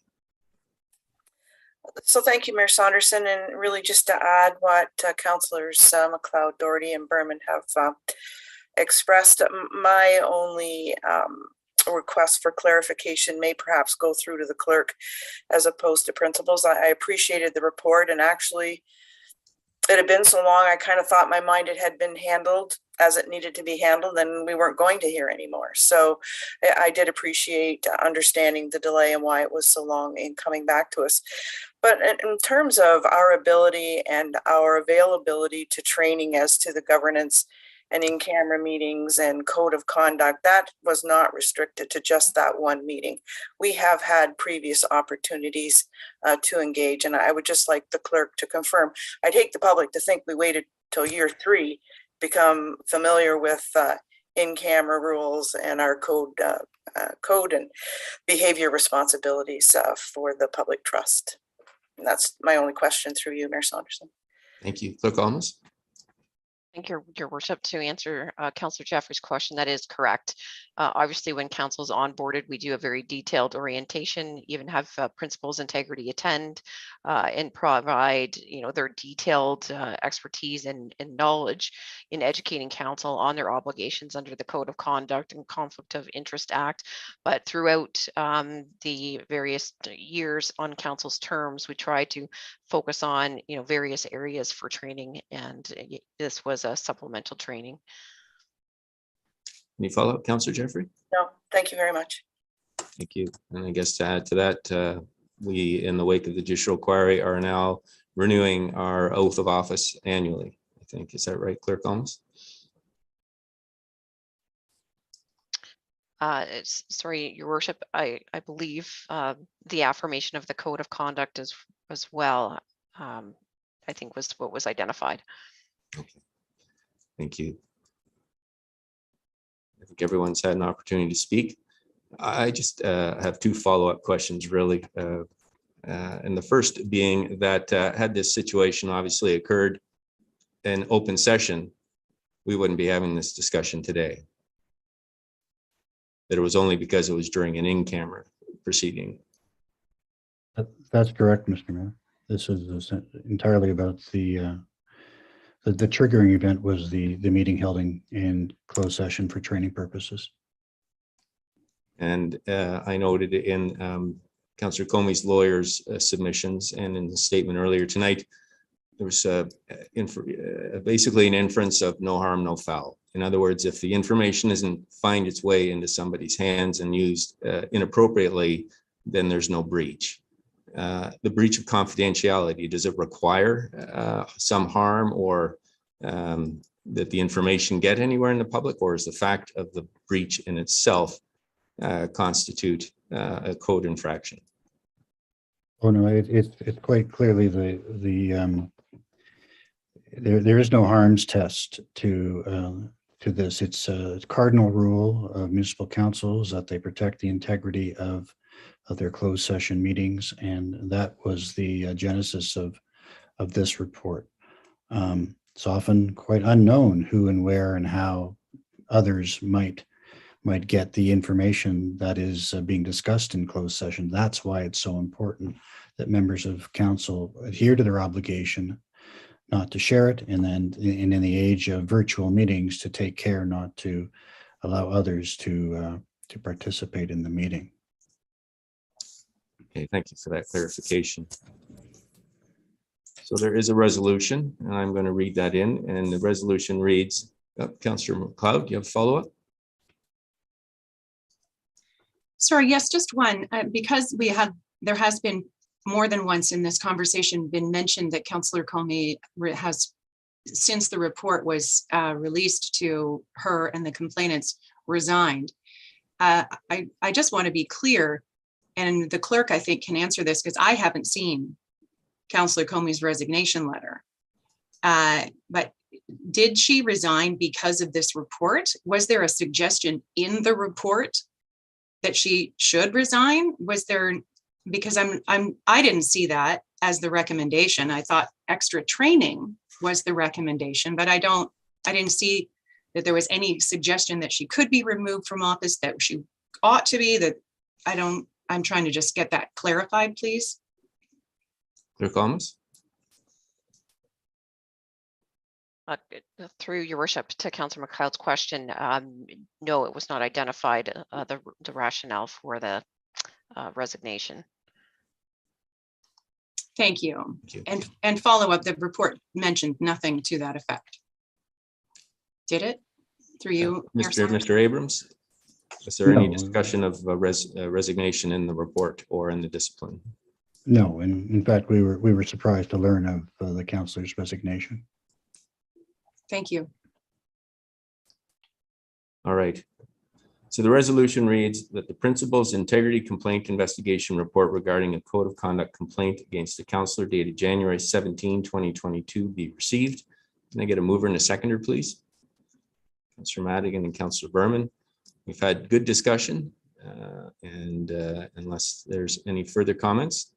So thank you, Mayor Saunderson, and really just to add what Councillors McLeod, Doherty, and Berman have expressed, my only request for clarification may perhaps go through to the clerk as opposed to principals. I appreciated the report, and actually it had been so long, I kind of thought my mind it had been handled as it needed to be handled, and we weren't going to hear anymore. So I did appreciate understanding the delay and why it was so long in coming back to us. But in terms of our ability and our availability to training as to the governance and in-camera meetings and code of conduct, that was not restricted to just that one meeting. We have had previous opportunities to engage, and I would just like the clerk to confirm. I'd hate the public to think we waited till year 3 become familiar with in-camera rules and our code and behavior responsibilities for the public trust. And that's my only question through you, Mayor Saunderson. Thank you. Clerk Almas. Thank you, Your Worship. To answer Councillor Jeffrey's question, that is correct. Obviously, when council is onboarded, we do a very detailed orientation, even have principals integrity attend and provide, their detailed expertise and knowledge in educating council on their obligations under the Code of Conduct and Conflict of Interest Act. But throughout the various years on council's terms, we try to focus on, various areas for training, and this was a supplemental training. Any follow-up, Councillor Jeffrey? No, thank you very much. Thank you. And I guess to add to that, we, in the wake of the judicial inquiry, are now renewing our oath of office annually. I think, is that right, Clerk Almas? Sorry, Your Worship, I believe the affirmation of the Code of Conduct as well, I think was what was identified. Okay. Thank you. I think everyone's had an opportunity to speak. I just have two follow-up questions, really. And the first being that had this situation obviously occurred an open session, we wouldn't be having this discussion today. That it was only because it was during an in-camera proceeding. That's correct, Mr. Mayor. This is entirely about the triggering event was the meeting held in closed session for training purposes. And I noted in Councillor Comey's lawyer's submissions and in the statement earlier tonight, there was basically an inference of no harm, no foul. In other words, if the information doesn't find its way into somebody's hands and used inappropriately, then there's no breach. The breach of confidentiality, does it require some harm or that the information get anywhere in the public, or is the fact of the breach in itself constitute a code infraction? Oh no, it's quite clearly there is no harms test to this. It's a cardinal rule of municipal councils that they protect the integrity of their closed session meetings, and that was the genesis of this report. It's often quite unknown who and where and how others might get the information that is being discussed in closed session. That's why it's so important that members of council adhere to their obligation not to share it, and then in the age of virtual meetings to take care not to allow others to participate in the meeting. Okay, thank you for that clarification. So there is a resolution, and I'm going to read that in, and the resolution reads, Councillor McLeod, you have a follow-up? Sorry, yes, just one, because there has been more than once in this conversation been mentioned that Councillor Comey has, since the report was released to her and the complainants, resigned. I just want to be clear, and the clerk, I think, can answer this because I haven't seen Councillor Comey's resignation letter. But did she resign because of this report? Was there a suggestion in the report that she should resign? Was there, because I didn't see that as the recommendation. I thought extra training was the recommendation, but I didn't see that there was any suggestion that she could be removed from office, that she ought to be, that I'm trying to just get that clarified, please. Clerk Thomas? Through your worship, to Councillor McLeod's question, no, it was not identified, the rationale for the resignation. Thank you. And follow up, the report mentioned nothing to that effect. Did it? Through you, Mr. Abrams? Is there any discussion of resignation in the report or in the discipline? No, and in fact, we were surprised to learn of the councillor's resignation. Thank you. All right. So the resolution reads that the principal's integrity complaint investigation report regarding a code of conduct complaint against the councillor dated January 17, 2022 be received. Can I get a mover and a seconder, please? Councillor Madigan and Councillor Berman. We've had good discussion, and unless there's any further comments.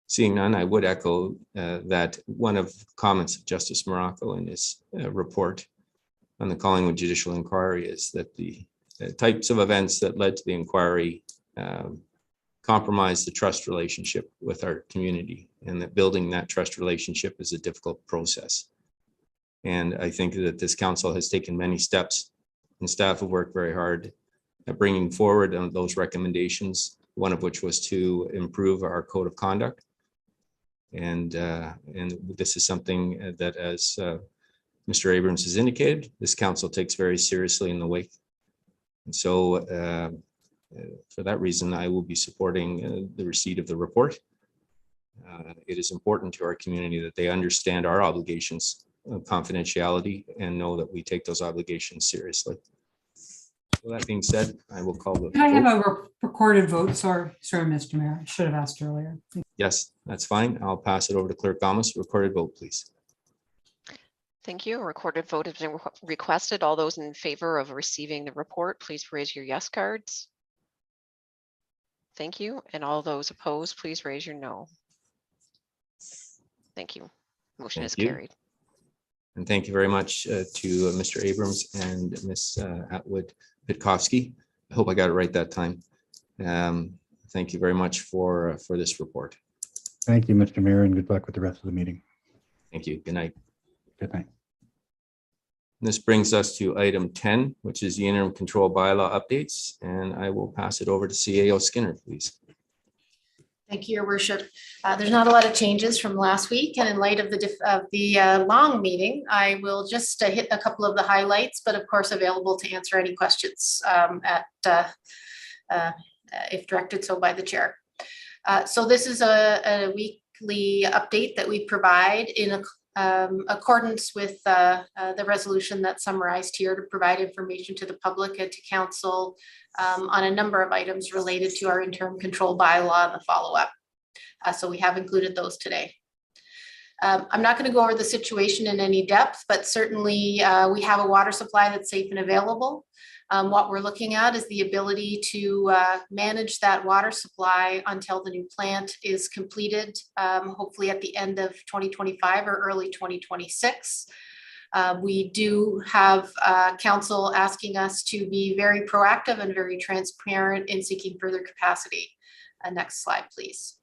Seeing none, I would echo that one of the comments of Justice Morocco in his report on the Collingwood Judicial Inquiry is that the types of events that led to the inquiry compromise the trust relationship with our community, and that building that trust relationship is a difficult process. And I think that this council has taken many steps, and staff have worked very hard at bringing forward those recommendations, one of which was to improve our code of conduct. And this is something that, as Mr. Abrams has indicated, this council takes very seriously in the wake. And so for that reason, I will be supporting the receipt of the report. It is important to our community that they understand our obligations of confidentiality and know that we take those obligations seriously. So that being said, I will call the Can I have a recorded vote? Sorry, Mr. Mayor. I should have asked earlier. Yes, that's fine. I'll pass it over to Clerk Thomas. Recorded vote, please. Thank you. A recorded vote has been requested. All those in favor of receiving the report, please raise your yes cards. Thank you. And all those opposed, please raise your no. Thank you. Motion is Thank you. carried. And thank you very much to Mr. Abrams and Ms. Atwood-Pitkovsky. I hope I got it right that time. Thank you very much for this report. Thank you, Mr. Mayor, and good luck with the rest of the meeting. Thank you. Good night. Good night. This brings us to item 10, which is the interim control bylaw updates, and I will pass it over to CAO Skinner, please. Thank you, Your Worship. There's not a lot of changes from last week, and in light of the long meeting, I will just hit a couple of the highlights, but of course available to answer any questions if directed so by the chair. So this is a weekly update that we provide in accordance with the resolution that's summarized here to provide information to the public and to council on a number of items related to our interim control bylaw and the follow-up. So we have included those today. I'm not going to go over the situation in any depth, but certainly we have a water supply that's safe and available. What we're looking at is the ability to manage that water supply until the new plant is completed, hopefully at the end of 2025 or early 2026. We do have council asking us to be very proactive and very transparent in seeking further capacity. Next slide, please.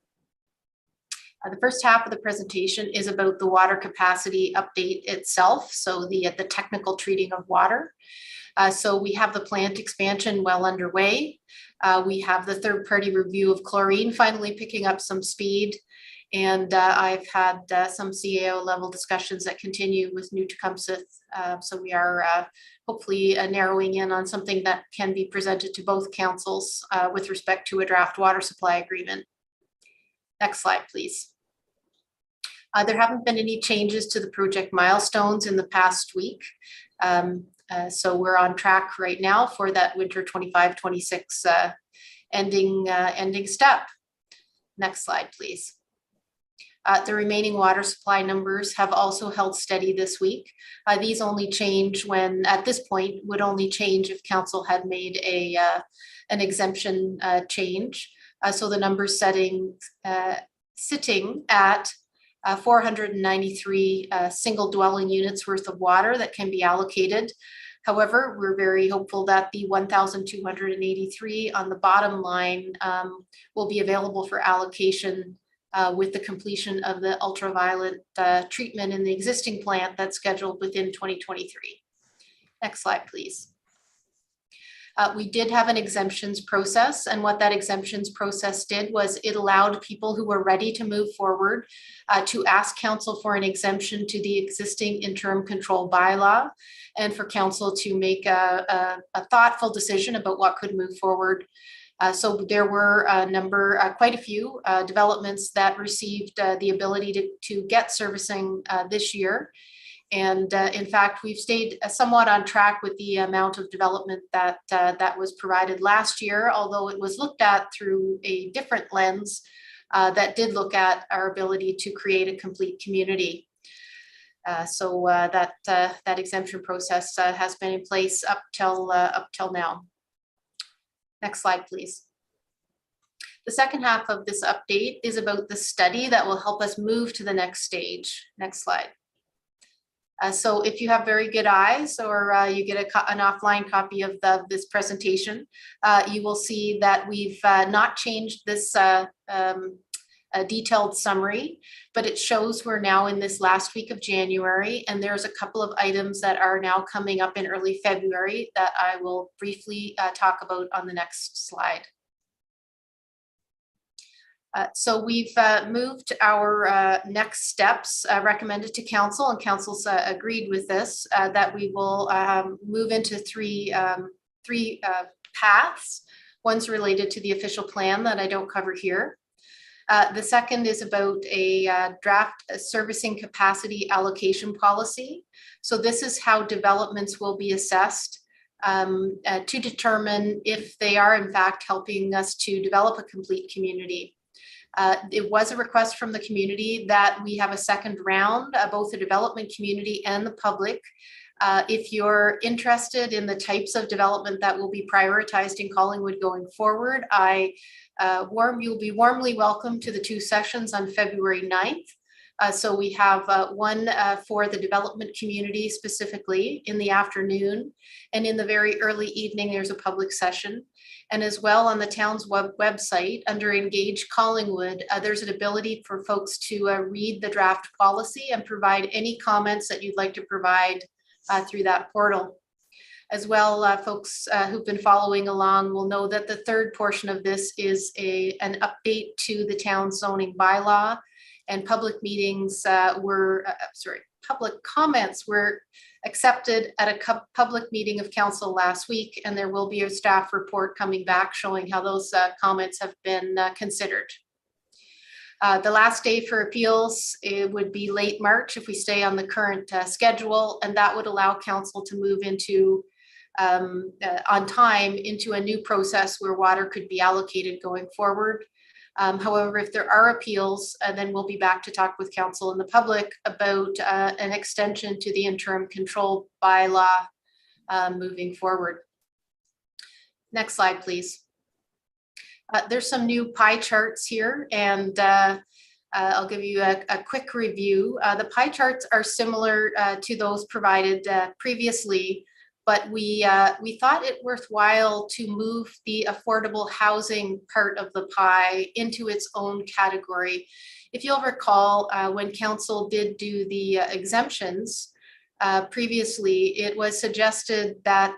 The first half of the presentation is about the water capacity update itself, so the technical treating of water. So we have the plant expansion well underway. We have the third-party review of chlorine finally picking up some speed. And I've had some CAO level discussions that continue with New Tecumseth. So we are hopefully narrowing in on something that can be presented to both councils with respect to a draft water supply agreement. Next slide, please. There haven't been any changes to the project milestones in the past week. So we're on track right now for that winter 25-26 ending step. Next slide, please. The remaining water supply numbers have also held steady this week. These only change when, at this point, would only change if council had made an exemption change. So the numbers sitting at 493 single dwelling units worth of water that can be allocated. However, we're very hopeful that the 1,283 on the bottom line will be available for allocation with the completion of the ultraviolet treatment in the existing plant that's scheduled within 2023. Next slide, please. We did have an exemptions process, and what that exemptions process did was it allowed people who were ready to move forward to ask council for an exemption to the existing interim control bylaw, and for council to make a thoughtful decision about what could move forward. So there were a number, quite a few developments that received the ability to get servicing this year. And in fact, we've stayed somewhat on track with the amount of development that was provided last year, although it was looked at through a different lens that did look at our ability to create a complete community. So that exemption process has been in place up till now. Next slide, please. The second half of this update is about the study that will help us move to the next stage. Next slide. So if you have very good eyes, or you get an offline copy of this presentation, you will see that we've not changed this detailed summary, but it shows we're now in this last week of January, and there's a couple of items that are now coming up in early February that I will briefly talk about on the next slide. So we've moved our next steps recommended to council, and council's agreed with this, that we will move into three paths. One's related to the official plan that I don't cover here. The second is about a draft servicing capacity allocation policy. So this is how developments will be assessed to determine if they are in fact helping us to develop a complete community. It was a request from the community that we have a second round, both the development community and the public. If you're interested in the types of development that will be prioritized in Collingwood going forward, you'll be warmly welcome to the two sessions on February 9th. So we have one for the development community specifically in the afternoon, and in the very early evening, there's a public session. And as well on the town's website under Engage Collingwood, there's an ability for folks to read the draft policy and provide any comments that you'd like to provide through that portal. As well, folks who've been following along will know that the third portion of this is an update to the town zoning bylaw, and public meetings public comments were accepted at a public meeting of council last week, and there will be a staff report coming back showing how those comments have been considered. The last day for appeals, it would be late March if we stay on the current schedule, and that would allow council to move into on time into a new process where water could be allocated going forward. However, if there are appeals, then we'll be back to talk with council and the public about an extension to the interim control bylaw moving forward. Next slide, please. There's some new pie charts here, and I'll give you a quick review. The pie charts are similar to those provided previously, but we thought it worthwhile to move the affordable housing part of the pie into its own category. If you'll recall, when council did do the exemptions previously, it was suggested that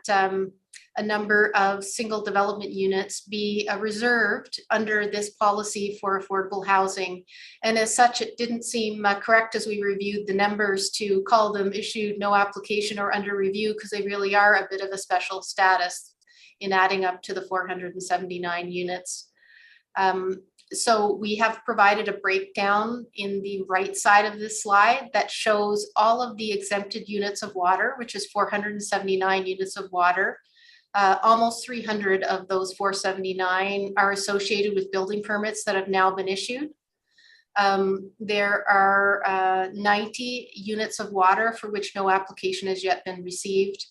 a number of single development units be reserved under this policy for affordable housing. And as such, it didn't seem correct as we reviewed the numbers to call them issued, no application, or under review, because they really are a bit of a special status in adding up to the 479 units. So we have provided a breakdown in the right side of this slide that shows all of the exempted units of water, which is 479 units of water. Almost 300 of those 479 are associated with building permits that have now been issued. There are 90 units of water for which no application has yet been received.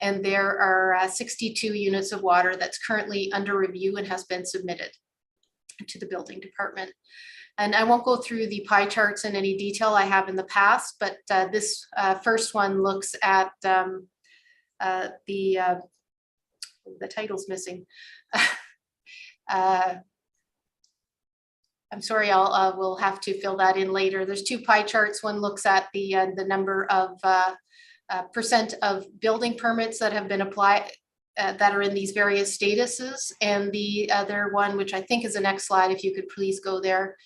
And there are 62 units of water that's currently under review and has been submitted to the building department. And I won't go through the pie charts in any detail I have in the past, but this first one looks at the title's missing. I'm sorry, we'll have to fill that in later. There's two pie charts. One looks at the number of percent of building permits that have been applied that are in these various statuses, and the other one, which I think is the next slide, if you could please go there,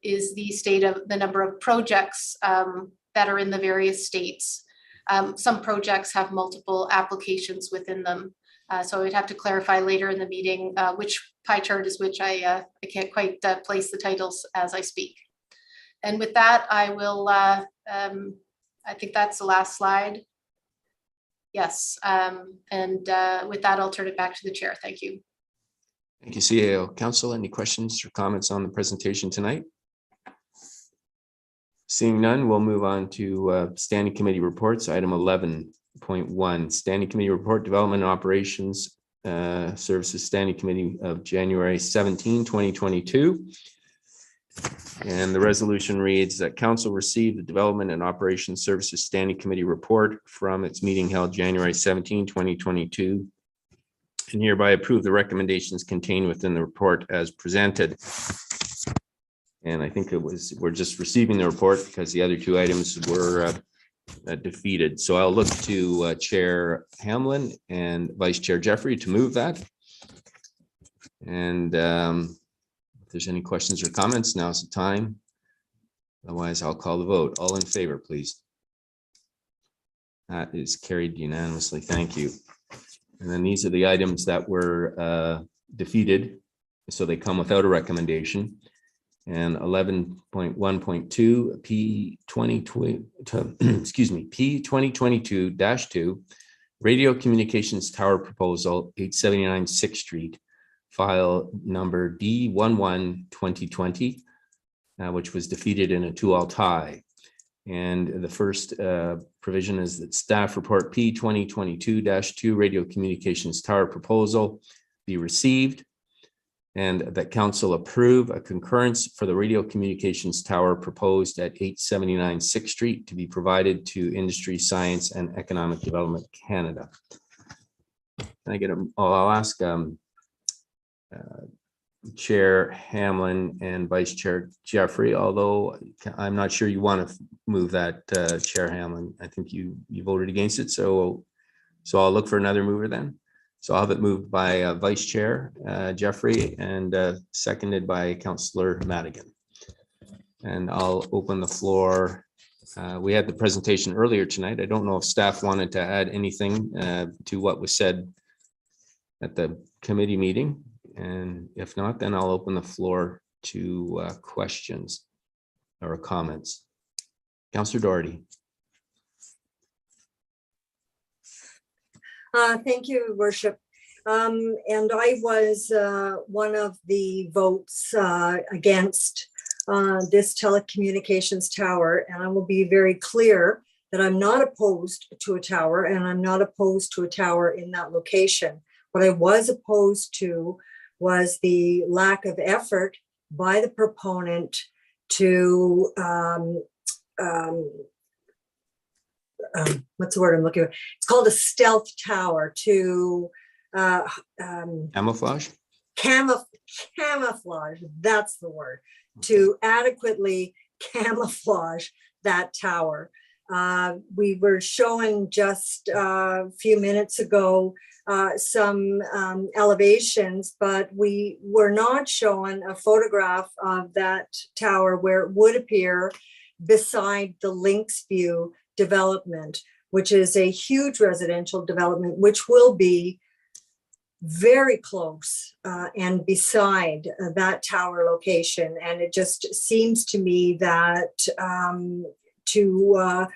is the number of projects that are in the various states. Some projects have multiple applications within them. So I'd have to clarify later in the meeting which pie chart is which. I can't quite place the titles as I speak. And with that, I will, I think that's the last slide. Yes, and with that, I'll turn it back to the chair. Thank you. Thank you, CAO. Council, any questions or comments on the presentation tonight? Seeing none, we'll move on to standing committee reports. Item 11.1, Standing Committee Report, Development and Operations Services Standing Committee of January 17, 2022. And the resolution reads that Council received the Development and Operations Services Standing Committee report from its meeting held January 17, 2022, and hereby approve the recommendations contained within the report as presented. And I think we're just receiving the report because the other two items were defeated. So I'll look to Chair Hamlin and Vice Chair Jeffrey to move that. And if there's any questions or comments, now's the time. Otherwise, I'll call the vote. All in favor, please. That is carried unanimously. Thank you. And then these are the items that were defeated, so they come without a recommendation. And 11.1.2 P2022-2 Radio Communications Tower Proposal 879 6th Street, file number D11-2020, which was defeated in a 2-all tie. And the first provision is that staff report P2022-2 Radio Communications Tower Proposal be received. and that council approve a concurrence for the radio communications tower proposed at 879 6th Street to be provided to Industry, Science and Economic Development Canada. Can I get I'll ask Chair Hamlin and Vice Chair Jeffrey, although I'm not sure you want to move that, Chair Hamlin. I think you voted against it, so I'll look for another mover then. So I'll have it moved by Vice Chair Jeffrey and seconded by Councillor Madigan. And I'll open the floor. We had the presentation earlier tonight. I don't know if staff wanted to add anything to what was said at the committee meeting. And if not, then I'll open the floor to questions or comments. Councillor Doherty. Thank you, Your Worship. And I was one of the votes against this telecommunications tower. And I will be very clear that I'm not opposed to a tower, and I'm not opposed to a tower in that location. What I was opposed to was the lack of effort by the proponent to what's the word I'm looking for? It's called a stealth tower, to Camouflage? Camouflage, that's the word, to adequately camouflage that tower. We were showing just a few minutes ago some elevations, but we were not showing a photograph of that tower where it would appear beside the Linksview development, which is a huge residential development, which will be very close and beside that tower location. And it just seems to me that to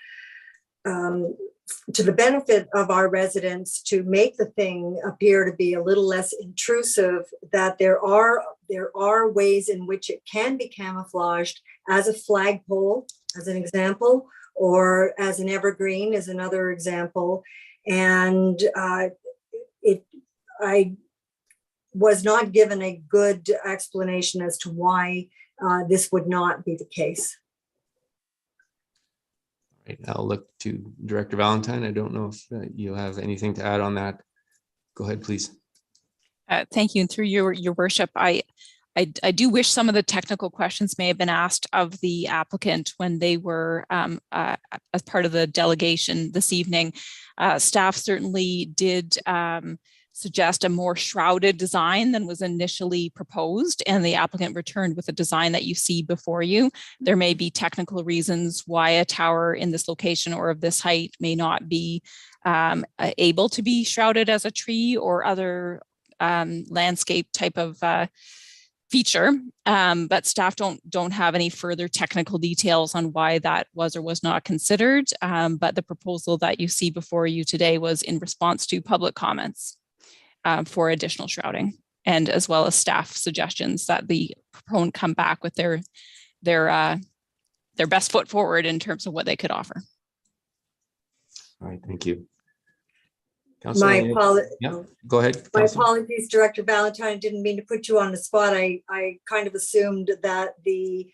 the benefit of our residents, to make the thing appear to be a little less intrusive, that there are ways in which it can be camouflaged as a flagpole, as an example, or as an evergreen is another example. And I was not given a good explanation as to why this would not be the case. Right, I'll look to Director Valentine. I don't know if you have anything to add on that. Go ahead, please. Thank you. And through your worship, I do wish some of the technical questions may have been asked of the applicant when they were as part of the delegation this evening. Staff certainly did suggest a more shrouded design than was initially proposed, and the applicant returned with a design that you see before you. There may be technical reasons why a tower in this location or of this height may not be able to be shrouded as a tree or other landscape type of feature, but staff don't have any further technical details on why that was or was not considered. But the proposal that you see before you today was in response to public comments for additional shrouding, and as well as staff suggestions that the proponent come back with their best foot forward in terms of what they could offer. All right, thank you. Go ahead. My apologies, Director Valentine. I didn't mean to put you on the spot. I kind of assumed that the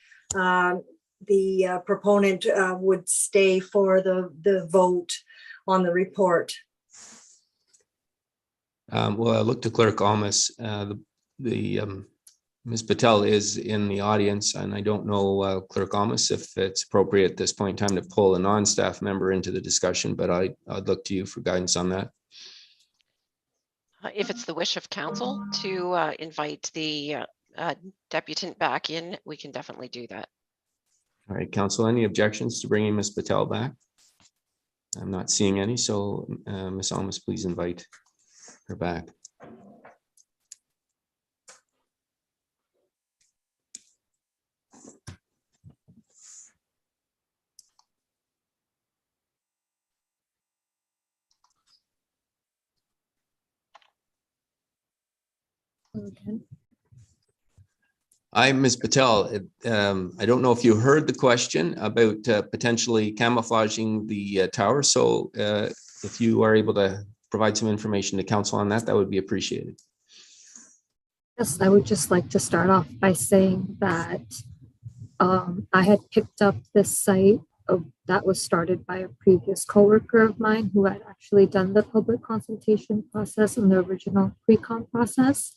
proponent would stay for the vote on the report. Well, I look to Clerk Almas. Ms. Patel is in the audience, and I don't know, Clerk Almas, if it's appropriate at this point in time to pull a non-staff member into the discussion, but I'd look to you for guidance on that. If it's the wish of council to invite the deputant back in, we can definitely do that. All right, council, any objections to bringing Ms. Patel back? I'm not seeing any, so Ms. Almas, please invite her back. Okay. Ms. Patel. I don't know if you heard the question about potentially camouflaging the tower. So if you are able to provide some information to council on that, that would be appreciated. Yes, I would just like to start off by saying that I had picked up this site that was started by a previous coworker of mine who had actually done the public consultation process in the original pre-con process.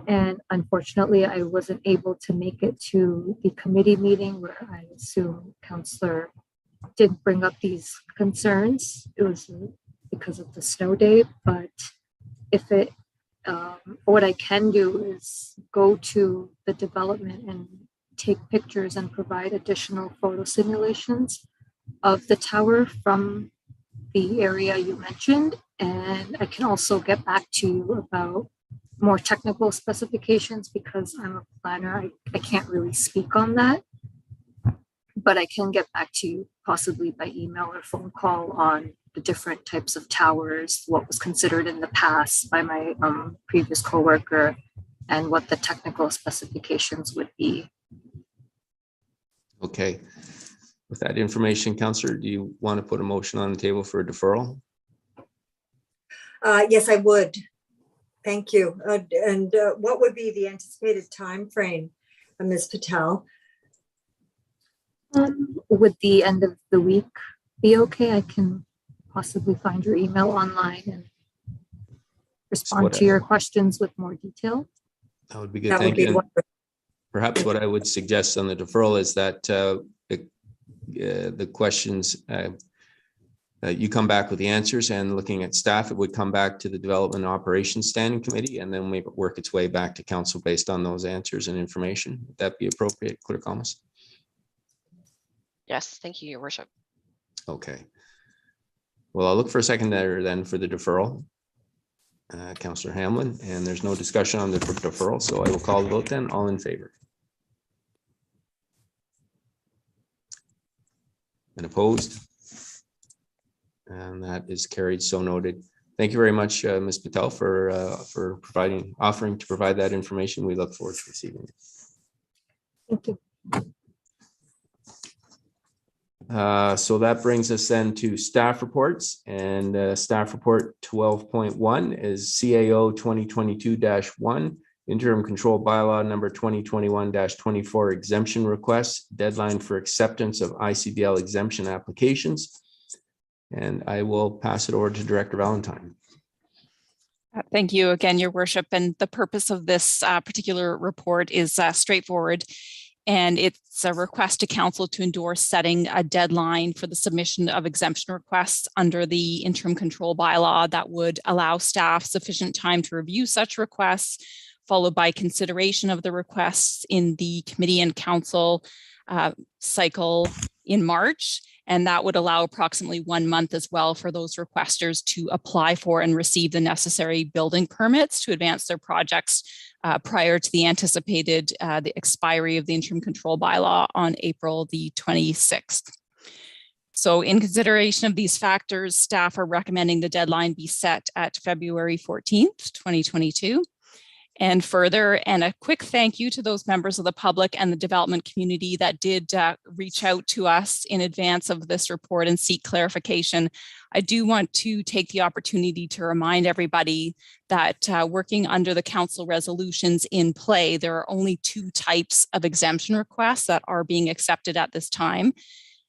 And unfortunately, I wasn't able to make it to the committee meeting where I assume Councillor did bring up these concerns. It was because of the snow day, but if it, what I can do is go to the development and take pictures and provide additional photo simulations of the tower from the area you mentioned. And I can also get back to you about more technical specifications because I'm a planner. I can't really speak on that, but I can get back to you possibly by email or phone call on the different types of towers, what was considered in the past by my previous coworker, and what the technical specifications would be. Okay. With that information, Councillor, do you want to put a motion on the table for a deferral? Yes, I would. Thank you. And what would be the anticipated time frame, Ms. Patel? Would the end of the week be okay? I can possibly find your email online and respond to your questions with more detail. That would be good. Thank you. Perhaps what I would suggest on the deferral is that the questions, you come back with the answers, and looking at staff, it would come back to the Development and Operations Standing Committee and then maybe work its way back to council based on those answers and information. Would that be appropriate, Clerk Almas? Yes, thank you, Your Worship. Okay. Well, I'll look for a seconder then for the deferral. Councillor Hamlin, and there's no discussion on the deferral, so I will call the vote then. All in favor? And opposed? And that is carried, so noted. Thank you very much, Ms. Patel, for offering to provide that information. We look forward to receiving it. Thank you. So that brings us then to staff reports, and staff report 12.1 is CAO 2022-1 interim control bylaw number 2021-24 exemption requests, deadline for acceptance of ICBL exemption applications. And I will pass it over to Director Valentine. Thank you again, Your Worship. And the purpose of this particular report is straightforward. And it's a request to council to endorse setting a deadline for the submission of exemption requests under the interim control bylaw that would allow staff sufficient time to review such requests, followed by consideration of the requests in the committee and council cycle in March. And that would allow approximately 1 month as well for those requesters to apply for and receive the necessary building permits to advance their projects prior to the anticipated the expiry of the interim control bylaw on April the 26th. So in consideration of these factors, staff are recommending the deadline be set at February 14th, 2022. And further, and a quick thank you to those members of the public and the development community that did reach out to us in advance of this report and seek clarification. I do want to take the opportunity to remind everybody that working under the council resolutions in play, there are only 2 types of exemption requests that are being accepted at this time.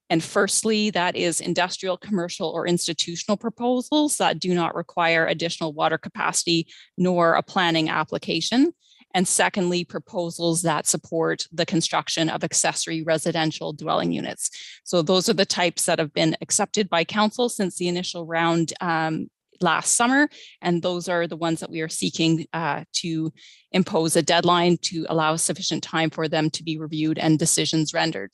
And firstly, that is industrial, commercial, or institutional proposals that do not require additional water capacity nor a planning application. And secondly, proposals that support the construction of accessory residential dwelling units. So those are the types that have been accepted by council since the initial round last summer. And those are the ones that we are seeking to impose a deadline to allow sufficient time for them to be reviewed and decisions rendered.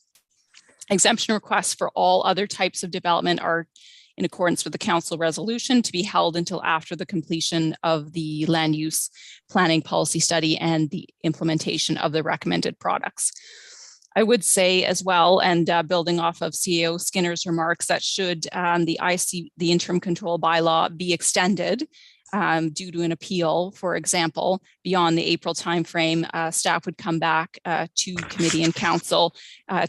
Exemption requests for all other types of development are in accordance with the council resolution to be held until after the completion of the land use planning policy study and the implementation of the recommended products. I would say as well, and building off of CEO Skinner's remarks, that should the interim control bylaw be extended due to an appeal, for example, beyond the April timeframe, staff would come back to committee and council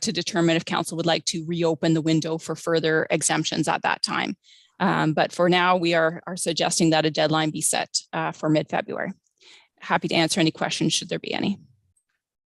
to determine if council would like to reopen the window for further exemptions at that time. But for now, we are suggesting that a deadline be set for mid-February. happy to answer any questions should there be any.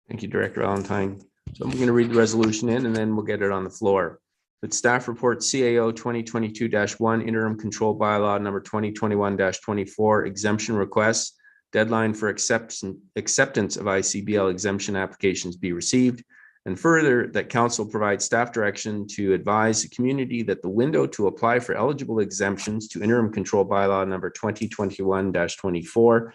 Thank you, Director Valentine. So I'm going to read the resolution in and then we'll get it on the floor. But staff report CAO 2022-1 interim control bylaw number 2021-24 exemption requests. Deadline for acceptance of ICBL exemption applications be received. And further, that council provides staff direction to advise the community that the window to apply for eligible exemptions to interim control bylaw number 2021-24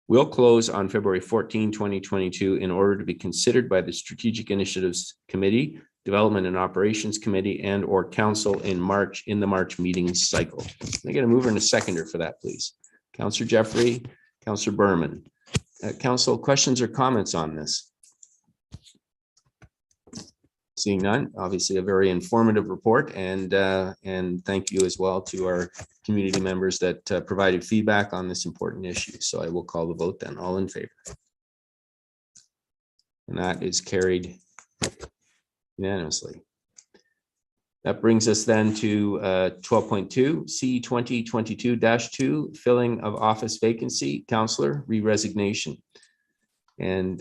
will close on February 14, 2022 in order to be considered by the Strategic Initiatives Committee, Development and Operations Committee, and or Council in the March meeting cycle. Can I get a mover and a seconder for that, please? Councillor Jeffrey, Councillor Berman. Council, questions or comments on this? Seeing none, obviously a very informative report, and thank you as well to our community members that provided feedback on this important issue. So I will call the vote then. All in favor? And that is carried unanimously. That brings us then to 12.2 C 2022-2 filling of office vacancy, councillor re-resignation. And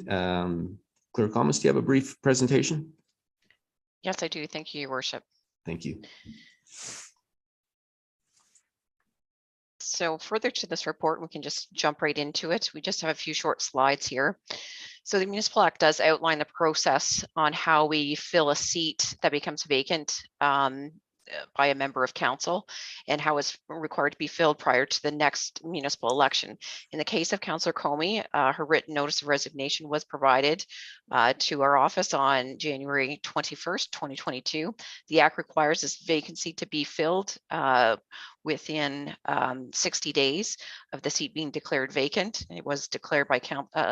Clerk Almas, do you have a brief presentation? Yes, I do. Thank you, Your Worship. Thank you. So further to this report, we can just jump right into it. We just have a few short slides here. So the Municipal Act does outline the process on how we fill a seat that becomes vacant by a member of council and how it's required to be filled prior to the next municipal election. In the case of Councillor Comey, her written notice of resignation was provided to our office on January 21st, 2022. The Act requires this vacancy to be filled within 60 days of the seat being declared vacant. It was declared by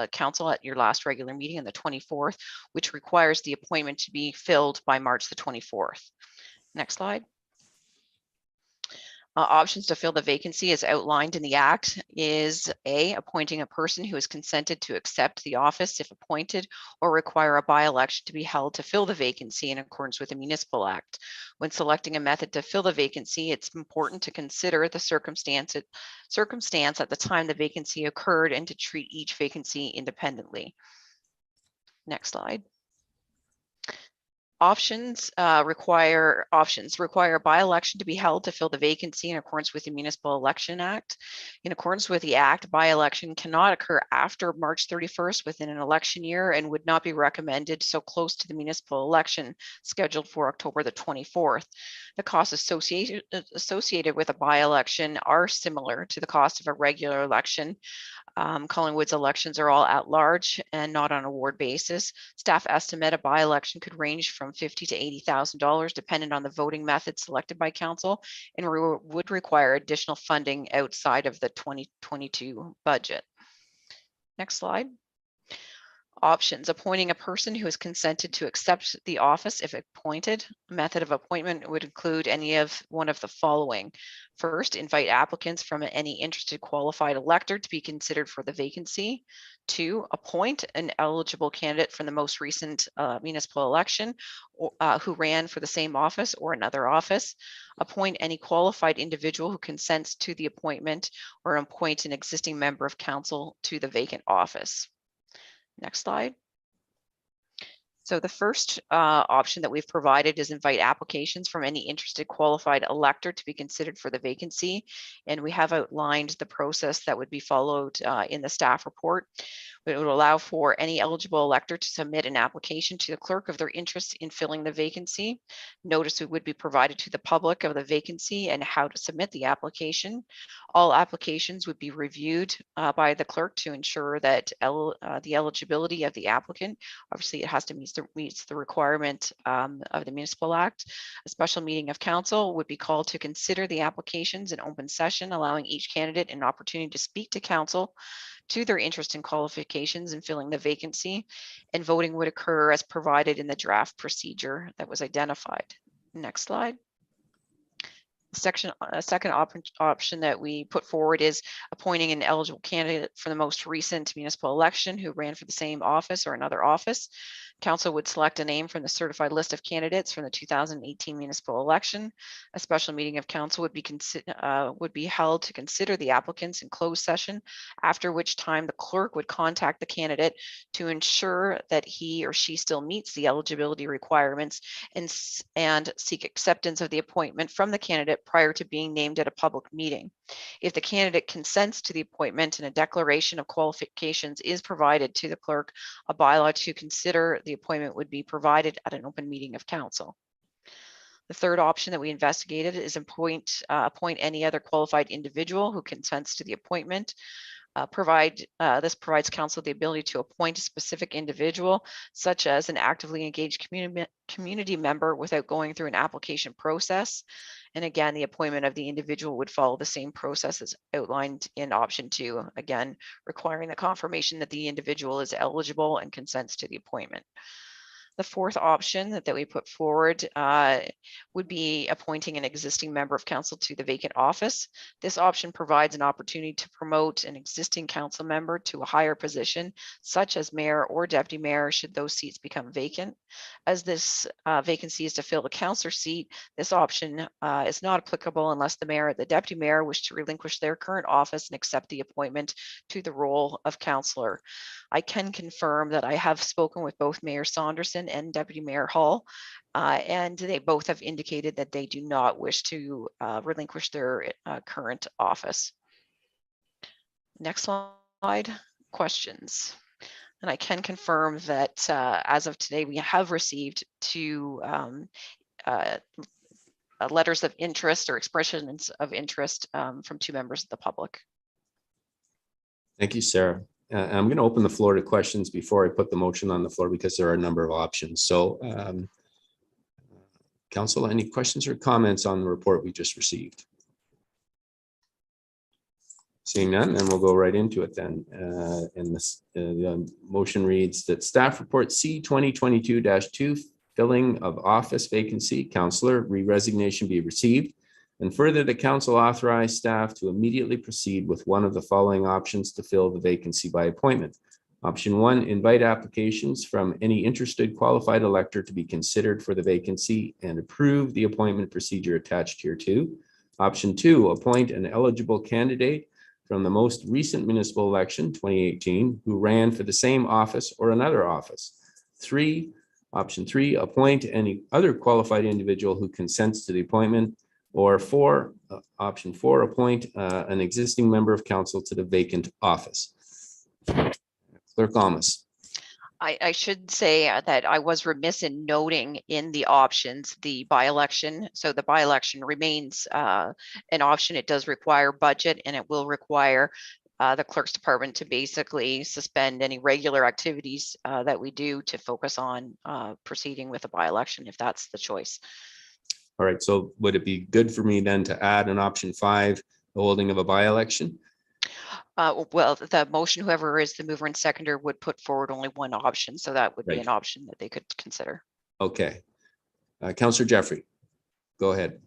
council at your last regular meeting on the 24th, which requires the appointment to be filled by March the 24th. Next slide. Options to fill the vacancy as outlined in the Act is A, appointing a person who has consented to accept the office if appointed, or require a by-election to be held to fill the vacancy in accordance with the Municipal Act. When selecting a method to fill the vacancy, it's important to consider the circumstance at the time the vacancy occurred and to treat each vacancy independently. Next slide. Options require by-election to be held to fill the vacancy in accordance with the Municipal Election Act. In accordance with the Act, by-election cannot occur after March 31st within an election year and would not be recommended so close to the municipal election scheduled for October the 24th. The costs associated with a by-election are similar to the cost of a regular election. Collingwood's elections are all at large and not on a ward basis. Staff estimate a by-election could range from $50,000 to $80,000 depending on the voting method selected by council and would require additional funding outside of the 2022 budget. Next slide. Options: appointing a person who has consented to accept the office if appointed. Method of appointment would include one of the following. First, invite applicants from any interested qualified elector to be considered for the vacancy. 2, appoint an eligible candidate from the most recent municipal election who ran for the same office or another office. Appoint any qualified individual who consents to the appointment, or appoint an existing member of council to the vacant office. Next slide. So the first option that we've provided is invite applications from any interested qualified elector to be considered for the vacancy. And we have outlined the process that would be followed in the staff report. It would allow for any eligible elector to submit an application to the clerk of their interest in filling the vacancy. Notice would be provided to the public of the vacancy and how to submit the application. All applications would be reviewed by the clerk to ensure that the eligibility of the applicant, obviously it has to meets the requirement of the Municipal Act. A special meeting of council would be called to consider the applications in open session, allowing each candidate an opportunity to speak to council to their interest and qualifications in filling the vacancy, and voting would occur as provided in the draft procedure that was identified. Next slide. Second option that we put forward is appointing an eligible candidate for the most recent municipal election who ran for the same office or another office. Council would select a name from the certified list of candidates from the 2018 municipal election. A special meeting of council would be held to consider the applicants in closed session, after which time the clerk would contact the candidate to ensure that he or she still meets the eligibility requirements and seek acceptance of the appointment from the candidate prior to being named at a public meeting. If the candidate consents to the appointment and a declaration of qualifications is provided to the clerk, a bylaw to consider the appointment would be provided at an open meeting of council. The third option that we investigated is appoint any other qualified individual who consents to the appointment. This provides council the ability to appoint a specific individual, such as an actively engaged community member, without going through an application process. And again, the appointment of the individual would follow the same process as outlined in option 2, again, requiring the confirmation that the individual is eligible and consents to the appointment. The fourth option that we put forward would be appointing an existing member of council to the vacant office. This option provides an opportunity to promote an existing council member to a higher position, such as mayor or deputy mayor, should those seats become vacant. As this vacancy is to fill the councillor seat, this option is not applicable unless the mayor or the deputy mayor wish to relinquish their current office and accept the appointment to the role of councillor. I can confirm that I have spoken with both Mayor Saunderson and Deputy Mayor Hall, and they both have indicated that they do not wish to relinquish their current office. Next slide, questions. And I can confirm that as of today, we have received 2 letters of interest or expressions of interest from 2 members of the public. Thank you, Sarah. I'm going to open the floor to questions before I put the motion on the floor, because there are a number of options. So, Council, any questions or comments on the report we just received? Seeing none, then we'll go right into it then. And the motion reads that staff report C 2022-2, filling of office vacancy, councillor re-resignation be received. And further, the council authorize staff to immediately proceed with one of the following options to fill the vacancy by appointment. Option 1, invite applications from any interested qualified elector to be considered for the vacancy and approve the appointment procedure attached here too. Option 2, appoint an eligible candidate from the most recent municipal election, 2018, who ran for the same office or another office. Option 3, appoint any other qualified individual who consents to the appointment. Or option 4, appoint an existing member of council to the vacant office. Clerk Almas. I should say that I was remiss in noting in the options the by-election. So the by-election remains an option. It does require budget, and it will require the clerk's department to basically suspend any regular activities that we do to focus on proceeding with a by-election, if that's the choice. All right, so would it be good for me then to add an option 5, the holding of a by-election? Well, the motion, whoever is the mover and seconder, would put forward only one option. So that would be an option that they could consider. Okay. Councillor Jeffrey, go ahead.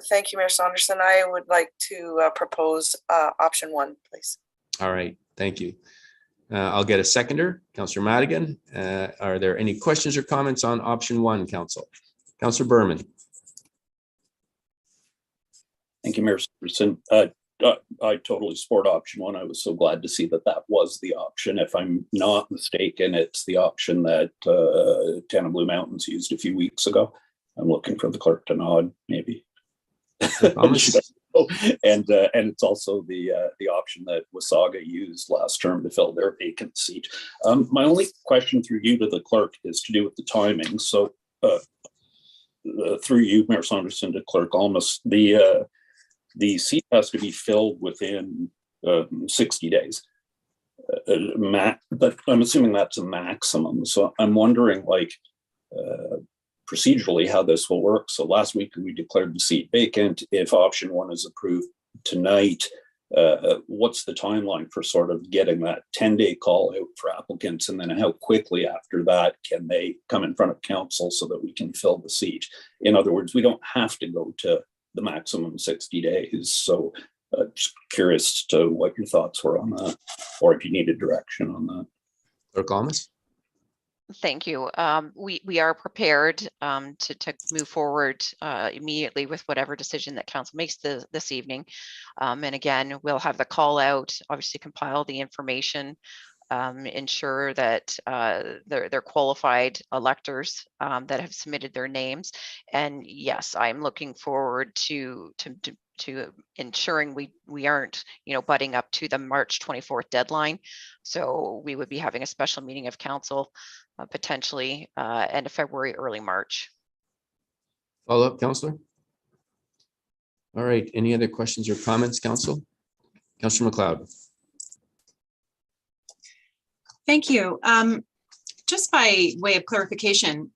Thank you, Mayor Saunderson. I would like to propose option 1, please. All right, thank you. I'll get a seconder. Councillor Madigan, are there any questions or comments on option 1, Council? Councillor Berman. Thank you, Mayor Saunderson. I totally support option 1. I was so glad to see that that was the option. If I'm not mistaken, it's the option that Town of Blue Mountains used a few weeks ago. I'm looking for the clerk to nod, maybe. And it's also the option that Wasaga used last term to fill their vacant seat. My only question through you to the clerk is to do with the timing. So through you, Mayor Saunderson, to Clerk Almas, the seat has to be filled within 60 days. But I'm assuming that's a maximum. So I'm wondering, like, procedurally how this will work. So last week we declared the seat vacant. If option 1 is approved tonight, what's the timeline for sort of getting that 10-day call out for applicants? And then how quickly after that can they come in front of council so that we can fill the seat? In other words, we don't have to go to the maximum 60 days. So just curious to what your thoughts were on that, or if you needed direction on that. Clerk Almas. Thank you. We are prepared to move forward immediately with whatever decision that council makes this evening. And again, we'll have the call out, obviously compile the information, ensure that they're qualified electors that have submitted their names. And yes, I'm looking forward to ensuring we aren't, butting up to the March 24th deadline. So we would be having a special meeting of council potentially end of February, early March. Follow up, Counselor? All right, any other questions or comments, Council? Councilor McLeod. Thank you. Just by way of clarification,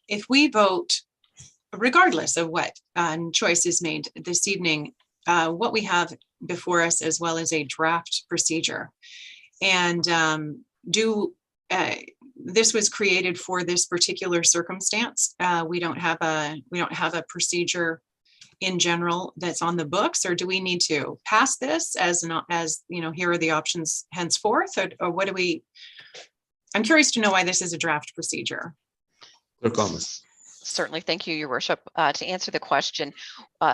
if we vote, regardless of what choice is made this evening, what we have before us as well as a draft procedure. And this was created for this particular circumstance. We don't have a procedure in general that's on the books, or do we need to pass this as here are the options henceforth, or what do we? I'm curious to know why this is a draft procedure. Clerk Almas. Certainly, thank you, Your Worship. To answer the question,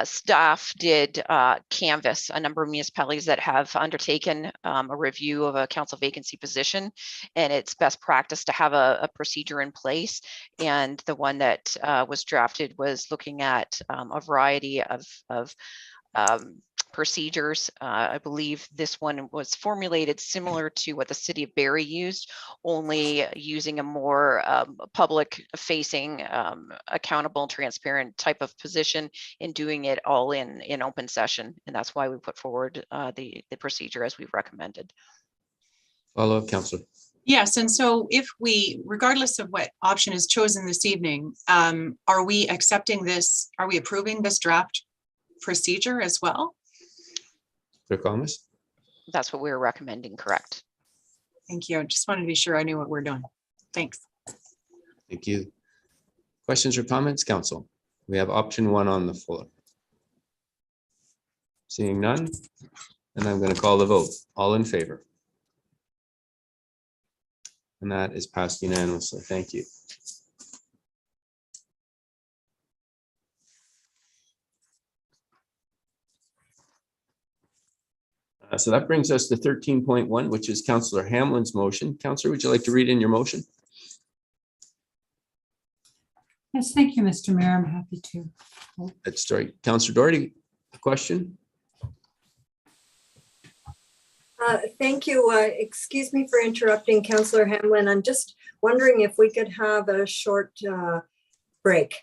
staff did canvass a number of municipalities that have undertaken a review of a council vacancy position, and it's best practice to have a procedure in place. And the one that was drafted was looking at a variety of procedures. I believe this one was formulated similar to what the city of Barrie used, only using a more public facing, accountable, transparent type of position, and doing it all in open session. And that's why we put forward the procedure as we've recommended. Follow up, Councilor. Yes, and so if we, regardless of what option is chosen this evening, are we accepting this? Are we approving this draft procedure as well? Clerk Almas. That's what we were recommending, correct? Thank you. I just wanted to be sure I knew what we're doing. Thanks. Thank you. Questions or comments, Council? We have option 1 on the floor. Seeing none, and I'm going to call the vote. All in favor? And that is passed unanimously. Thank you. So that brings us to 13.1, which is Councillor Hamlin's motion. Councillor, would you like to read in your motion? Yes, thank you, Mr. Mayor. I'm happy to. That's right. Councillor Doherty, a question? Thank you. Excuse me for interrupting, Councillor Hamlin. I'm just wondering if we could have a short break.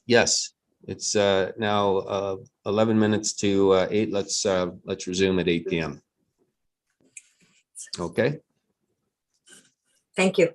Yes, it's now 11 minutes to 8. Let's resume at 8 p.m. Okay. Thank you.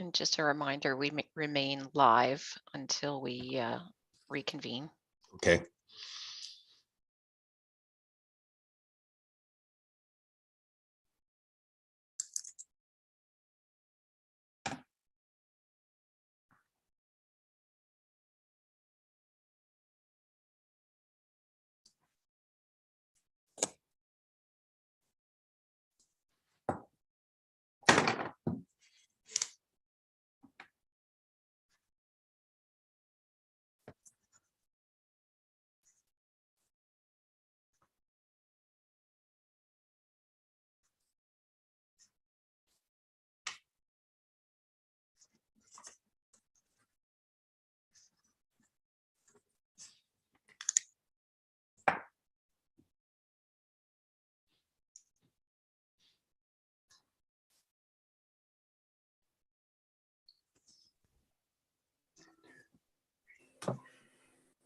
And just a reminder, we remain live until we reconvene. Okay.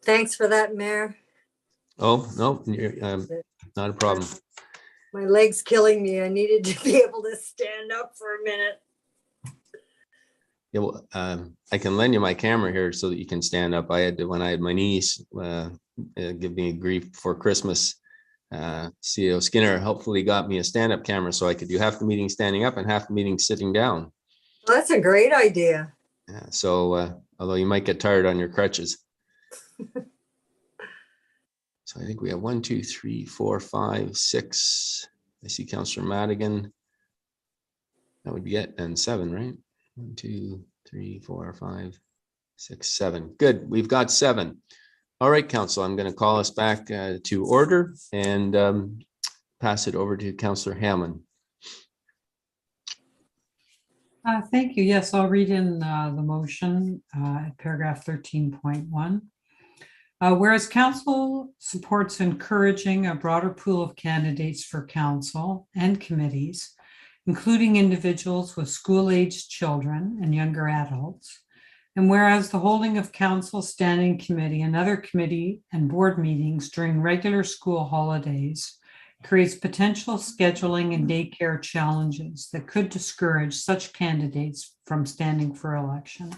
Thanks for that, Mayor. Oh, no, not a problem. My leg's killing me. I needed to be able to stand up for a minute. Yeah, well, I can lend you my camera here so that you can stand up. When I had my niece give me grief for Christmas, CEO Skinner helpfully got me a stand-up camera so I could do half the meeting standing up and half the meeting sitting down. Well, that's a great idea. Yeah, so although you might get tired on your crutches. So I think we have 1, 2, 3, 4, 5, 6. I see Councillor Madigan. That would be it, and 7, right? 1, 2, 3, 4, 5, 6, 7. Good, we've got 7. All right, Council, I'm going to call us back to order and pass it over to Councillor Hammond. Thank you. Yes, I'll read in the motion at paragraph 13.1. Whereas Council supports encouraging a broader pool of candidates for Council and committees, including individuals with school-aged children and younger adults, and whereas the holding of Council Standing Committee and other committee and board meetings during regular school holidays creates potential scheduling and daycare challenges that could discourage such candidates from standing for election.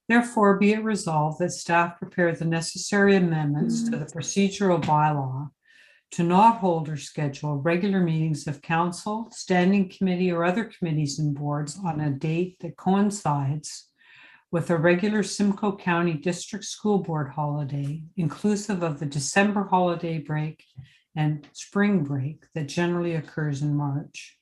Therefore, be it resolved that staff prepare the necessary amendments to the procedural bylaw to not hold or schedule regular meetings of Council, Standing Committee, or other committees and boards on a date that coincides with a regular Simcoe County District School Board holiday, inclusive of the December holiday break and spring break that generally occurs in March,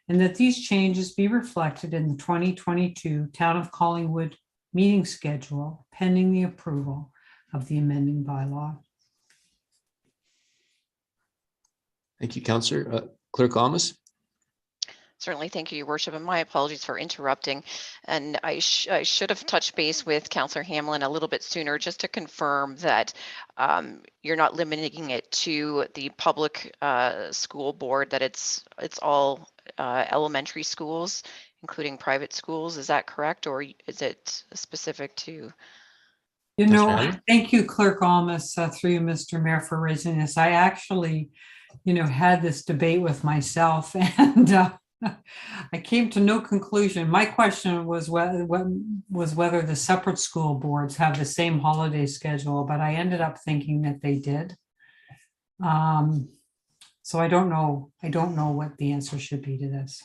and that these changes be reflected in the 2022 Town of Collingwood meeting schedule pending the approval of the amending bylaw. Thank you, Councillor. Clerk Almus. Certainly, thank you, Your Worship, and my apologies for interrupting. And I should have touched base with Councillor Hamlin a little bit sooner, just to confirm that you're not limiting it to the public school board, that it's all elementary schools, including private schools. Is that correct, or is it specific to? You know, thank you, Clerk Almus, through you, Mr. Mayor, for raising this. I actually, had this debate with myself, and I came to no conclusion. My question was whether the separate school boards have the same holiday schedule, but I ended up thinking that they did. So I don't know what the answer should be to this.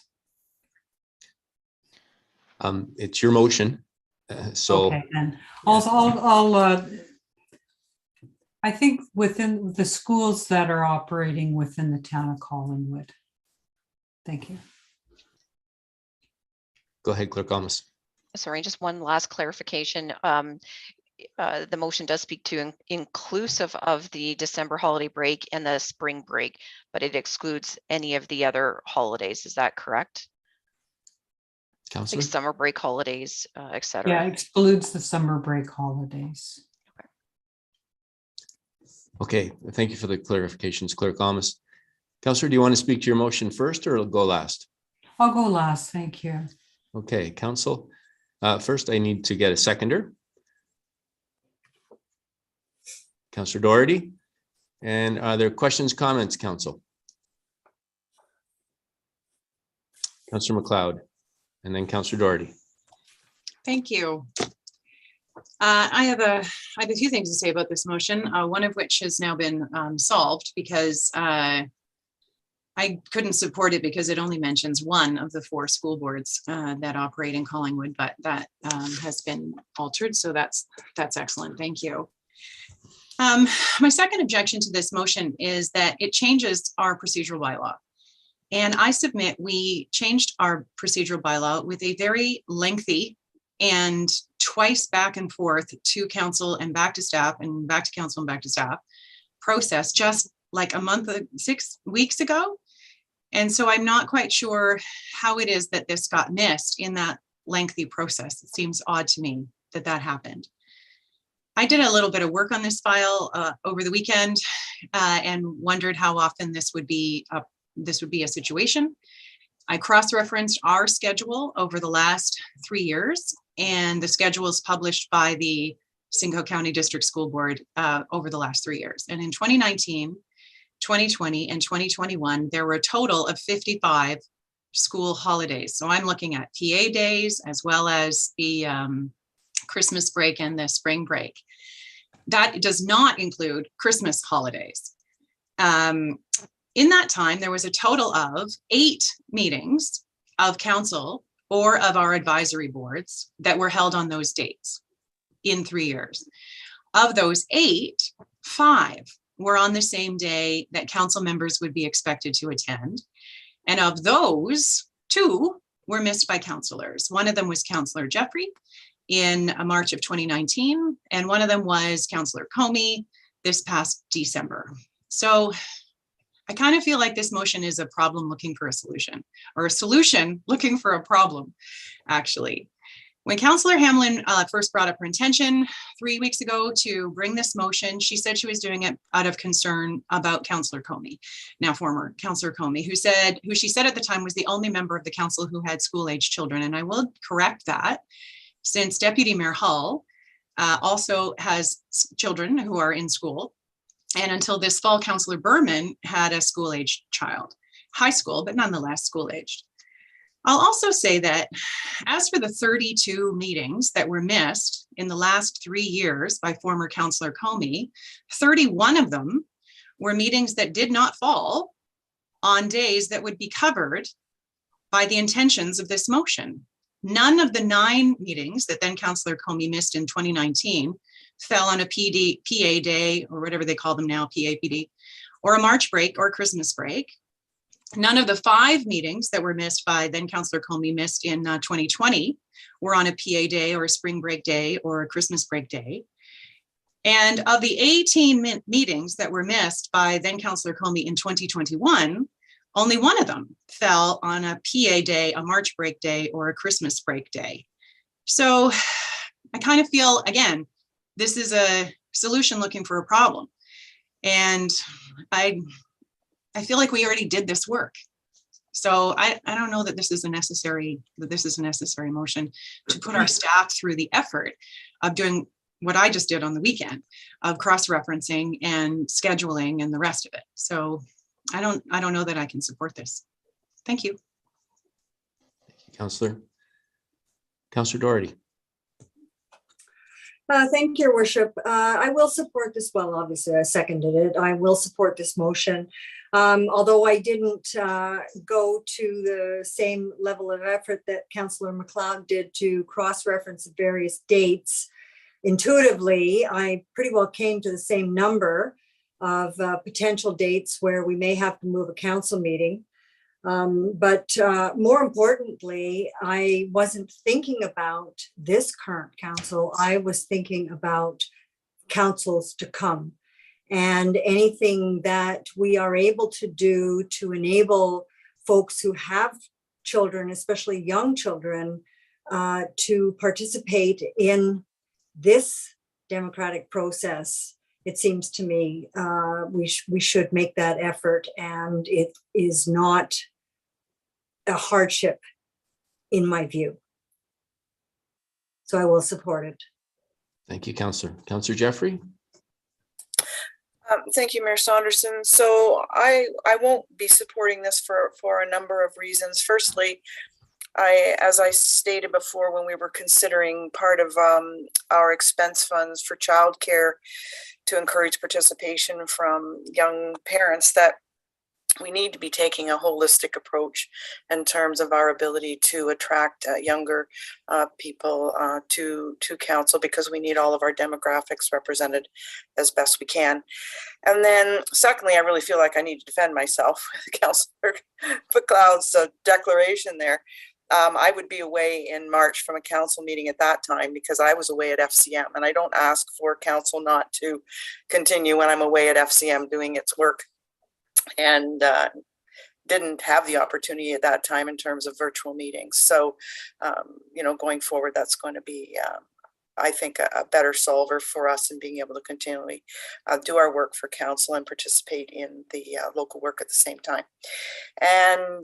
It's your motion. So okay, and I'll I think within the schools that are operating within the town of Collingwood. Thank you. Go ahead, Clerk Almus. Sorry, just one last clarification. The motion does speak to inclusive of the December holiday break and the spring break, but it excludes any of the other holidays. Is that correct? Councillor? Like summer break holidays, etc. Yeah, excludes the summer break holidays. Okay, thank you for the clarifications, Clerk Almus. Councillor, do you want to speak to your motion first, or it'll go last? I'll go last, thank you. Okay, Council. First, I need to get a seconder. Councillor Doherty. And are there questions, comments, Council? Councillor McLeod, and then Councillor Doherty. Thank you. I have a few things to say about this motion, one of which has now been solved because I couldn't support it because it only mentions one of the 4 school boards that operate in Collingwood, but that has been altered. So that's excellent. Thank you. My second objection to this motion is that it changes our procedural bylaw. And I submit we changed our procedural bylaw with a very lengthy and twice back and forth to council and back to staff and back to council and back to staff process just like a month, 6 weeks ago. And so I'm not quite sure how it is that this got missed in that lengthy process. It seems odd to me that that happened. I did a little bit of work on this file over the weekend and wondered how often this would be a situation. I cross-referenced our schedule over the last 3 years, and the schedule is published by the Simcoe County District School Board over the last 3 years. And in 2019, 2020, and 2021, there were a total of 55 school holidays. So I'm looking at PA days as well as the Christmas break and the spring break. That does not include Christmas holidays. In that time, there was a total of 8 meetings of council or of our advisory boards that were held on those dates in 3 years. Of those 8, 5 were on the same day that council members would be expected to attend. And of those, 2 were missed by councillors. One of them was Councillor Jeffrey in March of 2019, and one of them was Councillor Comey this past December. So I kind of feel like this motion is a problem looking for a solution, or a solution looking for a problem, actually. When Councillor Hamlin first brought up her intention 3 weeks ago to bring this motion, she said she was doing it out of concern about Councillor Comey, now former Councillor Comey, who she said at the time was the only member of the council who had school-age children. And I will correct that, since Deputy Mayor Hull also has children who are in school. And until this fall, Councillor Berman had a school-aged child, high school, but nonetheless school-aged. I'll also say that as for the 32 meetings that were missed in the last 3 years by former Councillor Comey, 31 of them were meetings that did not fall on days that would be covered by the intentions of this motion. None of the 9 meetings that then Councillor Comey missed in 2019 fell on a PA day, or whatever they call them now, PAPD, or a March break or Christmas break. None of the 5 meetings that were missed by then Councillor Comey missed in 2020 were on a PA day or a spring break day or a Christmas break day. And of the 18 meetings that were missed by then Councillor Comey in 2021, only one of them fell on a PA day, a March break day, or a Christmas break day. So I kind of feel, again, this is a solution looking for a problem. And I feel like we already did this work. So I don't know that this is a necessary motion to put our staff through the effort of doing what I just did on the weekend of cross-referencing and scheduling and the rest of it. So I don't know that I can support this. Thank you. Councillor Doherty. Thank you, Your Worship. I will support this. Well, obviously, I seconded it. I will support this motion. Although I didn't go to the same level of effort that Councillor MacLeod did to cross-reference various dates, intuitively, I pretty well came to the same number of potential dates where we may have to move a council meeting. But more importantly, I wasn't thinking about this current council. I was thinking about councils to come and anything that we are able to do to enable folks who have children, especially young children, to participate in this democratic process. It seems to me we should make that effort, and it is not a hardship in my view. So I will support it. Thank you, Councillor. Councillor Jeffrey. Thank you, Mayor Saunderson. So I won't be supporting this for a number of reasons. Firstly, as I stated before, when we were considering part of our expense funds for childcare to encourage participation from young parents, that we need to be taking a holistic approach in terms of our ability to attract younger people to council, because we need all of our demographics represented as best we can. And then secondly, I really feel like I need to defend myself with Councillor McLeod's declaration there. I would be away in March from a council meeting at that time because I was away at FCM, and I don't ask for council not to continue when I'm away at FCM doing its work, and didn't have the opportunity at that time in terms of virtual meetings. So, you know, going forward, that's going to be, I think, a better solver for us in being able to continually do our work for council and participate in the local work at the same time. And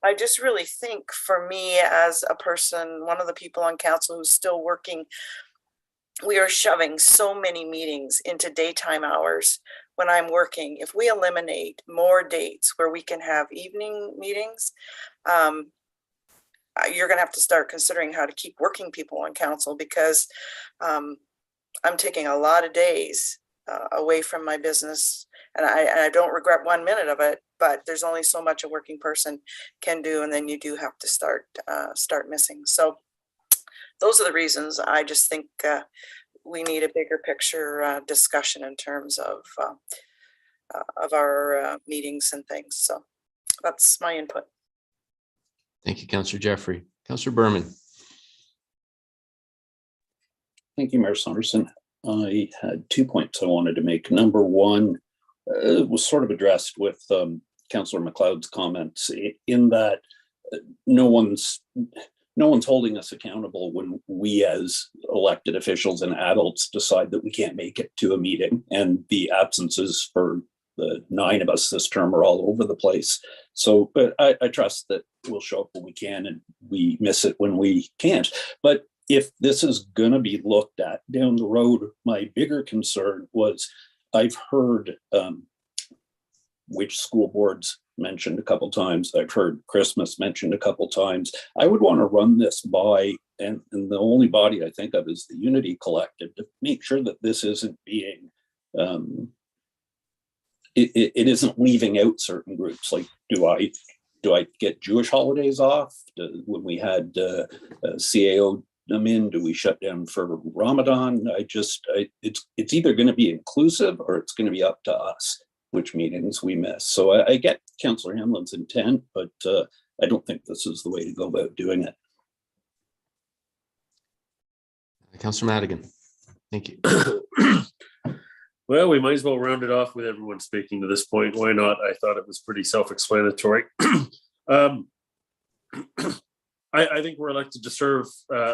I just really think, for me as a person, one of the people on council who's still working, we are shoving so many meetings into daytime hours when I'm working. If we eliminate more dates where we can have evening meetings, you're going to have to start considering how to keep working people on council, because I'm taking a lot of days away from my business, and I don't regret 1 minute of it, but there's only so much a working person can do, and then you do have to start missing. So those are the reasons. I just think we need a bigger picture discussion in terms of our meetings and things. So that's my input. Thank you, Councillor Jeffrey. Councillor Berman. Thank you, Mayor Saunderson. I had 2 points I wanted to make. Number one was sort of addressed with Councillor McLeod's comments, in that no one's holding us accountable when we as elected officials and adults decide that we can't make it to a meeting, and the absences for the 9 of us this term are all over the place. So, but I trust that we'll show up when we can and we miss it when we can't. But if this is going to be looked at down the road, my bigger concern was, I've heard which school boards mentioned a couple times. I've heard Christmas mentioned a couple times. I would want to run this by, and the only body I think of is the Unity Collective, to make sure that this isn't being, it isn't leaving out certain groups. Like, do I get Jewish holidays off? When we had CAO them in, do we shut down for Ramadan? It's either going to be inclusive or it's going to be up to us which meetings we miss. So I get Councillor Hamlin's intent, but I don't think this is the way to go about doing it. Councillor Madigan. Thank you. Well, we might as well round it off with everyone speaking to this point. Why not? I thought it was pretty self-explanatory. I think we're elected to serve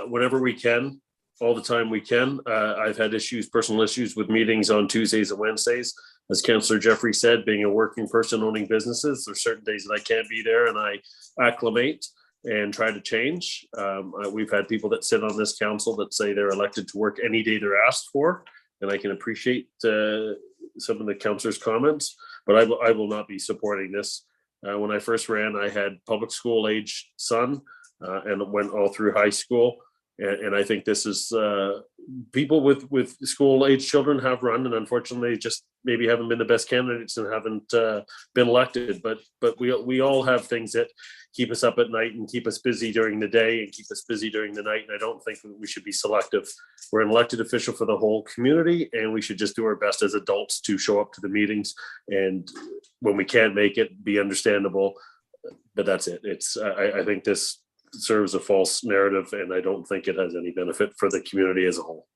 whenever we can, all the time we can. I've had personal issues with meetings on Tuesdays and Wednesdays. As Councillor Jeffrey said, being a working person owning businesses, there's certain days that I can't be there, and I acclimate and try to change. We've had people that sit on this council that say they're elected to work any day they're asked for, and I can appreciate some of the councillors' comments, but I will not be supporting this. When I first ran, I had public school age son and went all through high school. And I think this is people with school age children have run, and unfortunately just maybe haven't been the best candidates and haven't been elected. But we all have things that keep us up at night and keep us busy during the day and keep us busy during the night. And I don't think that we should be selective. We're an elected official for the whole community, and we should just do our best as adults to show up to the meetings. And when we can't make it, be understandable. But that's it. I think this serves a false narrative, and I don't think it has any benefit for the community as a whole.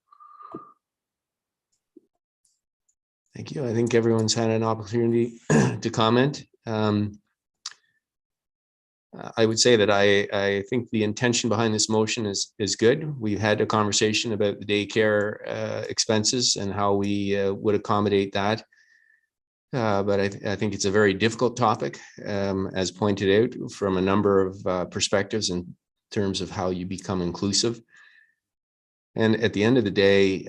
Thank you. I think everyone's had an opportunity to comment. I would say that I think the intention behind this motion is good. We've had a conversation about the daycare expenses and how we would accommodate that. But I think it's a very difficult topic, as pointed out from a number of perspectives in terms of how you become inclusive. And at the end of the day,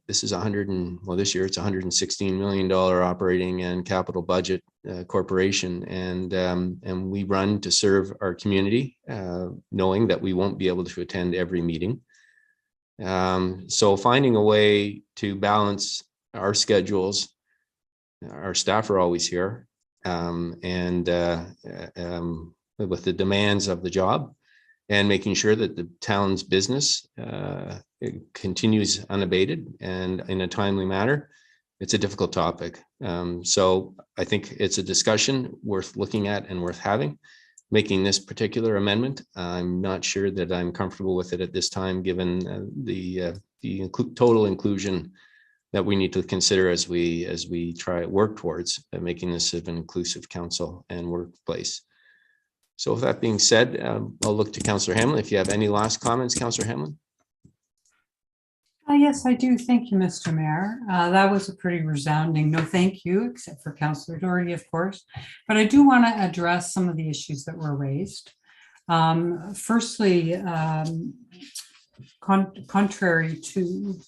this is this year it's $116 million operating and capital budget corporation, and we run to serve our community, knowing that we won't be able to attend every meeting. So finding a way to balance our schedules, our staff are always here, and with the demands of the job, and making sure that the town's business it continues unabated and in a timely manner. It's a difficult topic. So I think it's a discussion worth looking at and worth having. Making this particular amendment, I'm not sure that I'm comfortable with it at this time, given the total inclusion that we need to consider as we try work towards making this an inclusive council and workplace. So with that being said, I'll look to Councillor Hamlin. If you have any last comments, Councillor Hamlin. Yes, I do. Thank you, Mr. Mayor. That was a pretty resounding no thank you, except for Councillor Doherty, of course. But I do want to address some of the issues that were raised. Firstly, contrary to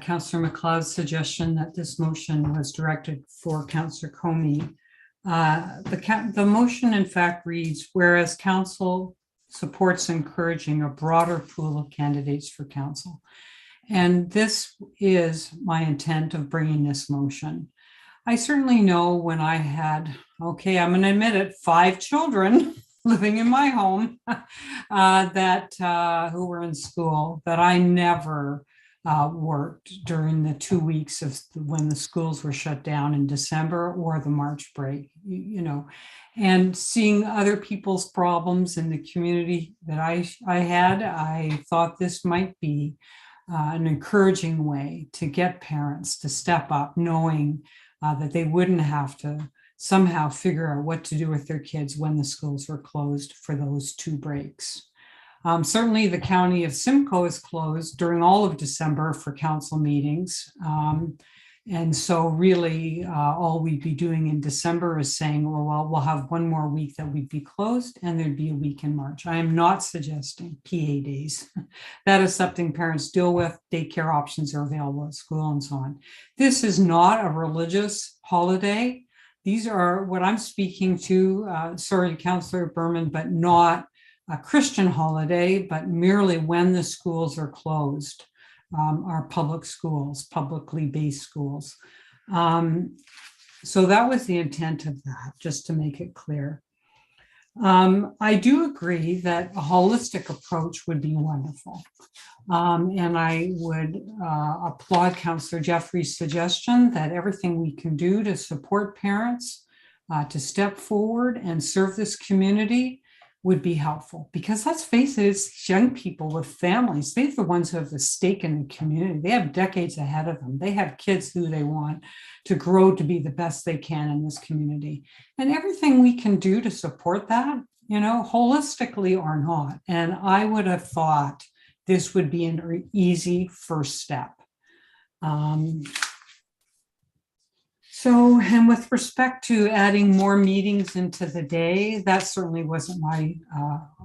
Councillor McLeod's suggestion that this motion was directed for Councillor Comey, the motion in fact reads, whereas council supports encouraging a broader pool of candidates for council. And this is my intent of bringing this motion. I certainly know when I had, okay, I'm going to admit it, 5 children living in my home who were in school, that I never worked during the 2 weeks of when the schools were shut down in December or the March break, and seeing other people's problems in the community that I had, I thought this might be an encouraging way to get parents to step up, knowing that they wouldn't have to somehow figure out what to do with their kids when the schools were closed for those 2 breaks. Certainly the county of Simcoe is closed during all of December for council meetings. And so really all we'd be doing in December is saying, well, we'll have 1 more week that we'd be closed and there'd be a week in March. I am not suggesting PA days. That is something parents deal with. Daycare options are available at school and so on. This is not a religious holiday. These are what I'm speaking to, sorry, Councillor Berman, but not a Christian holiday, but merely when the schools are closed, our public schools, publicly based schools. So that was the intent of that, just to make it clear. I do agree that a holistic approach would be wonderful. And I would applaud Councillor Jeffrey's suggestion that everything we can do to support parents to step forward and serve this community would be helpful, because let's face it, it's young people with families. They're the ones who have the stake in the community. They have decades ahead of them. They have kids who they want to grow to be the best they can in this community. And everything we can do to support that, holistically or not. And I would have thought this would be an easy first step. And with respect to adding more meetings into the day, that certainly wasn't my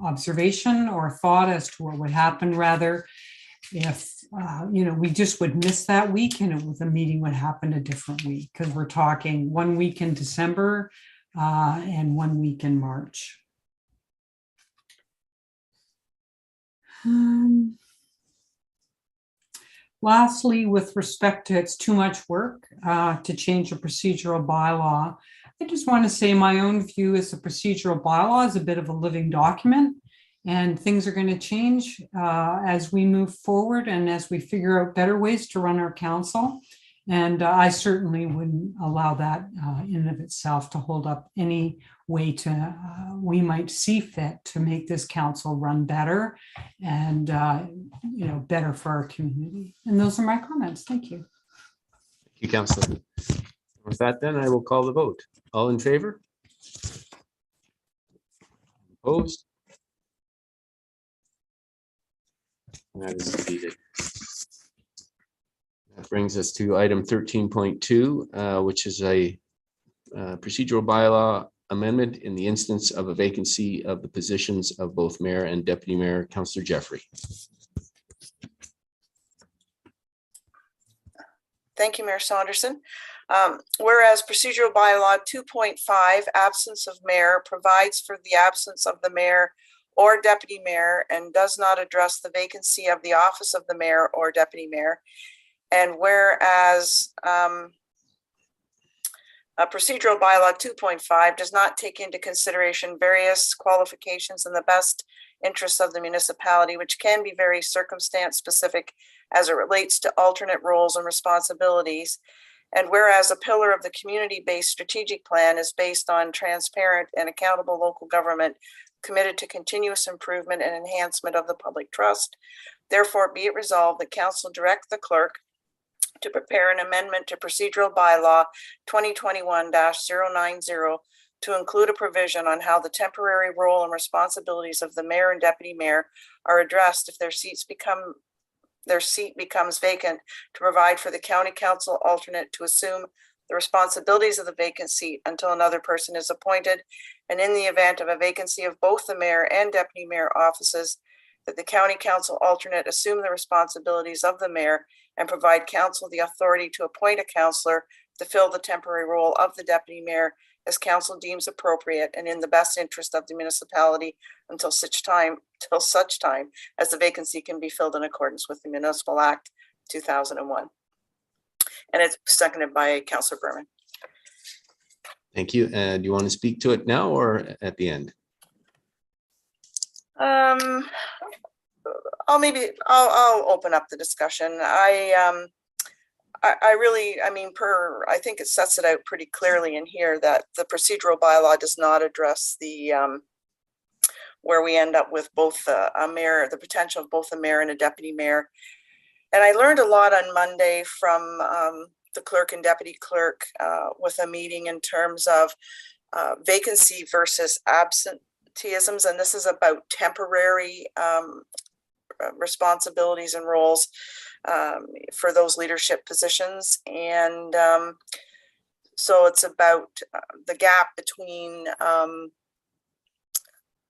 observation or thought as to what would happen. Rather, if we just would miss that week and the meeting would happen a different week, because we're talking 1 week in December and 1 week in March. Lastly, with respect to it's too much work to change a procedural bylaw, I just want to say my own view is the procedural bylaw is a bit of a living document, and things are going to change as we move forward and as we figure out better ways to run our council. And I certainly wouldn't allow that in and of itself to hold up any way to we might see fit to make this council run better and better for our community. And those are my comments. Thank you. Thank you, Councillor. With that, then I will call the vote. All in favor? Opposed? And that is defeated. That brings us to item 13.2, which is a procedural bylaw amendment in the instance of a vacancy of the positions of both mayor and deputy mayor. Councillor Jeffrey. Thank you, Mayor Saunderson. Whereas procedural bylaw 2.5, absence of mayor, provides for the absence of the mayor or deputy mayor and does not address the vacancy of the office of the mayor or deputy mayor. And whereas procedural bylaw 2.5 does not take into consideration various qualifications in the best interests of the municipality, which can be very circumstance specific as it relates to alternate roles and responsibilities. And whereas a pillar of the community-based strategic plan is based on transparent and accountable local government committed to continuous improvement and enhancement of the public trust, therefore be it resolved that council direct the clerk to prepare an amendment to procedural bylaw 2021-090 to include a provision on how the temporary role and responsibilities of the mayor and deputy mayor are addressed if their seat becomes vacant, to provide for the county council alternate to assume the responsibilities of the vacant seat until another person is appointed, and in the event of a vacancy of both the mayor and deputy mayor offices, that the county council alternate assume the responsibilities of the mayor and provide council the authority to appoint a councillor to fill the temporary role of the deputy mayor as council deems appropriate and in the best interest of the municipality until such time as the vacancy can be filled in accordance with the Municipal Act 2001. And it's seconded by Councillor Berman. Thank you. And do you want to speak to it now or at the end? I'll open up the discussion. I think it sets it out pretty clearly in here that the procedural bylaw does not address the where we end up with both a mayor, the potential of both a mayor and a deputy mayor. And I learned a lot on Monday from the clerk and deputy clerk with a meeting in terms of vacancy versus absenteeisms. And this is about temporary responsibilities and roles for those leadership positions. And so it's about the gap between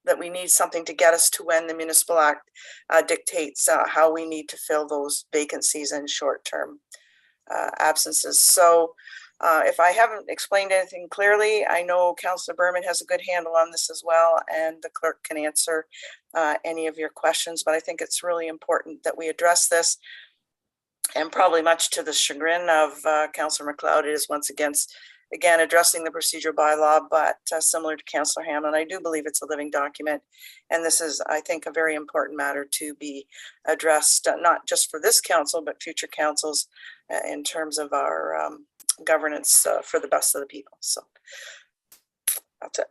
that we need something to get us to when the Municipal Act dictates how we need to fill those vacancies and short-term absences. So if I haven't explained anything clearly, I know Councillor Berman has a good handle on this as well, and the clerk can answer any of your questions, but I think it's really important that we address this. And probably much to the chagrin of Councillor McLeod, it is once again addressing the procedural bylaw, but similar to Councillor Hamlin, I do believe it's a living document. And this is, I think, a very important matter to be addressed, not just for this council, but future councils in terms of our governance for the best of the people. So that's it.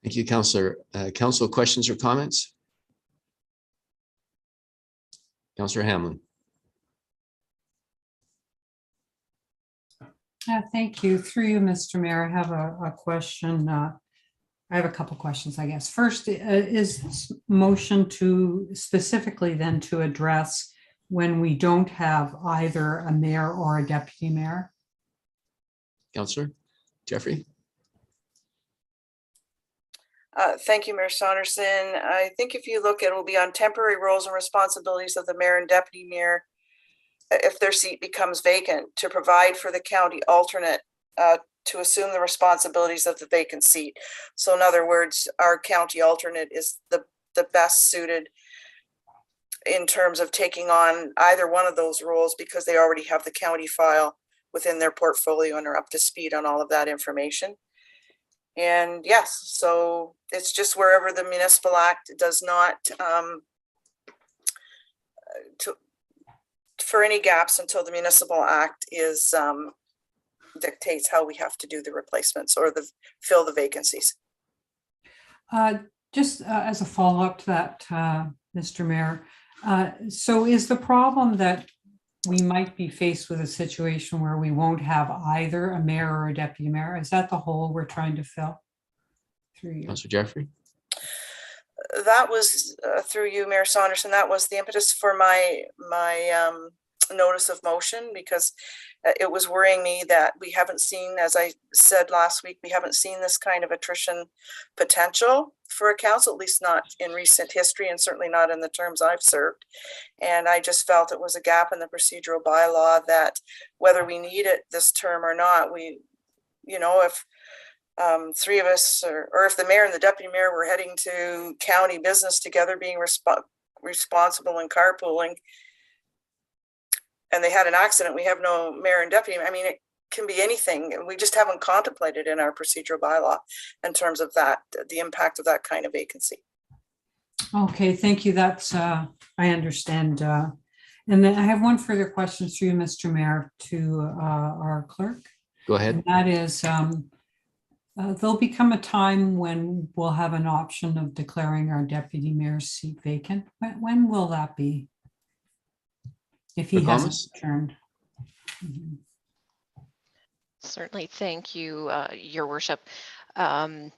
Thank you, Councillor. Council questions or comments? Councillor Hamlin. Thank you. Through you, Mr. Mayor, I have a question. I have a couple questions, I guess. First, is this motion to specifically then to address when we don't have either a mayor or a deputy mayor? Councillor Jeffrey. Thank you, Mayor Saunderson. I think if you look, it will be on temporary roles and responsibilities of the mayor and deputy mayor if their seat becomes vacant, to provide for the county alternate to assume the responsibilities of the vacant seat. So in other words, our county alternate is the best suited in terms of taking on either one of those roles because they already have the county file within their portfolio and are up to speed on all of that information. And yes, so it's just wherever the Municipal Act does not for any gaps until the Municipal Act is dictates how we have to do the replacements or fill the vacancies. Just as a follow-up to that, Mr. Mayor, so is the problem that we might be faced with a situation where we won't have either a mayor or a deputy mayor? Is that the hole we're trying to fill? Through you, Councillor Jeffrey. That was through you, Mayor Saunderson. That was the impetus for my notice of motion, because it was worrying me that we haven't seen, as I said last week, we haven't seen this kind of attrition potential for a council, at least not in recent history, and certainly not in the terms I've served. And I just felt it was a gap in the procedural bylaw that whether we need it this term or not, we, you know, if three of us, or if the mayor and the deputy mayor were heading to county business together, being responsible and carpooling, and they had an accident, we have no mayor and deputy. I mean, it can be anything. We just haven't contemplated in our procedural bylaw in terms of that, the impact of that kind of vacancy. Okay, thank you. That's, I understand. And then I have one further question through you, Mr. Mayor, to our clerk. Go ahead. And that is, there'll become a time when we'll have an option of declaring our deputy mayor's seat vacant. When will that be? If he hasn't returned. Certainly, thank you, Your Worship. The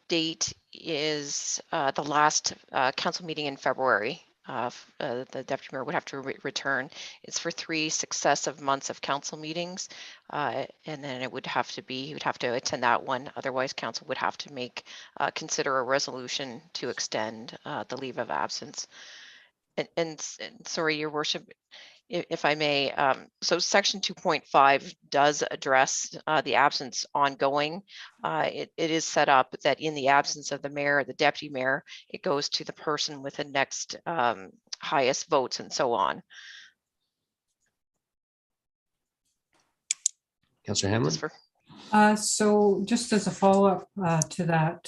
date is the last council meeting in February. The deputy mayor would have to return. It's for 3 successive months of council meetings, and then it would have to be, he would have to attend that one. Otherwise, council would have to consider a resolution to extend the leave of absence. And sorry, Your Worship, if I may, so section 2.5 does address the absence ongoing. It is set up that in the absence of the mayor or the deputy mayor, it goes to the person with the next highest votes and so on. Councillor Hamlin. So just as a follow-up to that,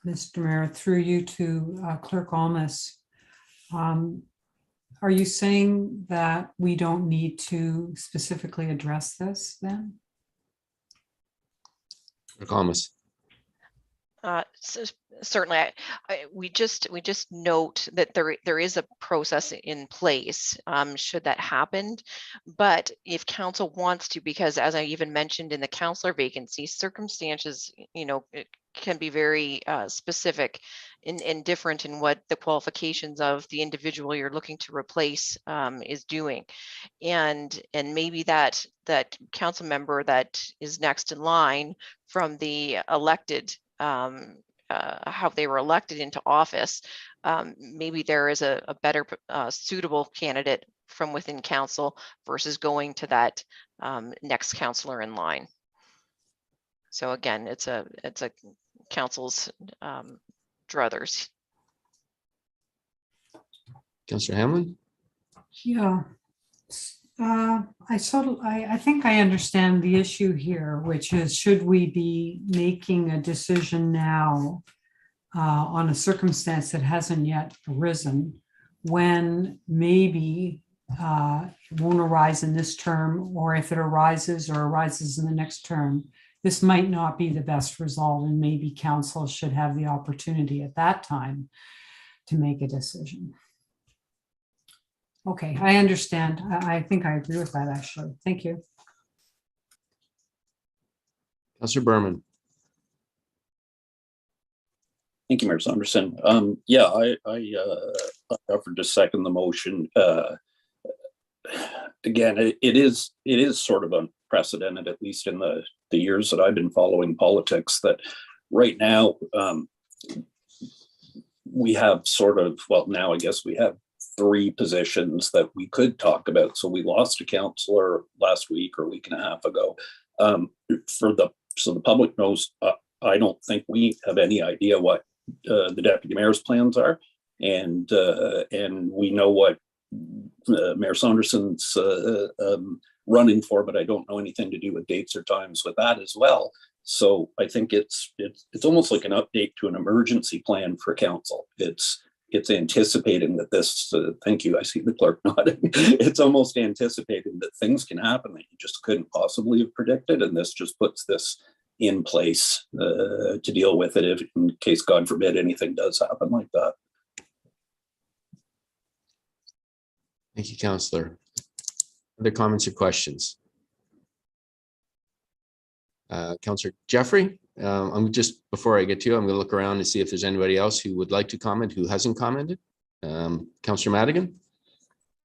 Mr. Mayor, through you to Clerk Almas, are you saying that we don't need to specifically address this then? Almas. So certainly, we just note that there is a process in place should that happen. But if council wants to, because as I even mentioned in the councillor vacancy, circumstances, you know, it can be very specific and different in what the qualifications of the individual you're looking to replace is doing, and maybe that council member that is next in line from the elected. How they were elected into office, maybe there is a better suitable candidate from within council versus going to that next councillor in line. So again, it's a council's druthers. Councillor Hamlin. Yeah. I think I understand the issue here, which is, should we be making a decision now on a circumstance that hasn't yet arisen, when maybe it won't arise in this term, or if it arises in the next term, this might not be the best result, and maybe council should have the opportunity at that time to make a decision. Okay, I understand. I think I agree with that, actually. Thank you. Councillor Berman. Thank you, Mayor Saunderson. Yeah, I offered to second the motion. Again, it is sort of unprecedented, at least in the years that I've been following politics, that right now we have sort of, well, now I guess we have 3 positions that we could talk about. So we lost a councillor last week or a week and a half ago. So the public knows, I don't think we have any idea what the deputy mayor's plans are, and we know what Mayor Saunderson's running for, but I don't know anything to do with dates or times with that as well. So I think it's almost like an update to an emergency plan for council. It's anticipating that this, thank you, I see the clerk nodding. It's almost anticipating that things can happen that you just couldn't possibly have predicted. And this just puts this in place to deal with it if, in case, God forbid, anything does happen like that. Thank you, Councillor. Other comments or questions? Councillor Jeffrey, I'm just, before I get to you, I'm going to look around and see if there's anybody else who would like to comment who hasn't commented. Councillor Madigan.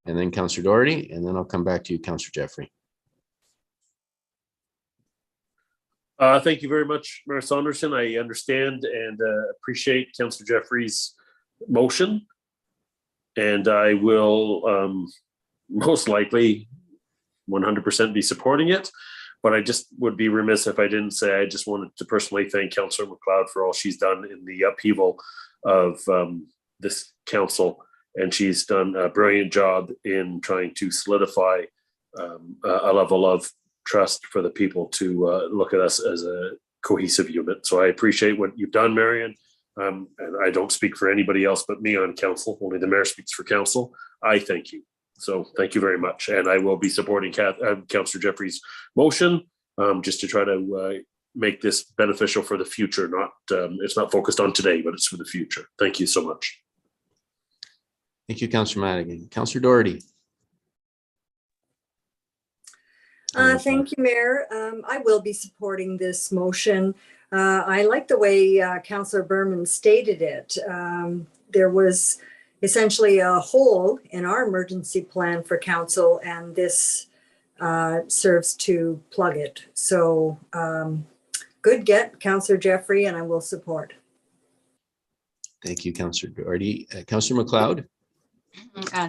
and then Councillor Doherty, and then I'll come back to you, Councillor Jeffrey. Thank you very much, Mayor Saunderson. I understand and appreciate Councillor Jeffrey's motion. And I will most likely 100% be supporting it. But I just would be remiss if I didn't say I just wanted to personally thank Councillor MacLeod for all she's done in the upheaval of this council. And she's done a brilliant job in trying to solidify a level of trust for the people to look at us as a cohesive unit. So I appreciate what you've done, Marion. And I don't speak for anybody else but me on council. Only the mayor speaks for council. I thank you. So thank you very much. And I will be supporting Councillor Jeffrey's motion just to try to make this beneficial for the future. Not it's not focused on today, but it's for the future. Thank you so much. Thank you, Councillor Madigan. Councillor Doherty. Thank you, Mayor. I will be supporting this motion. I like the way Councillor Berman stated it. There was essentially a hole in our emergency plan for council, and this serves to plug it. So good get, Councillor Jeffrey, and I will support. Thank you, Councillor Doherty. Councillor MacLeod.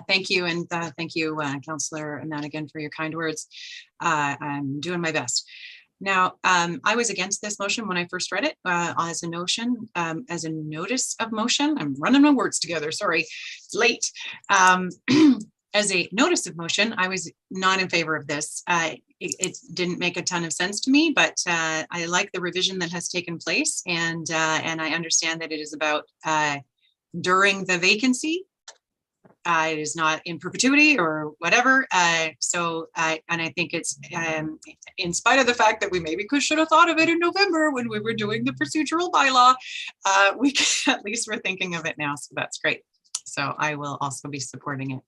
Thank you, and thank you, Councillor Madigan, for your kind words. I'm doing my best. Now, I was against this motion when I first read it as a notion, as a notice of motion. I'm running my words together. Sorry, it's late. As a notice of motion, I was not in favor of this. It didn't make a ton of sense to me, but I like the revision that has taken place, and I understand that it is about during the vacancy. It is not in perpetuity or whatever. And I think it's in spite of the fact that we maybe should have thought of it in November when we were doing the procedural bylaw, we can, at least we're thinking of it now. So that's great. So I will also be supporting it.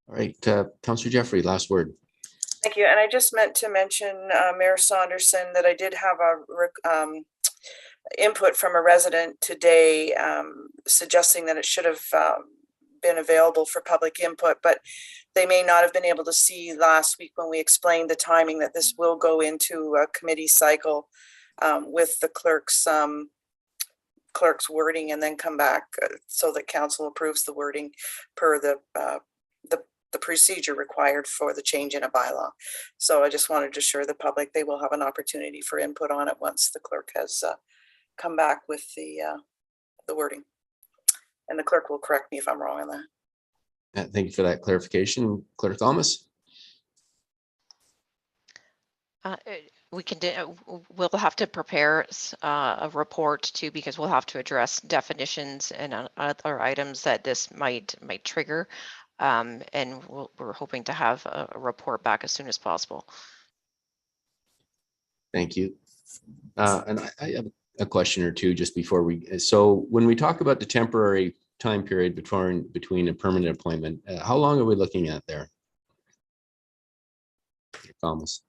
All right, Councillor Jeffrey, last word. Thank you. And I just meant to mention, Mayor Saunderson, that I did have a input from a resident today suggesting that it should have been available for public input, but they may not have been able to see last week when we explained the timing that this will go into a committee cycle with the clerk's wording, and then come back so that council approves the wording per the procedure required for the change in a bylaw. So I just wanted to assure the public they will have an opportunity for input on it once the clerk has come back with the wording, and the clerk will correct me if I'm wrong on that. Thank you for that clarification, Clerk Thomas. We can we'll have to prepare a report too, because we'll have to address definitions and other items that this might trigger, and we're hoping to have a report back as soon as possible. Thank you. And I have a question or two just before we. So when we talk about the temporary time period between a permanent appointment, how long are we looking at there? Thomas.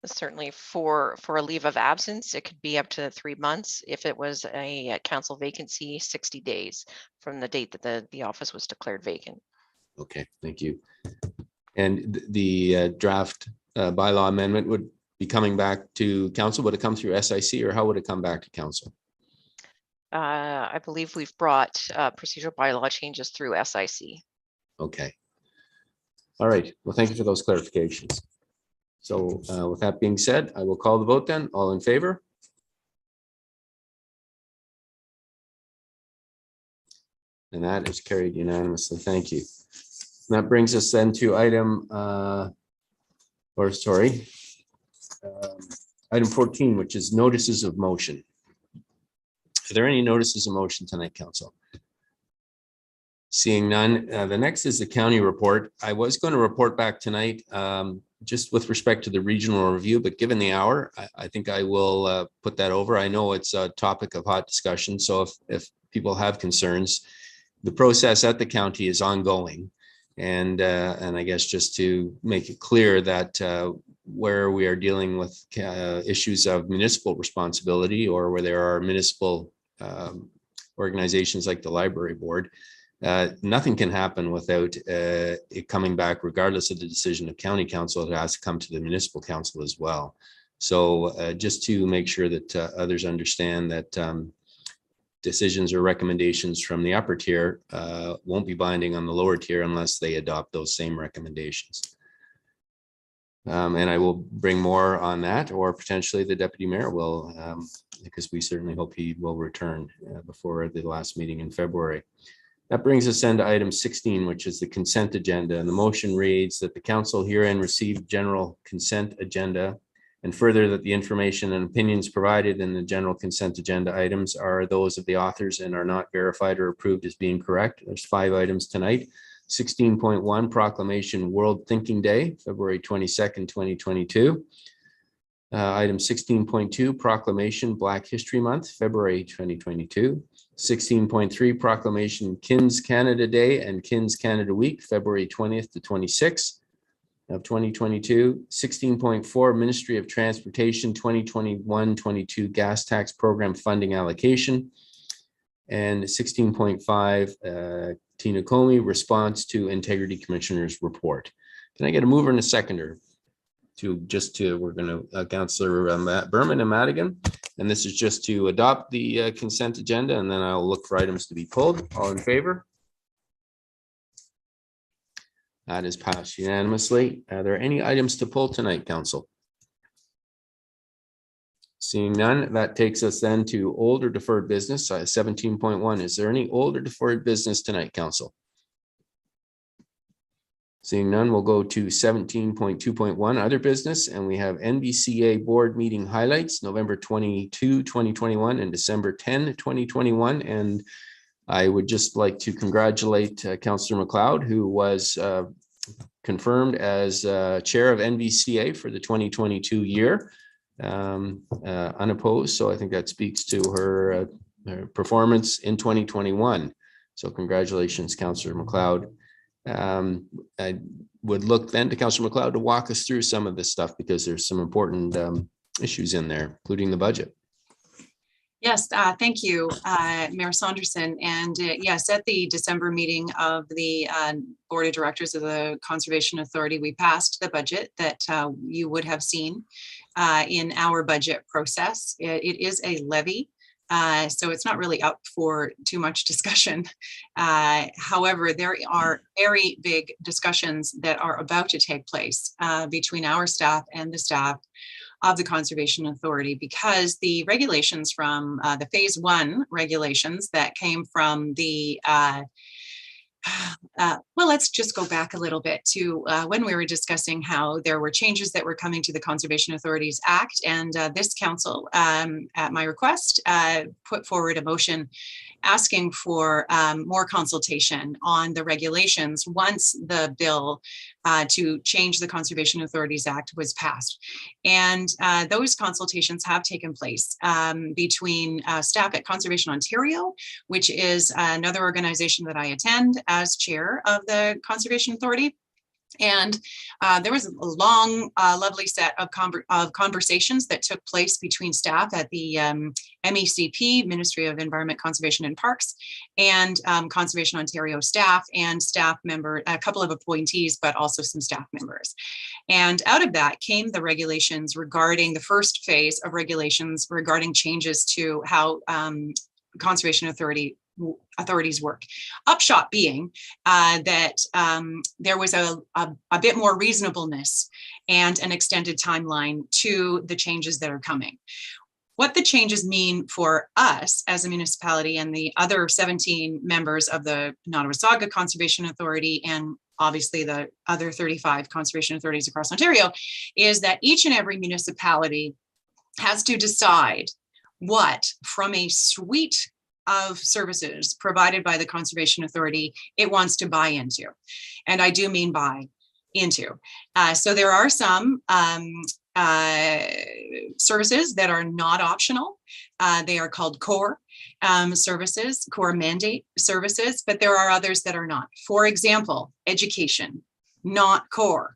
Certainly for a leave of absence, it could be up to 3 months. If it was a council vacancy, 60 days from the date that the office was declared vacant. Okay, thank you. And the draft bylaw amendment would be coming back to council. Would it come through SIC, or how would it come back to council? I believe we've brought procedural bylaw changes through SIC. Okay. All right. Well, thank you for those clarifications. So with that being said, I will call the vote then. All in favor? And that is carried unanimously. Thank you. And that brings us then to item, item 14, which is notices of motion. Are there any notices of motion tonight, council? Seeing none, the next is the county report. I was going to report back tonight just with respect to the regional review, but given the hour, I think I will put that over. I know it's a topic of hot discussion, so if people have concerns, the process at the county is ongoing. And I guess just to make it clear that where we are dealing with issues of municipal responsibility, or where there are municipal organizations like the library board. Nothing can happen without it coming back, regardless of the decision of county council. It has to come to the municipal council as well. So just to make sure that others understand that decisions or recommendations from the upper tier won't be binding on the lower tier unless they adopt those same recommendations. And I will bring more on that, or potentially the deputy mayor will, because we certainly hope he will return before the last meeting in February. That brings us into item 16, which is the consent agenda. And the motion reads that the council herein receive general consent agenda, and further that the information and opinions provided in the general consent agenda items are those of the authors and are not verified or approved as being correct. There's 5 items tonight. 16.1 Proclamation World Thinking Day, February 22nd, 2022. Item 16.2 Proclamation Black History Month, February 2022. 16.3 Proclamation Kins Canada Day and Kins Canada Week, February 20th to 26th of 2022. 16.4 Ministry of Transportation 2021-22 Gas Tax Program Funding Allocation. And 16.5 Tina Comey Response to Integrity Commissioner's Report. Can I get a mover and a seconder? We're going to Councillor Berman and Madigan, and this is just to adopt the consent agenda, and then I'll look for items to be pulled. All in favor? That is passed unanimously. Are there any items to pull tonight, Council? Seeing none, that takes us then to old or deferred business. 17.1. Is there any old or deferred business tonight, Council? Seeing none, we'll go to 17.2.1 other business, and we have NBCA board meeting highlights, November 22, 2021 and December 10, 2021. And I would just like to congratulate Councillor McLeod, who was confirmed as chair of NBCA for the 2022 year, unopposed. So I think that speaks to her performance in 2021. So congratulations, Councillor McLeod. I would look then to Councillor McLeod to walk us through some of this stuff, because there's some important issues in there, including the budget. Yes, thank you, Mayor Saunderson. And yes, at the December meeting of the Board of Directors of the Conservation Authority, we passed the budget that you would have seen in our budget process. It is a levy. So it's not really up for too much discussion. However, there are very big discussions that are about to take place between our staff and the staff of the Conservation Authority, because the regulations from the phase 1 regulations that came from the well, let's just go back a little bit to when we were discussing how there were changes that were coming to the Conservation Authorities Act, and this council, at my request, put forward a motion asking for more consultation on the regulations once the bill to change the Conservation Authorities Act was passed. And those consultations have taken place between staff at Conservation Ontario, which is another organization that I attend as chair of the Conservation Authority. And there was a long, lovely set of conversations that took place between staff at the MECP, Ministry of Environment, Conservation and Parks, and Conservation Ontario staff and staff member, a couple of appointees, but also some staff members. And out of that came the regulations regarding the first phase of regulations regarding changes to how Conservation authorities work. Upshot being that there was a bit more reasonableness and an extended timeline to the changes that are coming. What the changes mean for us as a municipality and the other 17 members of the Nottawasaga Conservation Authority, and obviously the other 35 conservation authorities across Ontario, is that each and every municipality has to decide what, from a suite of services provided by the Conservation Authority, it wants to buy into. And I do mean buy into. So there are some services that are not optional. They are called core services, core mandate services, but there are others that are not. For example, education. not core.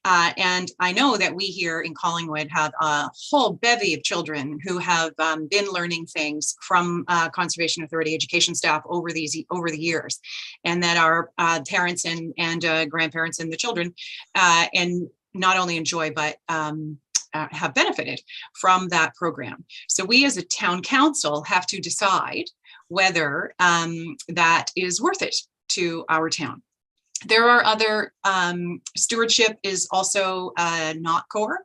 And I know that we here in Collingwood have a whole bevy of children who have been learning things from Conservation Authority education staff over the years, and that our parents and grandparents and the children and not only enjoy but have benefited from that program. So we as a town council have to decide whether that is worth it to our town. There are other, stewardship is also not core.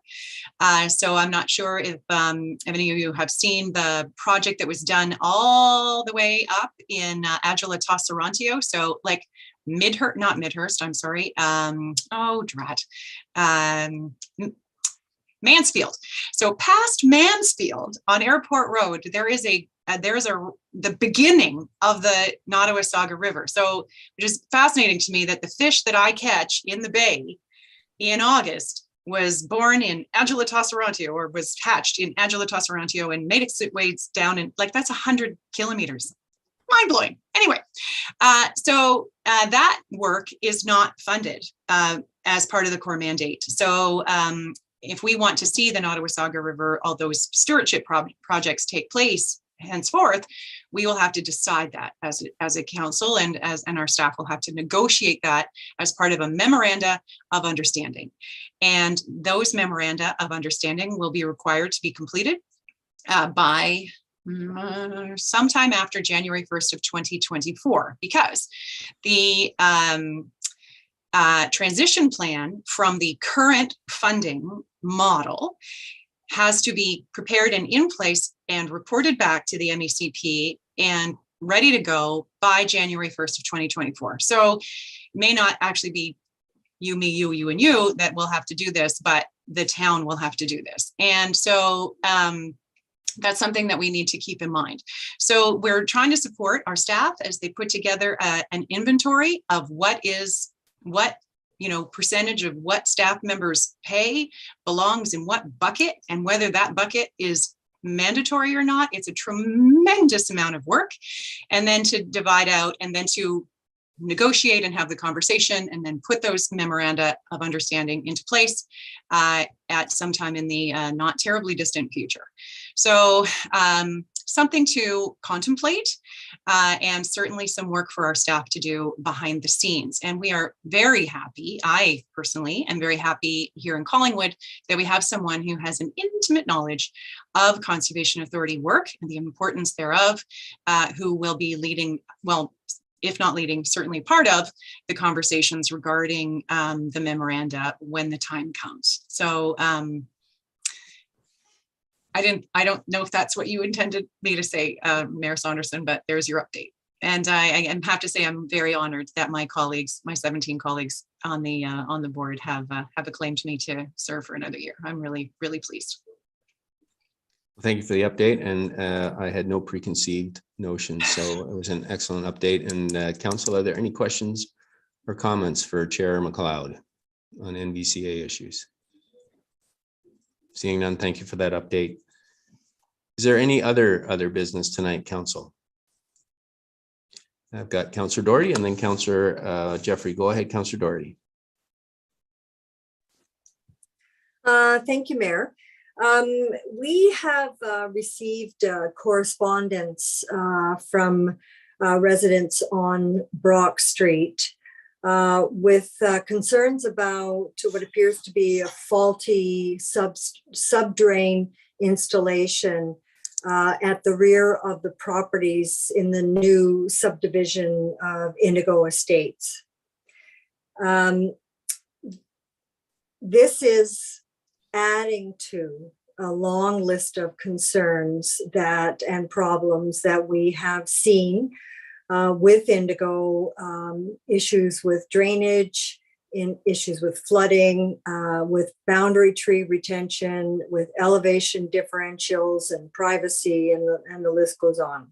So I'm not sure if any of you have seen the project that was done all the way up in Agila Tosserantio. So like not Midhurst, I'm sorry. Oh, drat. Mansfield. So past Mansfield on Airport Road, there is the beginning of the Nottawasaga River. So it is fascinating to me that the fish that I catch in the bay in August was born in Agila Tosserantio, or was hatched in Agila Tosserantio, and made its way down in, like, that's 100 kilometers. Mind blowing. Anyway, so that work is not funded as part of the core mandate. So if we want to see the Nottawasaga River, all those stewardship projects take place henceforth, we will have to decide that as a council, and our staff will have to negotiate that as part of a memoranda of understanding. And those memoranda of understanding will be required to be completed by sometime after January 1st of 2024, because the transition plan from the current funding model has to be prepared and in place and reported back to the MECP and ready to go by January 1st of 2024. So it may not actually be you, me, you, and you that will have to do this, but the town will have to do this. And so that's something that we need to keep in mind. So we're trying to support our staff as they put together an inventory of what percentage of what staff members pay belongs in what bucket, and whether that bucket is mandatory or not. It's a tremendous amount of work. And then to divide out, and then to negotiate and have the conversation, and then put those memoranda of understanding into place at some time in the not terribly distant future. So something to contemplate, and certainly some work for our staff to do behind the scenes. And we are very happy, I personally am very happy here in Collingwood, that we have someone who has an intimate knowledge of Conservation Authority work and the importance thereof, who will be leading, well, if not leading, certainly part of the conversations regarding the memoranda when the time comes. So I don't know if that's what you intended me to say, Mayor Saunderson, but there's your update. And I have to say, I'm very honored that my colleagues, my 17 colleagues on the board have acclaimed me to serve for another year. I'm really, really pleased. Thank you for the update, and I had no preconceived notions, so it was an excellent update. And Council, are there any questions or comments for Chair McLeod on NVCA issues? Seeing none, thank you for that update. Is there any other business tonight, Council? I've got Councillor Doherty and then Councillor Jeffrey. Go ahead, Councillor Doherty. Thank you, Mayor. We have received correspondence from residents on Brock Street with concerns about what appears to be a faulty subdrain installation at the rear of the properties in the new subdivision of Indigo Estates. This is adding to a long list of concerns and problems that we have seen with Indigo, issues with drainage, issues with flooding, with boundary tree retention, with elevation differentials and privacy, and the list goes on.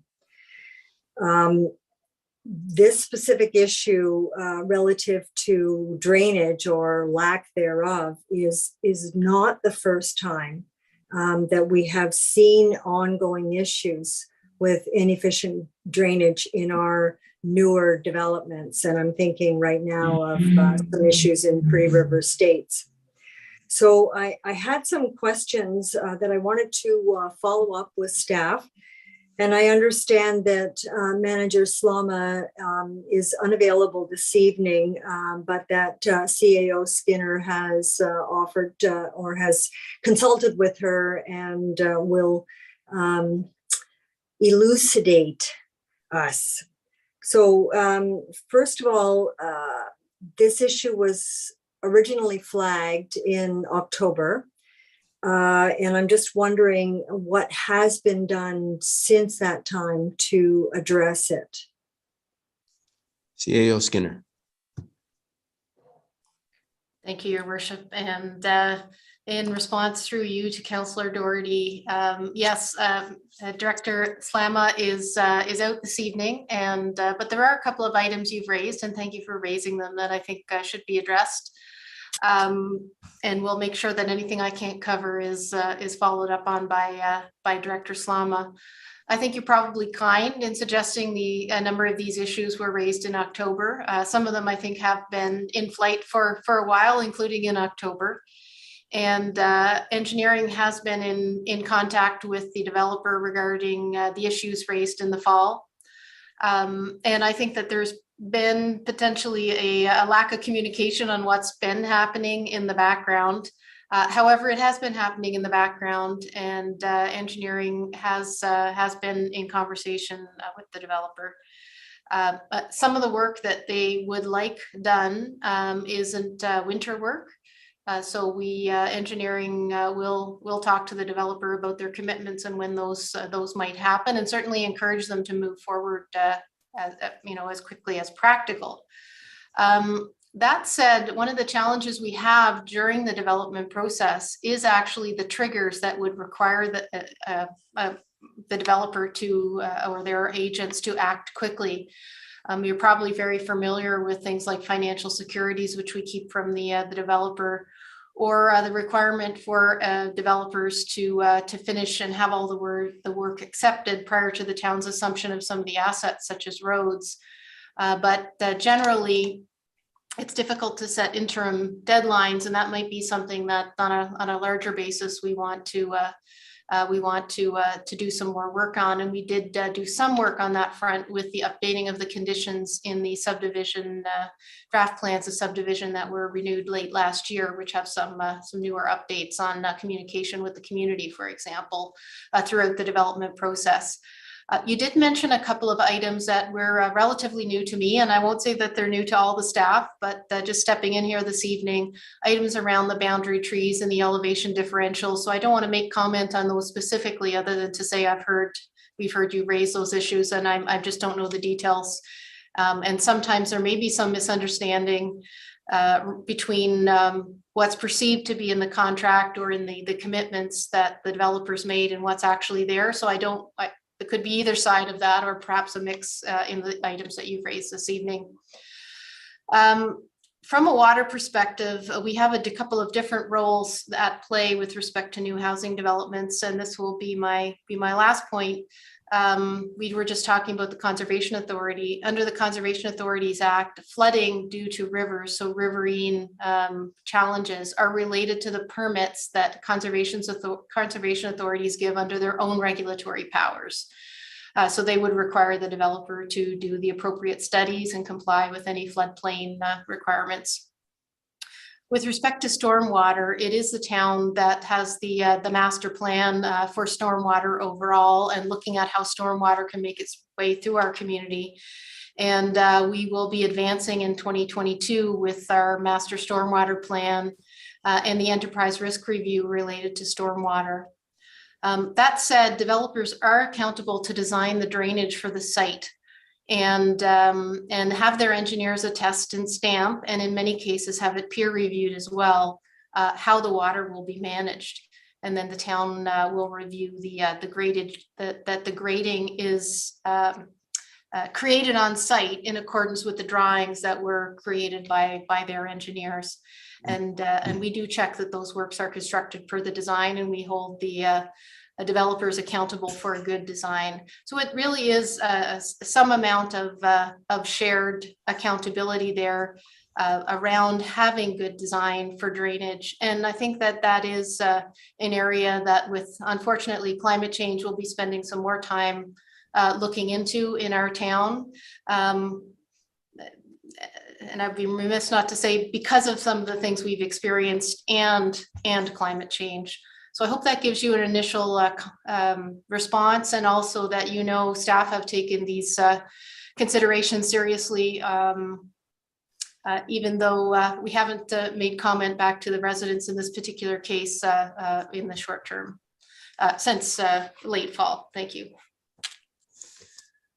This specific issue relative to drainage or lack thereof is not the first time that we have seen ongoing issues with inefficient drainage in our newer developments. And I'm thinking right now of some issues in Pre-River Estates. So I had some questions that I wanted to follow up with staff. And I understand that Manager Slama is unavailable this evening, but that CAO Skinner has offered or has consulted with her and will elucidate us. So first of all, this issue was originally flagged in October. And I'm just wondering what has been done since that time to address it. CAO Skinner. Thank you, Your Worship. And in response through you to Councillor Doherty, yes, Director Slama is out this evening, and but there are a couple of items you've raised, and thank you for raising them, that I think should be addressed. And we'll make sure that anything I can't cover is followed up on by Director Slama. I think you're probably kind in suggesting a number of these issues were raised in October. Some of them I think have been in flight for a while, including in October. And engineering has been in contact with the developer regarding the issues raised in the fall. And I think that there's been potentially a lack of communication on what's been happening in the background. However, it has been happening in the background, and engineering has been in conversation with the developer. Some of the work that they would like done isn't winter work. So we engineering will talk to the developer about their commitments and when those might happen, and certainly encourage them to move forward as quickly as practical. That said, one of the challenges we have during the development process is actually the triggers that would require the developer to or their agents to act quickly. You're probably very familiar with things like financial securities, which we keep from the developer, or the requirement for developers to finish and have all the work accepted prior to the town's assumption of some of the assets, such as roads. But generally, it's difficult to set interim deadlines, and that might be something that on a larger basis we want to do some more work on. And we did do some work on that front with the updating of the conditions in the subdivision draft plans of subdivision that were renewed late last year, which have some newer updates on communication with the community, for example, throughout the development process. You did mention a couple of items that were relatively new to me, and I won't say that they're new to all the staff, but just stepping in here this evening, items around the boundary trees and the elevation differential. So I don't want to make comment on those specifically, other than to say we've heard you raise those issues, and I just don't know the details. And sometimes there may be some misunderstanding between what's perceived to be in the contract or in the commitments that the developers made and what's actually there. So it could be either side of that, or perhaps a mix in the items that you've raised this evening. From a water perspective, we have a couple of different roles at play with respect to new housing developments, and this will be my last point. We were just talking about the Conservation Authority. Under the Conservation Authorities Act, flooding due to rivers, so riverine challenges, are related to the permits that conservation authorities give under their own regulatory powers. So they would require the developer to do the appropriate studies and comply with any floodplain requirements. With respect to stormwater, it is the town that has the master plan for stormwater overall, and looking at how stormwater can make its way through our community. And we will be advancing in 2022 with our master stormwater plan and the enterprise risk review related to stormwater. That said, developers are accountable to design the drainage for the site, and have their engineers attest and stamp, and in many cases have it peer reviewed as well, how the water will be managed. And then the town will review the grading is created on site in accordance with the drawings that were created by their engineers. And we do check that those works are constructed per the design, and we hold the developers accountable for a good design. So it really is some amount of shared accountability there around having good design for drainage. And I think that that is an area that, with unfortunately climate change, we'll be spending some more time looking into in our town. And I'd be remiss not to say, because of some of the things we've experienced and climate change. So I hope that gives you an initial response, and also that, you know, staff have taken these considerations seriously, even though we haven't made comment back to the residents in this particular case in the short term since late fall. Thank you.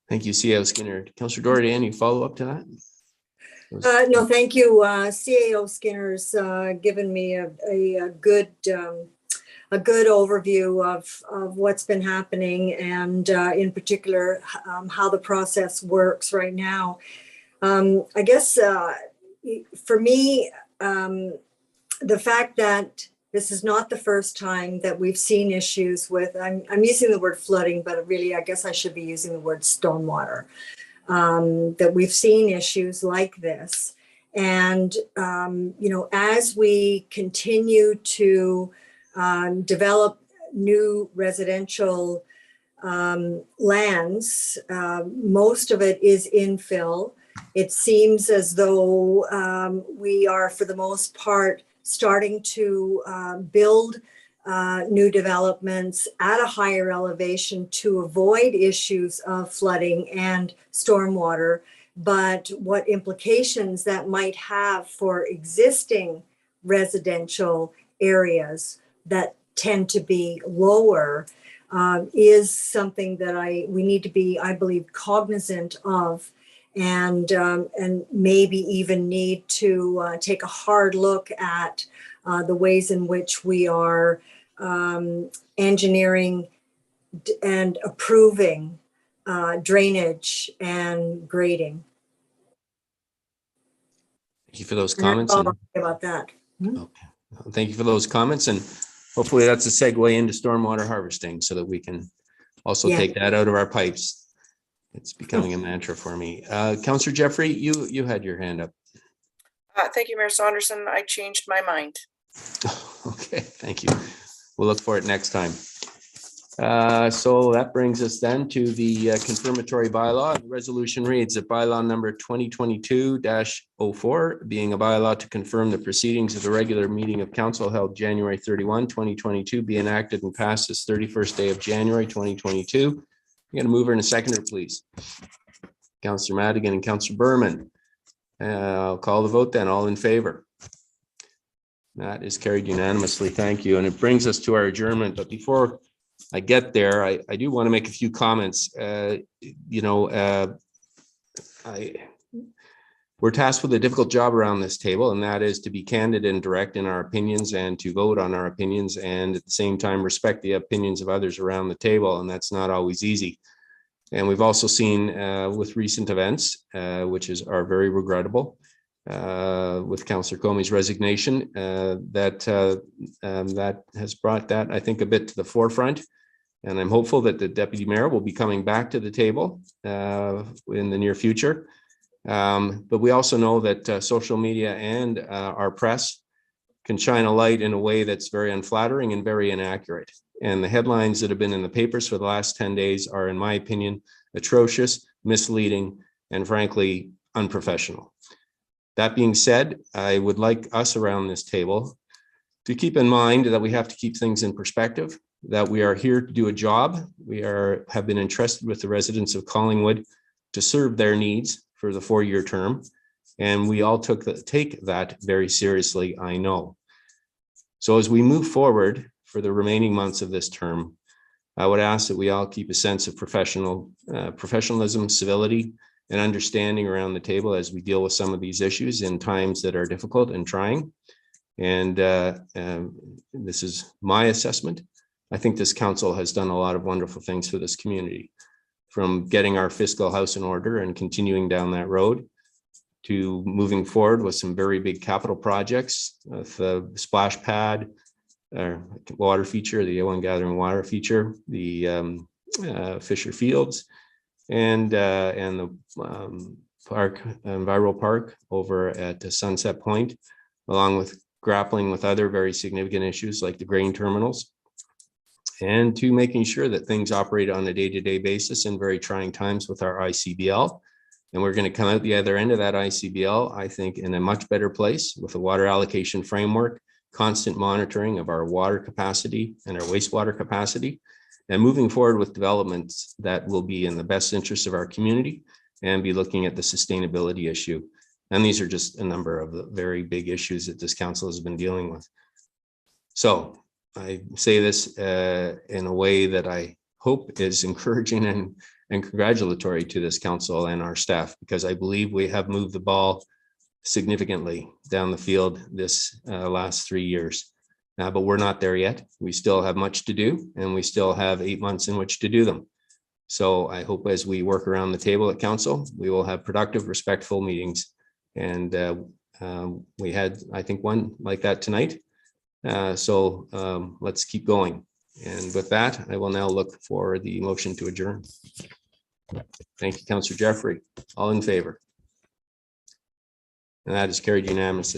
Thank you, CAO Skinner. Councillor Doherty, any follow up to that? No, thank you. CAO Skinner's given me a good overview of what's been happening, and in particular how the process works right now. I guess for me, the fact that this is not the first time that we've seen issues with, I'm using the word flooding, but really I guess I should be using the word stormwater. That we've seen issues like this. And, you know, as we continue to develop new residential lands, most of it is infill. It seems as though we are, for the most part, starting to build new developments at a higher elevation to avoid issues of flooding and stormwater, but what implications that might have for existing residential areas that tend to be lower is something that we need to be, I believe, cognizant of, and maybe even need to take a hard look at the ways in which we are engineering and approving drainage and grading. Thank you for those comments. And about that. Okay. Thank you for those comments, and hopefully that's a segue into stormwater harvesting so that we can also take that out of our pipes. It's becoming a mantra for me. Councillor Jeffrey, you had your hand up. Thank you, Mayor Saunderson. I changed my mind. Okay, thank you. We'll look for it next time. So that brings us then to the confirmatory bylaw. The resolution reads that bylaw number 2022-04, being a bylaw to confirm the proceedings of the regular meeting of council held January 31, 2022, be enacted and passed this 31st day of January 2022. You got a mover and a seconder, please. Councillor Madigan and Councillor Berman. I'll call the vote then. All in favor? That is carried unanimously. Thank you. And it brings us to our adjournment. But before I get there, I do want to make a few comments. We're tasked with a difficult job around this table, and that is to be candid and direct in our opinions and to vote on our opinions, and at the same time respect the opinions of others around the table. And that's not always easy. And we've also seen with recent events, which are very regrettable, with Councillor Comey's resignation, that has brought that, I think, a bit to the forefront. And I'm hopeful that the deputy mayor will be coming back to the table in the near future. But we also know that social media and our press can shine a light in a way that's very unflattering and very inaccurate. And the headlines that have been in the papers for the last 10 days are, in my opinion, atrocious, misleading, and frankly, unprofessional. That being said, I would like us around this table to keep in mind that we have to keep things in perspective, that we are here to do a job. We have been entrusted with the residents of Collingwood to serve their needs for the 4-year term. And we all take that very seriously, I know. So as we move forward for the remaining months of this term, I would ask that we all keep a sense of professionalism, civility, and understanding around the table as we deal with some of these issues in times that are difficult and trying. And this is my assessment. I think this council has done a lot of wonderful things for this community, from getting our fiscal house in order and continuing down that road to moving forward with some very big capital projects, with the splash pad, water feature, the A1 gathering water feature, the Fisher Fields, and the park, Enviro Park over at Sunset Point, along with grappling with other very significant issues like the grain terminals, and to making sure that things operate on a day-to-day basis in very trying times with our ICBL. And we're going to come out the other end of that ICBL, I think, in a much better place with a water allocation framework, constant monitoring of our water capacity and our wastewater capacity, and moving forward with developments that will be in the best interest of our community and be looking at the sustainability issue. And these are just a number of the very big issues that this council has been dealing with. So I say this in a way that I hope is encouraging and congratulatory to this council and our staff, because I believe we have moved the ball significantly down the field this last 3 years. But we're not there yet. We still have much to do, and we still have 8 months in which to do them. So I hope as we work around the table at council, we will have productive, respectful meetings. And we had, I think, one like that tonight. So let's keep going. And with that, I will now look for the motion to adjourn. Thank you, Councillor Jeffrey. All in favor? And that is carried unanimously.